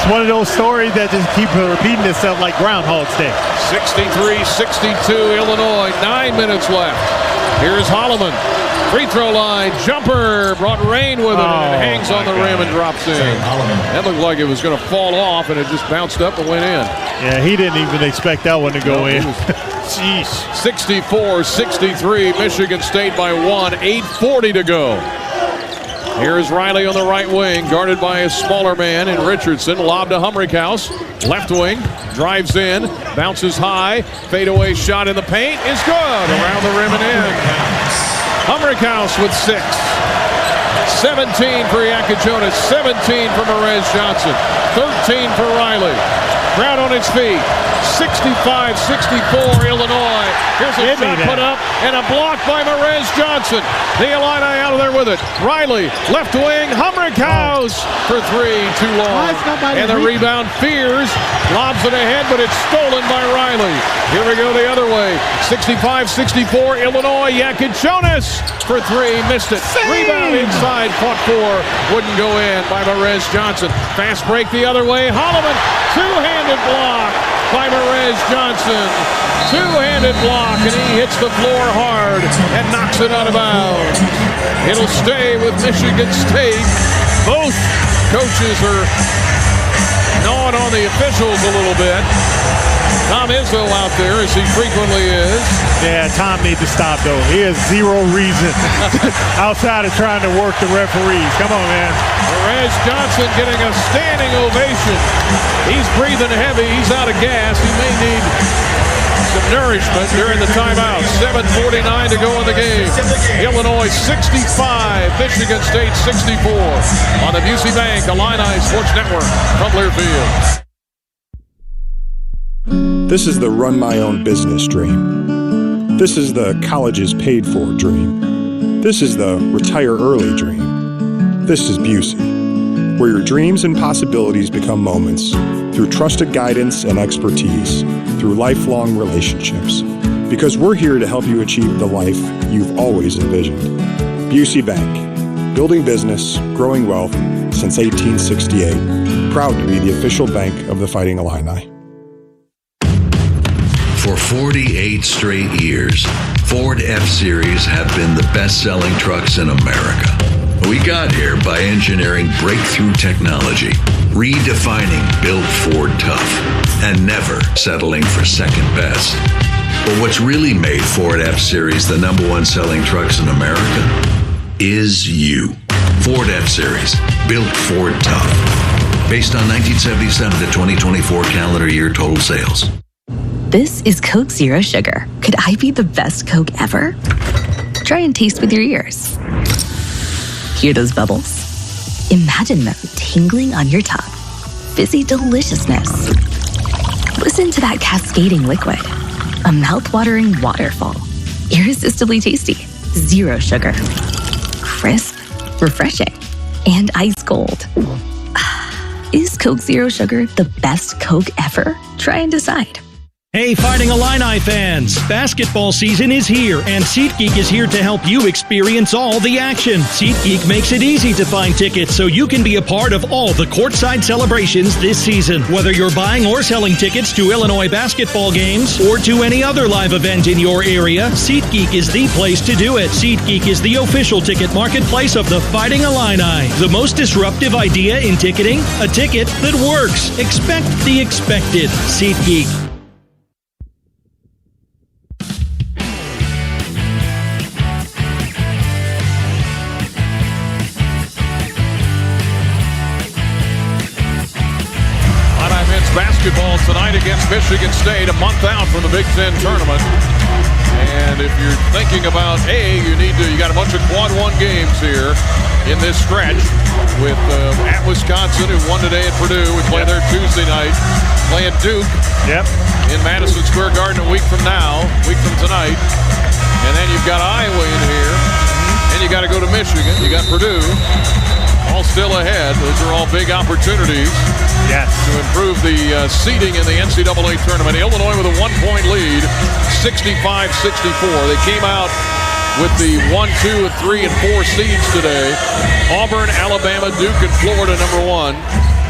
one of those stories that just keep repeating itself like Groundhog's Day. 63-62 Illinois, 9 minutes left. Here's Holloman. Free throw line, jumper, brought rain with it, and it hangs on the rim and drops in. That looked like it was going to fall off, and it just bounced up and went in. Yeah, he didn't even expect that one to go in. Jeez. 64-63, Michigan State by 1, 8:40 to go. Here's Riley on the right wing, guarded by a smaller man in Richardson. Lob to Humrichhouse. Left wing, drives in, bounces high. Fadeaway shot in the paint is good. Around the rim and in. Humrichhouse with 6. 17 for Iacojonas, 17 for Merez Johnson, 13 for Riley. Crowd on its feet. 65-64 Illinois. Here's a shot put up and a block by Merez Johnson. The Illini out of there with it. Riley, left wing, Humrichhouse for 3, too long. And the rebound, Fears, lobs it ahead, but it's stolen by Riley. Here we go the other way. 65-64 Illinois. Iacojonas for 3, missed it. Rebound inside, fought for, wouldn't go in by Merez Johnson. Fast break the other way. Holloman, two-handed block by Merez Johnson. Two-handed block, and he hits the floor hard and knocks it out of bounds. It'll stay with Michigan State. Both coaches are gnawing on the officials a little bit. Tom Izzo out there, as he frequently is. Yeah, Tom needs to stop, though. He has zero reason outside of trying to work the referees. Come on, man. Merez Johnson getting a standing ovation. He's breathing heavy. He's out of gas. He may need some nourishment during the timeout. 7:49 to go in the game. Illinois 65, Michigan State 64 on the Busey Bank Illini Sports Network from Learfield. This is the run my own business dream. This is the colleges paid for dream. This is the retire early dream. This is Busey, where your dreams and possibilities become moments through trusted guidance and expertise, through lifelong relationships. Because we're here to help you achieve the life you've always envisioned. Busey Bank, building business, growing wealth since 1868. Proud to be the official bank of the Fighting Illini. For 48 straight years, Ford F-Series have been the best-selling trucks in America. We got here by engineering breakthrough technology, redefining Build Ford Tough, and never settling for second best. But what's really made Ford F-Series the #1 selling trucks in America is you. Ford F-Series, built Ford Tough. Based on 1977 to 2024 calendar year total sales. This is Coke Zero Sugar. Could I be the best Coke ever? Try and taste with your ears. Hear those bubbles? Imagine them tingling on your tongue. Fizzy deliciousness. Listen to that cascading liquid. A mouth-watering waterfall. Irresistibly tasty. Zero sugar. Crisp, refreshing, and ice cold. Is Coke Zero Sugar the best Coke ever? Try and decide. Hey, Fighting Illini fans! Basketball season is here, and SeatGeek is here to help you experience all the action. SeatGeek makes it easy to find tickets so you can be a part of all the courtside celebrations this season. Whether you're buying or selling tickets to Illinois basketball games or to any other live event in your area, SeatGeek is the place to do it. SeatGeek is the official ticket marketplace of the Fighting Illini. The most disruptive idea in ticketing? A ticket that works. Expect the expected. SeatGeek. Basketball tonight against Michigan State, a month out from the Big Ten tournament. And if you're thinking about, you got a bunch of quad one games here in this stretch with at Wisconsin, who won today at Purdue. We play there Tuesday night. Playing Duke in Madison Square Garden a week from tonight. And then you've got Iowa in here. And you got to go to Michigan. You got Purdue. All still ahead. Those are all big opportunities to improve the seeding in the NCAA tournament. Illinois with a 1-point lead, 65-64. They came out with the 1, 2, and 3, and 4 seeds today. Auburn, Alabama, Duke, and Florida, #1.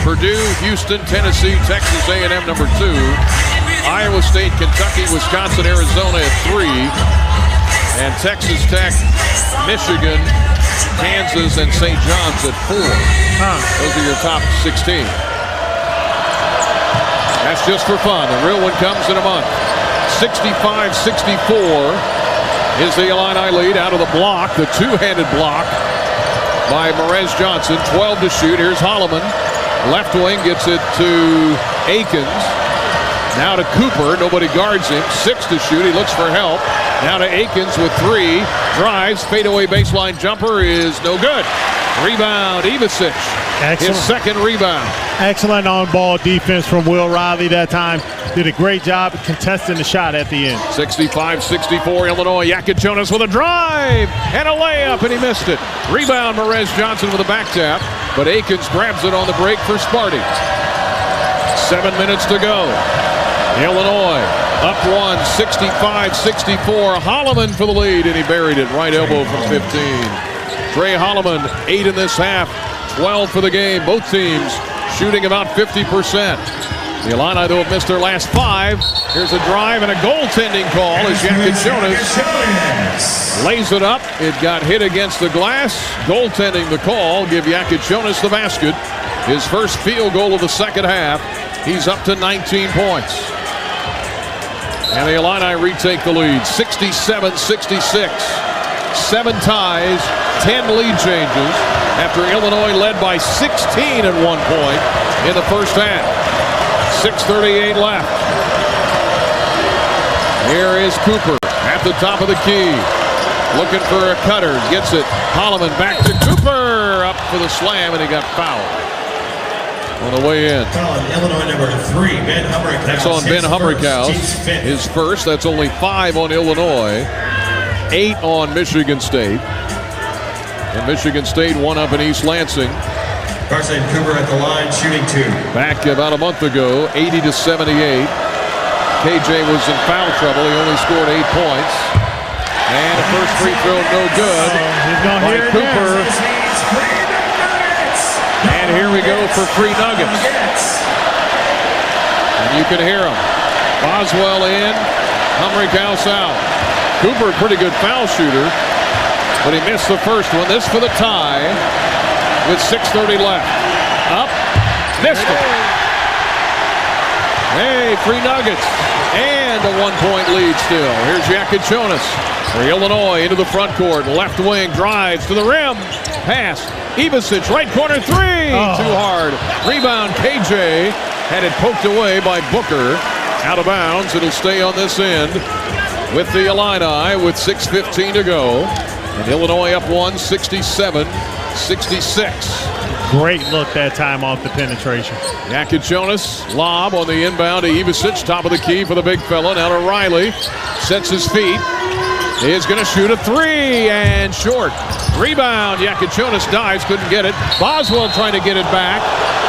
Purdue, Houston, Tennessee, Texas A&M, #2. Iowa State, Kentucky, Wisconsin, Arizona at 3. And Texas Tech, Michigan, Kansas, and St. John's at 4. Those are your top 16. That's just for fun. The real one comes in a month. 65-64 is the Illini lead out of the block, the two-handed block by Merez Johnson. 12 to shoot. Here's Holloman. Left wing gets it to Akins. Now to Cooper. Nobody guards him. 6 to shoot. He looks for help. Now to Akins with 3. Drives. Fadeaway baseline jumper is no good. Rebound. Ivicic. His second rebound. Excellent on-ball defense from Will Riley that time. Did a great job contesting the shot at the end. 65-64 Illinois. Jakic with a drive and a layup, and he missed it. Rebound Merez Johnson with a back tap, but Akins grabs it on the break for Sparty. 7 minutes to go. Illinois up 1, 65-64. Holloman for the lead, and he buried it. Right elbow from 15. Trey Holloman, 8 in this half, 12 for the game. Both teams shooting about 50%. The Illini, though, have missed their last 5. Here's a drive and a goaltending call as Jakic lays it up. It got hit against the glass. Goaltending the call. Give Jakic the basket. His first field goal of the second half. He's up to 19 points. And the Illini retake the lead, 67-66. 7 ties, 10 lead changes after Illinois led by 16 at one point in the first half. 6:38 left. Here is Cooper at the top of the key. Looking for a cutter. Gets it. Holloman back to Cooper. Up for the slam, and he got fouled on the way in. Illinois number 3, Ben Humrickhouse. That's on Ben Humrickhouse. His first. That's only 5 on Illinois. 8 on Michigan State. And Michigan State 1 up in East Lansing. Carson Cooper at the line, shooting 2. Back about a month ago, 80-78. KJ was in foul trouble. He only scored 8 points. And a first free throw, no good by Cooper. And here we go for free nuggets. And you can hear them. Boswell in, Humrickhouse out. Cooper, pretty good foul shooter, but he missed the first one. This for the tie with 6:30 left. Up, missed it. Hey, free nuggets. And a 1-point lead still. Here's Jakic for Illinois into the front court. Left wing drives to the rim. Pass. Ivicic, right corner 3. Too hard. Rebound, KJ. Had it poked away by Booker. Out of bounds. It'll stay on this end with the Illini with 6:15 to go. And Illinois up 1, 67-66. Great look that time off the penetration. Jakic lob on the inbound to Ivicic, top of the key for the big fella. Now to Riley, sets his feet. He is going to shoot a 3 and short. Rebound, Jakic dives, couldn't get it. Boswell trying to get it back,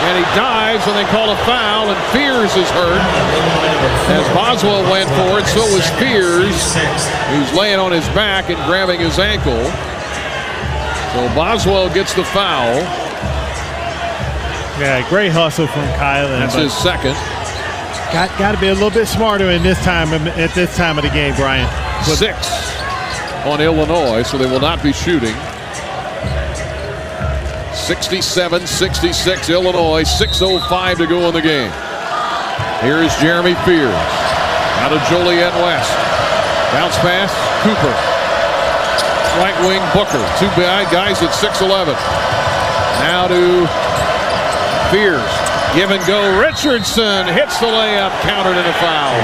and he dives, and they call a foul, and Fears is hurt. As Boswell went for it, so was Fears. He's laying on his back and grabbing his ankle. So Boswell gets the foul. Yeah, great hustle from Kylan. That's his second. Got to be a little bit smarter at this time of the game, Brian. 6 on Illinois, so they will not be shooting. 67-66 Illinois, 6:05 to go in the game. Here is Jeremy Fears. Out of Joliet West. Bounce pass, Cooper. Right wing, Booker. 2 guys at 6'11". Now to Fears. Give and go. Richardson hits the layup, countered and a foul.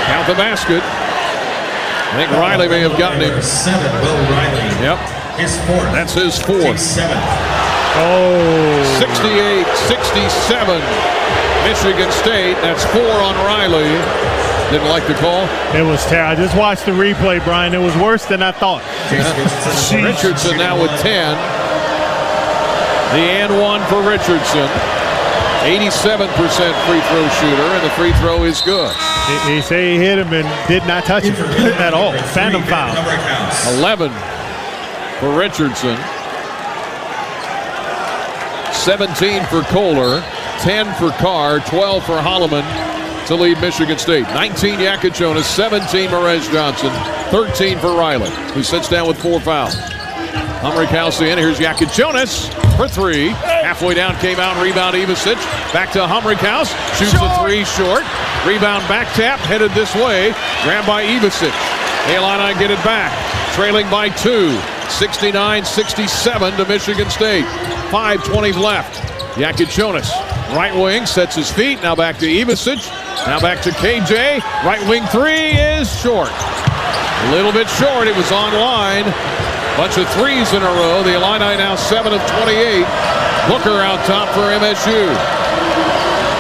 Count the basket. I think Riley may have gotten him. 7, Will Riley. Yep. His 4th. That's his 4th. 7. 68-67. Michigan State. That's 4 on Riley. Didn't like the call. It was terrible. I just watched the replay, Brian. It was worse than I thought. Richardson now with 10. The and 1 for Richardson. 87% free throw shooter, and the free throw is good. He said he hit him and did not touch him at all. Phantom foul. 11 for Richardson. 17 for Kohler. 10 for Carr. 12 for Holloman to lead Michigan State. 19 Jakic, 17 Merez Johnson. 13 for Riley, who sits down with 4 fouls. Humrickhouse in. Here's Jakic for 3. Halfway down, came out, rebound Ivicic. Back to Humrickhouse. Shoots a 3 short. Rebound back tap, headed this way. Grabbed by Ivicic. The Illini get it back. Trailing by 2. 69-67 to Michigan State. 5:20 left. Yakichonis, right wing, sets his feet. Now back to Ivicic. Now back to KJ. Right wing three is short. A little bit short. It was online. Bunch of threes in a row. The Illini now 7 of 28. Booker out top for MSU.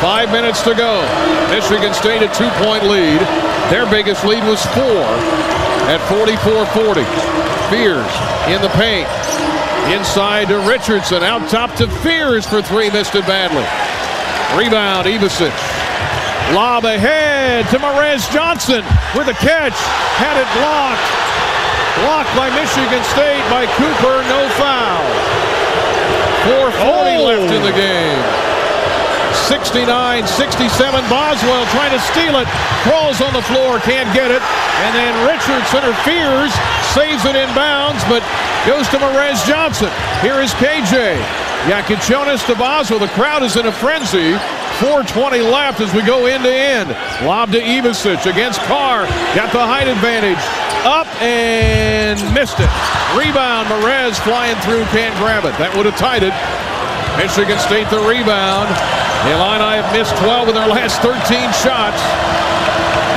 5 minutes to go. Michigan State a 2-point lead. Their biggest lead was 4 at 44-40. Fears in the paint. Inside to Richardson. Out top to Fears for 3. Missed it badly. Rebound, Ivicic. Lob ahead to Marez Johnson with a catch. Had it blocked. Blocked by Michigan State by Cooper. No foul. 4:40 left in the game. 69-67. Boswell trying to steal it. Crawls on the floor. Can't get it. And then Richardson interferes. Saves it in bounds, but goes to Marez Johnson. Here is KJ. Yakichonis to Boswell. The crowd is in a frenzy. 4:20 left as we go end to end. Lob to Ivicic against Carr. Got the height advantage. Up and missed it. Rebound. Marez flying through. Can't grab it. That would have tied it. Michigan State the rebound. The Illini have missed 12 of their last 13 shots.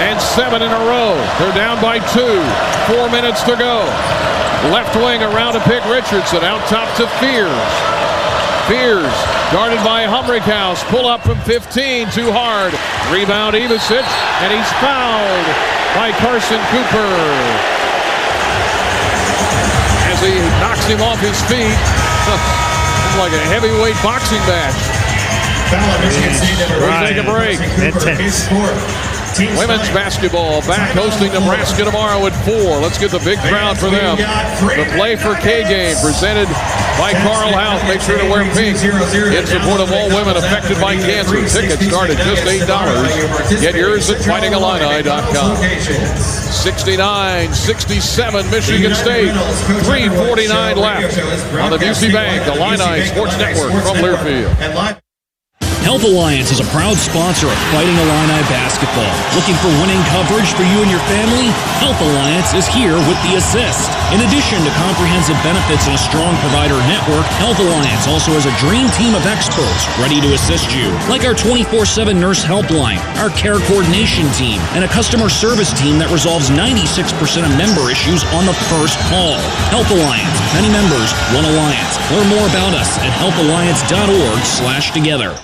And 7 in a row. They're down by 2. 4 minutes to go. Left wing around to pick Richardson. Out top to Fears. Fears guarded by Humrickhouse. Pull up from 15. Too hard. Rebound Ivicic. And he's fouled by Carson Cooper. As he knocks him off his feet. It's like a heavyweight boxing match. We'll take a break. Intense. Women's basketball back hosting Nebraska tomorrow at 4. Let's get the big crowd for them. The Play for K game presented by Carl House. Make sure to wear pink in support of all women affected by cancer. Tickets start at just $8. Get yours at fightingillini.com. 69-67 Michigan State. 3:49 left on the Busey Bank Illini Sports Network from Learfield. Health Alliance is a proud sponsor of Fighting Illini Basketball. Looking for winning coverage for you and your family? Health Alliance is here with the assist. In addition to comprehensive benefits and a strong provider network, Health Alliance also has a dream team of experts ready to assist you, like our 24/7 nurse helpline, our care coordination team, and a customer service team that resolves 96% of member issues on the first call. Health Alliance. Many members, one alliance. Learn more about us at healthalliance.org/together.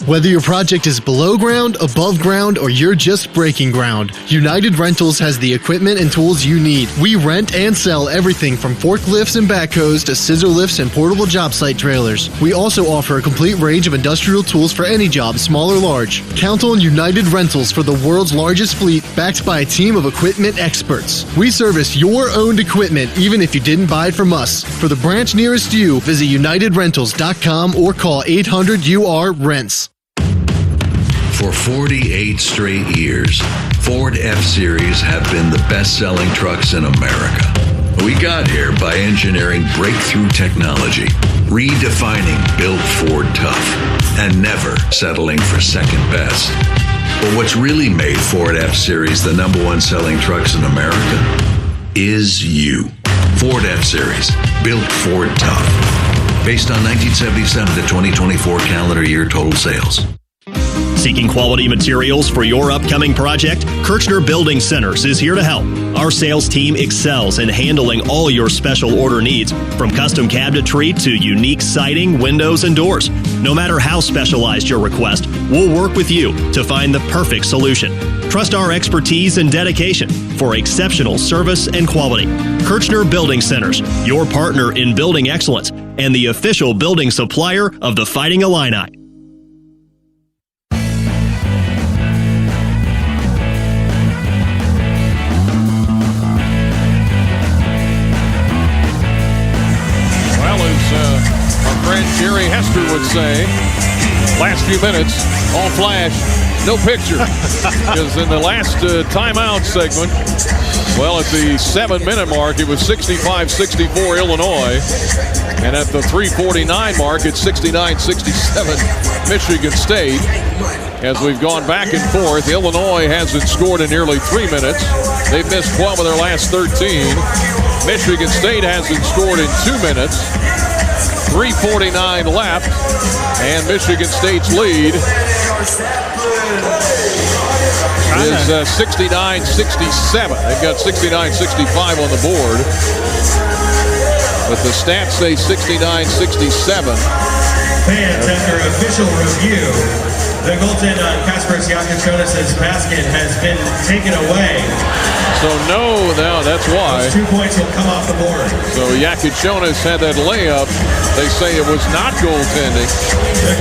Whether your project is below ground, above ground, or you're just breaking ground, United Rentals has the equipment and tools you need. We rent and sell everything from forklifts and backhoes to scissor lifts and portable job site trailers. We also offer a complete range of industrial tools for any job, small or large. Count on United Rentals for the world's largest fleet, backed by a team of equipment experts. We service your owned equipment, even if you didn't buy it from us. For the branch nearest you, visit UnitedRentals.com or call 800-UR-RENTS. For 48 straight years, Ford F-Series have been the best-selling trucks in America. We got here by engineering breakthrough technology, redefining Built Ford Tough, and never settling for second best. But what's really made Ford F-Series the #1 selling trucks in America is you. Ford F-Series, Built Ford Tough. Based on 1977 to 2024 calendar year total sales. Seeking quality materials for your upcoming project? Kirchner Building Centers is here to help. Our sales team excels in handling all your special order needs, from custom cabinetry to unique siding, windows, and doors. No matter how specialized your request, we'll work with you to find the perfect solution. Trust our expertise and dedication for exceptional service and quality. Kirchner Building Centers, your partner in building excellence and the official building supplier of the Fighting Illini. Jerry Hester would say, last few minutes, all flash, no picture. Because in the last timeout segment, well, at the 7-minute mark, it was 65-64 Illinois. And at the 3:49 mark, it's 69-67 Michigan State. as we've gone back and forth. Illinois hasn't scored in nearly 3 minutes. They've missed 12 of their last 13. Michigan State hasn't scored in 2 minutes. 3:49 left, and Michigan State's lead is 69-67. They've got 69-65 on the board, but the stats say 69-67. Fans, after official review, the goaltender on Kasper Siakachonis' basket has been taken away. So no, that's why. Those 2 points will come off the board. So Yakichonis had that layup. They say it was not goaltending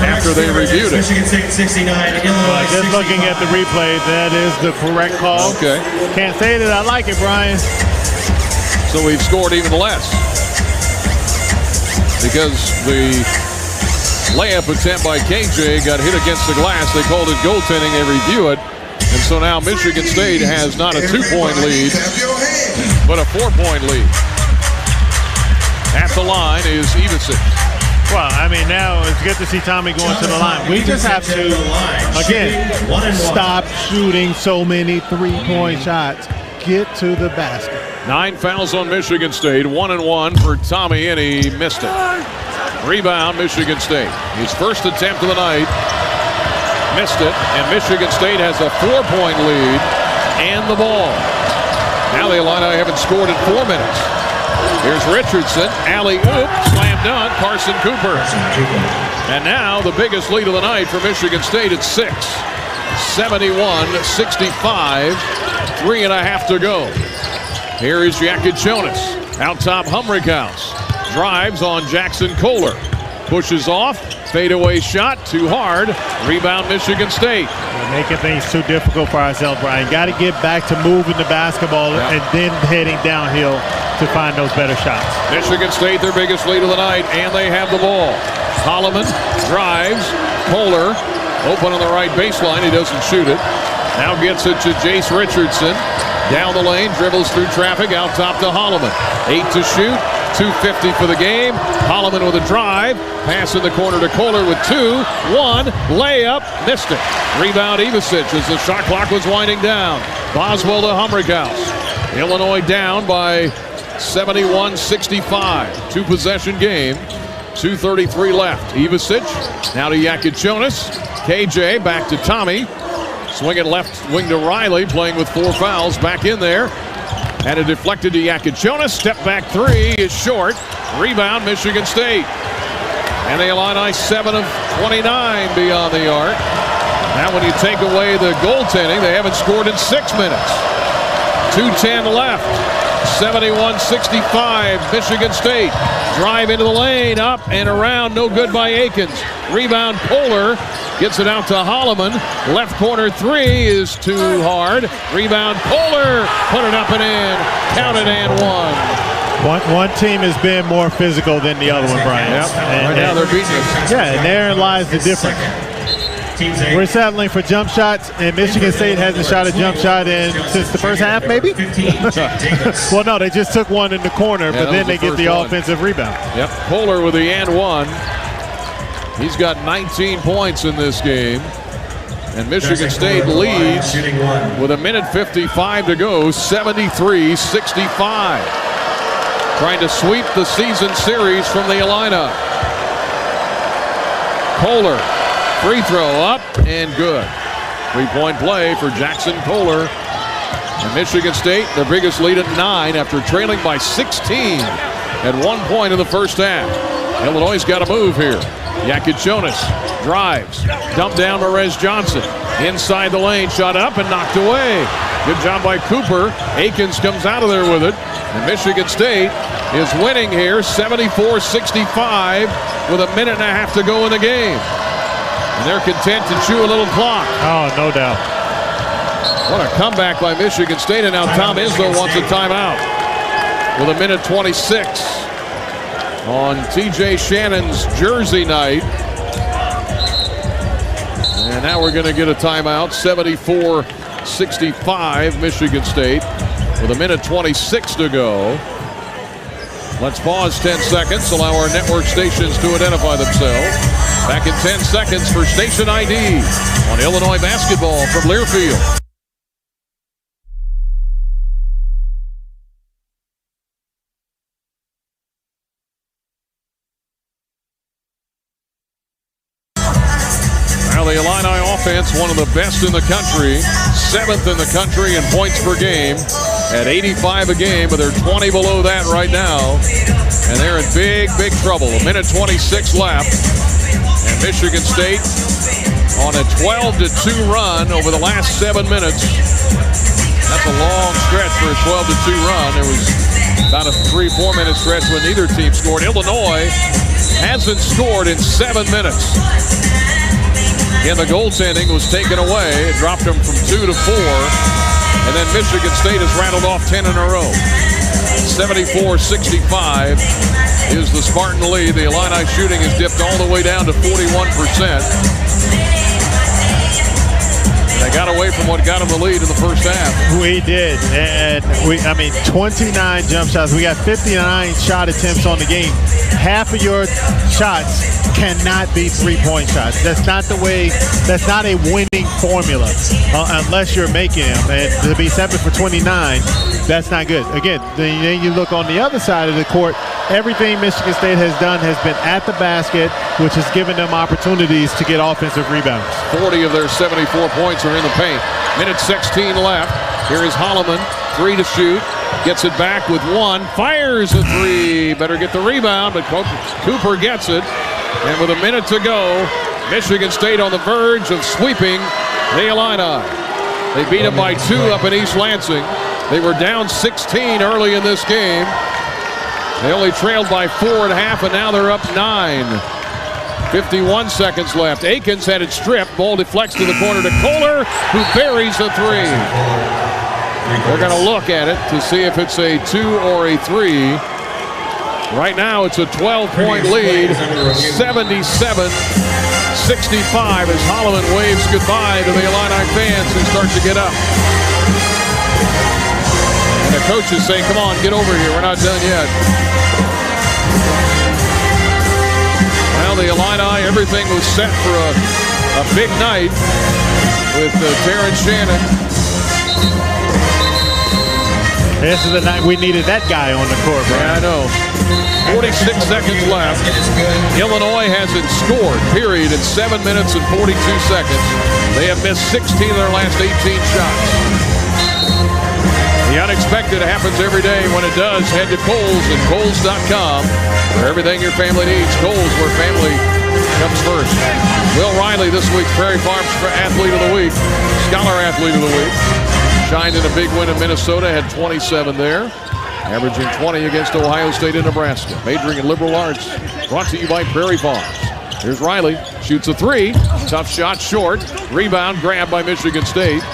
after they reviewed it. Michigan State 69, Illinois 65. Just looking at the replay, that is the correct call. Okay. Can't say that I like it, Brian. So we've scored even less because the layup attempt by KJ got hit against the glass. They called it goaltending. They review it. And so now Michigan State has not a 2-point lead, but a 4-point lead. At the line is Ivicic. Well, I mean, now it's good to see Tommy going to the line. We just have to, again, stop shooting so many 3-point shots. Get to the basket. 9 fouls on Michigan State. 1-1 for Tommy, and he missed it. Rebound, Michigan State. His first attempt of the night. Missed it, and Michigan State has a 4-point lead and the ball. Now the Illini haven't scored in 4 minutes. Here's Richardson, alley-oop, slam dunk, Carson Cooper. And now the biggest lead of the night for Michigan State at 6. 71-65, 3.5 to go. Here is Yakichonis, out top Humrickhouse. Drives on Jackson Kohler. Pushes off. Fadeaway shot, too hard. Rebound, Michigan State. We're making things too difficult for ourselves, Brian. Got to get back to moving the basketball and then heading downhill to find those better shots. Michigan State, their biggest lead of the night, and they have the ball. Holloman drives. Kohler open on the right baseline. He doesn't shoot it. Now gets it to Jace Richardson. Down the lane, dribbles through traffic, out top to Holloman. 8 to shoot. 2:50 for the game. Holloman with a drive. Pass in the corner to Kohler with 2. 1. Layup. Missed it. Rebound Ivicic as the shot clock was winding down. Boswell to Humrickhouse. Illinois down by 71-65. 2-possession game. 2:33 left. Ivicic now to Yakichonis. KJ back to Tommy. Swinging left wing to Riley, playing with 4 fouls. Back in there. And it deflected to Yakichonis. Step back 3 is short. Rebound, Michigan State. And the Illini 7 of 29 beyond the arc. Now when you take away the goaltending, they haven't scored in 6 minutes. 2:10 left. 71-65, Michigan State. Drive into the lane, up and around, no good by Akins. Rebound, Kohler gets it out to Holloman. Left corner 3 is too hard. Rebound, Kohler, put it up and in. Count it and one. One team has been more physical than the other one, Brian. Yep. Right now they're beating us. Yeah, and therein lies the difference. We're settling for jump shots, and Michigan State hasn't shot a jump shot since the first half, maybe? Well, no, they just took one in the corner, but then they get the offensive rebound. Yep, Kohler with the and one. He's got 19 points in this game. And Michigan State leads with 1:55 to go, 73-65. Trying to sweep the season series from the Illini. Kohler. Free throw up and good. 3-point play for Jackson Kohler. And Michigan State, their biggest lead at 9 after trailing by 16 at 1 point in the first half. Illinois got to move here. Yakichonis drives. Dumped down Perez Johnson. Inside the lane, shot up and knocked away. Good job by Cooper. Akins comes out of there with it. And Michigan State is winning here 74-65 with 1.5 to go in the game. And they're content to chew a little clock. Oh, no doubt. What a comeback by Michigan State. And now Tom Izzo wants a timeout with 1:26 on TJ Shannon's jersey night. And now we're going to get a timeout. 74-65 Michigan State with 1:26 to go. Let's pause 10 seconds, allow our network stations to identify themselves. Back in 10 seconds for Station ID on Illinois Basketball from Learfield. Now the Illini offense, one of the best in the country, 7th in the country in points per game, at 85 a game, but they're 20 below that right now, and they're in big, big trouble. A minute 26 left, and Michigan State on a 12-2 run over the last 7 minutes. That's a long stretch for a 12-2 run. There was about a 3-4 minute stretch when neither team scored. Illinois hasn't scored in 7 minutes. Again, the goaltending was taken away. It dropped them from 2 to 4. And then Michigan State has rattled off 10 in a row. 74-65 is the Spartan lead. The Illini shooting has dipped all the way down to 41%. They got away from what got them the lead in the first half. We did. And 29 jump shots. We got 59 shot attempts on the game. Half of your shots cannot be three-point shots. That's not the way, that's not a winning formula unless you're making them. And to be 7 for 29, that's not good. Again, then you look on the other side of the court, everything Michigan State has done has been at the basket, which has given them opportunities to get offensive rebounds. 40 of their 74 points are in the paint. Minute 16 left. Here is Holloman, 3 to shoot. Gets it back with 1. Fires a 3. Better get the rebound, but Cooper gets it. And with a minute to go, Michigan State on the verge of sweeping the Illini. They beat them by 2 up in East Lansing. They were down 16 early in this game. They only trailed by 4 at half, and now they're up 9. 51 seconds left. Akins had it stripped. Ball deflects to the corner to Kohler, who buries a 3. They're going to look at it to see if it's a 2 or a 3. Right now, it's a 12-point lead, 77-65 as Holloman waves goodbye to the Illini fans who start to get up. And the coaches say, come on, get over here. We're not done yet. Well, the Illini, everything was set for a big night with Terrence Shannon. This is the night we needed that guy on the court, bro. Yeah, I know. 46 seconds left. Illinois hasn't scored, period, in 7 minutes and 42 seconds. They have missed 16 of their last 18 shots. The unexpected happens every day. When it does, head to Kohl's and Kohls.com for everything your family needs. Kohl's, where family comes first. Will Riley, this week's Prairie Farms Athlete of the Week, Scholar Athlete of the Week. Shined in a big win in Minnesota, had 27 there, averaging 20 against Ohio State and Nebraska. Majoring in liberal arts, brought to you by Prairie Farms. Here's Riley, shoots a 3, tough shot short, rebound grabbed by Michigan State,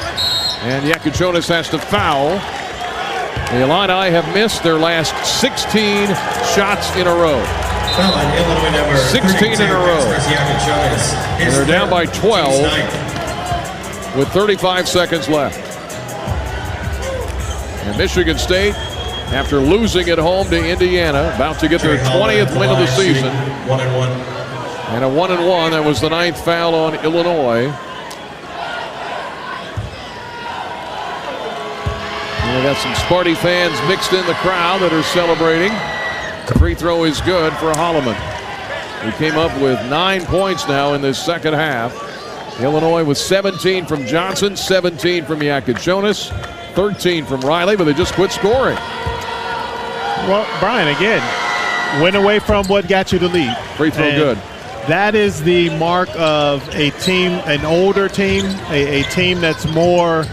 and Yakuchonis has to foul. The Illini have missed their last 16 shots in a row. 16 in a row. And they're down by 12 with 35 seconds left. And Michigan State, after losing at home to Indiana, about to get their 20th win of the season. And a 1-1. That was the 9th foul on Illinois. And we got some Sparty fans mixed in the crowd that are celebrating. The free throw is good for Holloman. He came up with 9 points now in this second half. Illinois with 17 from Johnson, 17 from Yakuchonis, 13 from Riley, but they just quit scoring. Well, Brian, again, went away from what got you the lead. Free throw good. That is the mark of a team, an older team, a team that's more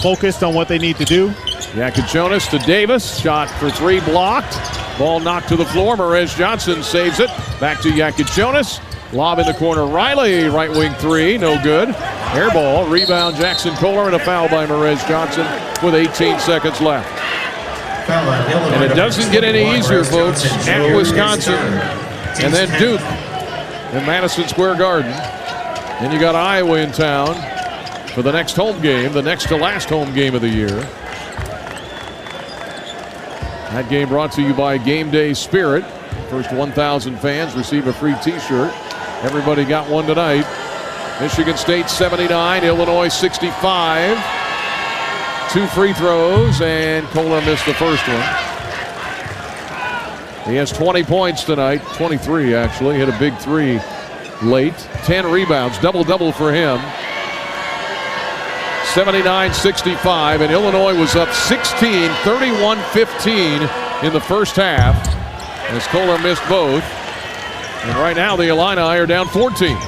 focused on what they need to do. Yakuchonis to Davis, shot for 3 blocked. Ball knocked to the floor. Merez Johnson saves it. Back to Yakuchonis. Lob in the corner. Riley, right wing 3, no good. Air ball, rebound Jackson Kohler, and a foul by Merez Johnson with 18 seconds left. And it doesn't get any easier, folks, at Wisconsin and then Duke in Madison Square Garden. Then you got Iowa in town for the next home game, the next to last home game of the year. That game brought to you by Game Day Spirit. First 1,000 fans receive a free T-shirt. Everybody got one tonight. Michigan State 79, Illinois 65. 2 free throws, and Kohler missed the first one. He has 20 points tonight, 23 actually. Hit a big 3 late. 10 rebounds, double-double for him. 79-65, and Illinois was up 16, 31-15 in the first half as Kohler missed both. And right now the Illini are down 14.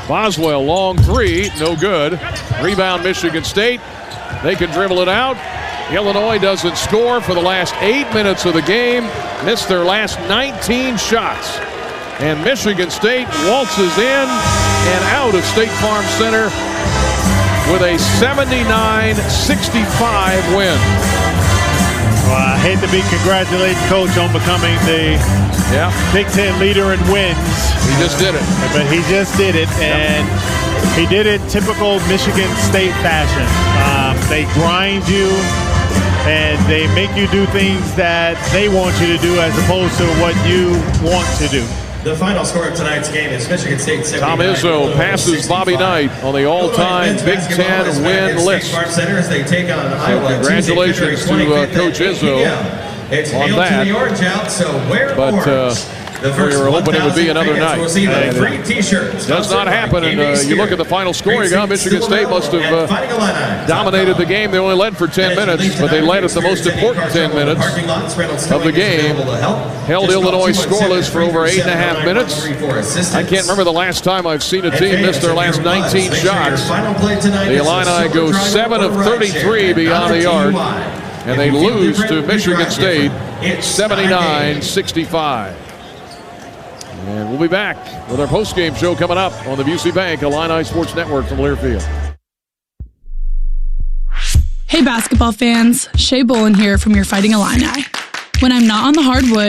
Boswell, long 3, no good. Rebound Michigan State. They can dribble it out. Illinois doesn't score for the last 8 minutes of the game. Missed their last 19 shots. And Michigan State waltzes in and out of State Farm Center with a 79-65 win. Well, I hate to be congratulating Coach on becoming the Big Ten leader in wins. He just did it. But he just did it, and he did it typical Michigan State fashion. They grind you, and they make you do things that they want you to do as opposed to what you want to do. The final score of tonight's game is Michigan State 79. Tom Izzo passes Bobby Knight on the all-time Big Ten win list. Congratulations to Coach Izzo on that. But we were hoping it would be another night. Does not happen. And you look at the final scoring, Michigan State must have dominated the game. They only led for 10 minutes, but they led at the most important 10 minutes of the game. Held Illinois scoreless for over 8.5 minutes. I can't remember the last time I've seen a team miss their last 19 shots. The Illini go 7 of 33 beyond the arc, and they lose to Michigan State 79-65. And we'll be back with our post-game show coming up on the Busey Bank Illini Sports Network from Learfield. Hey basketball fans, Shea Bolin here from your Fighting Illini. When I'm not on the hardwood,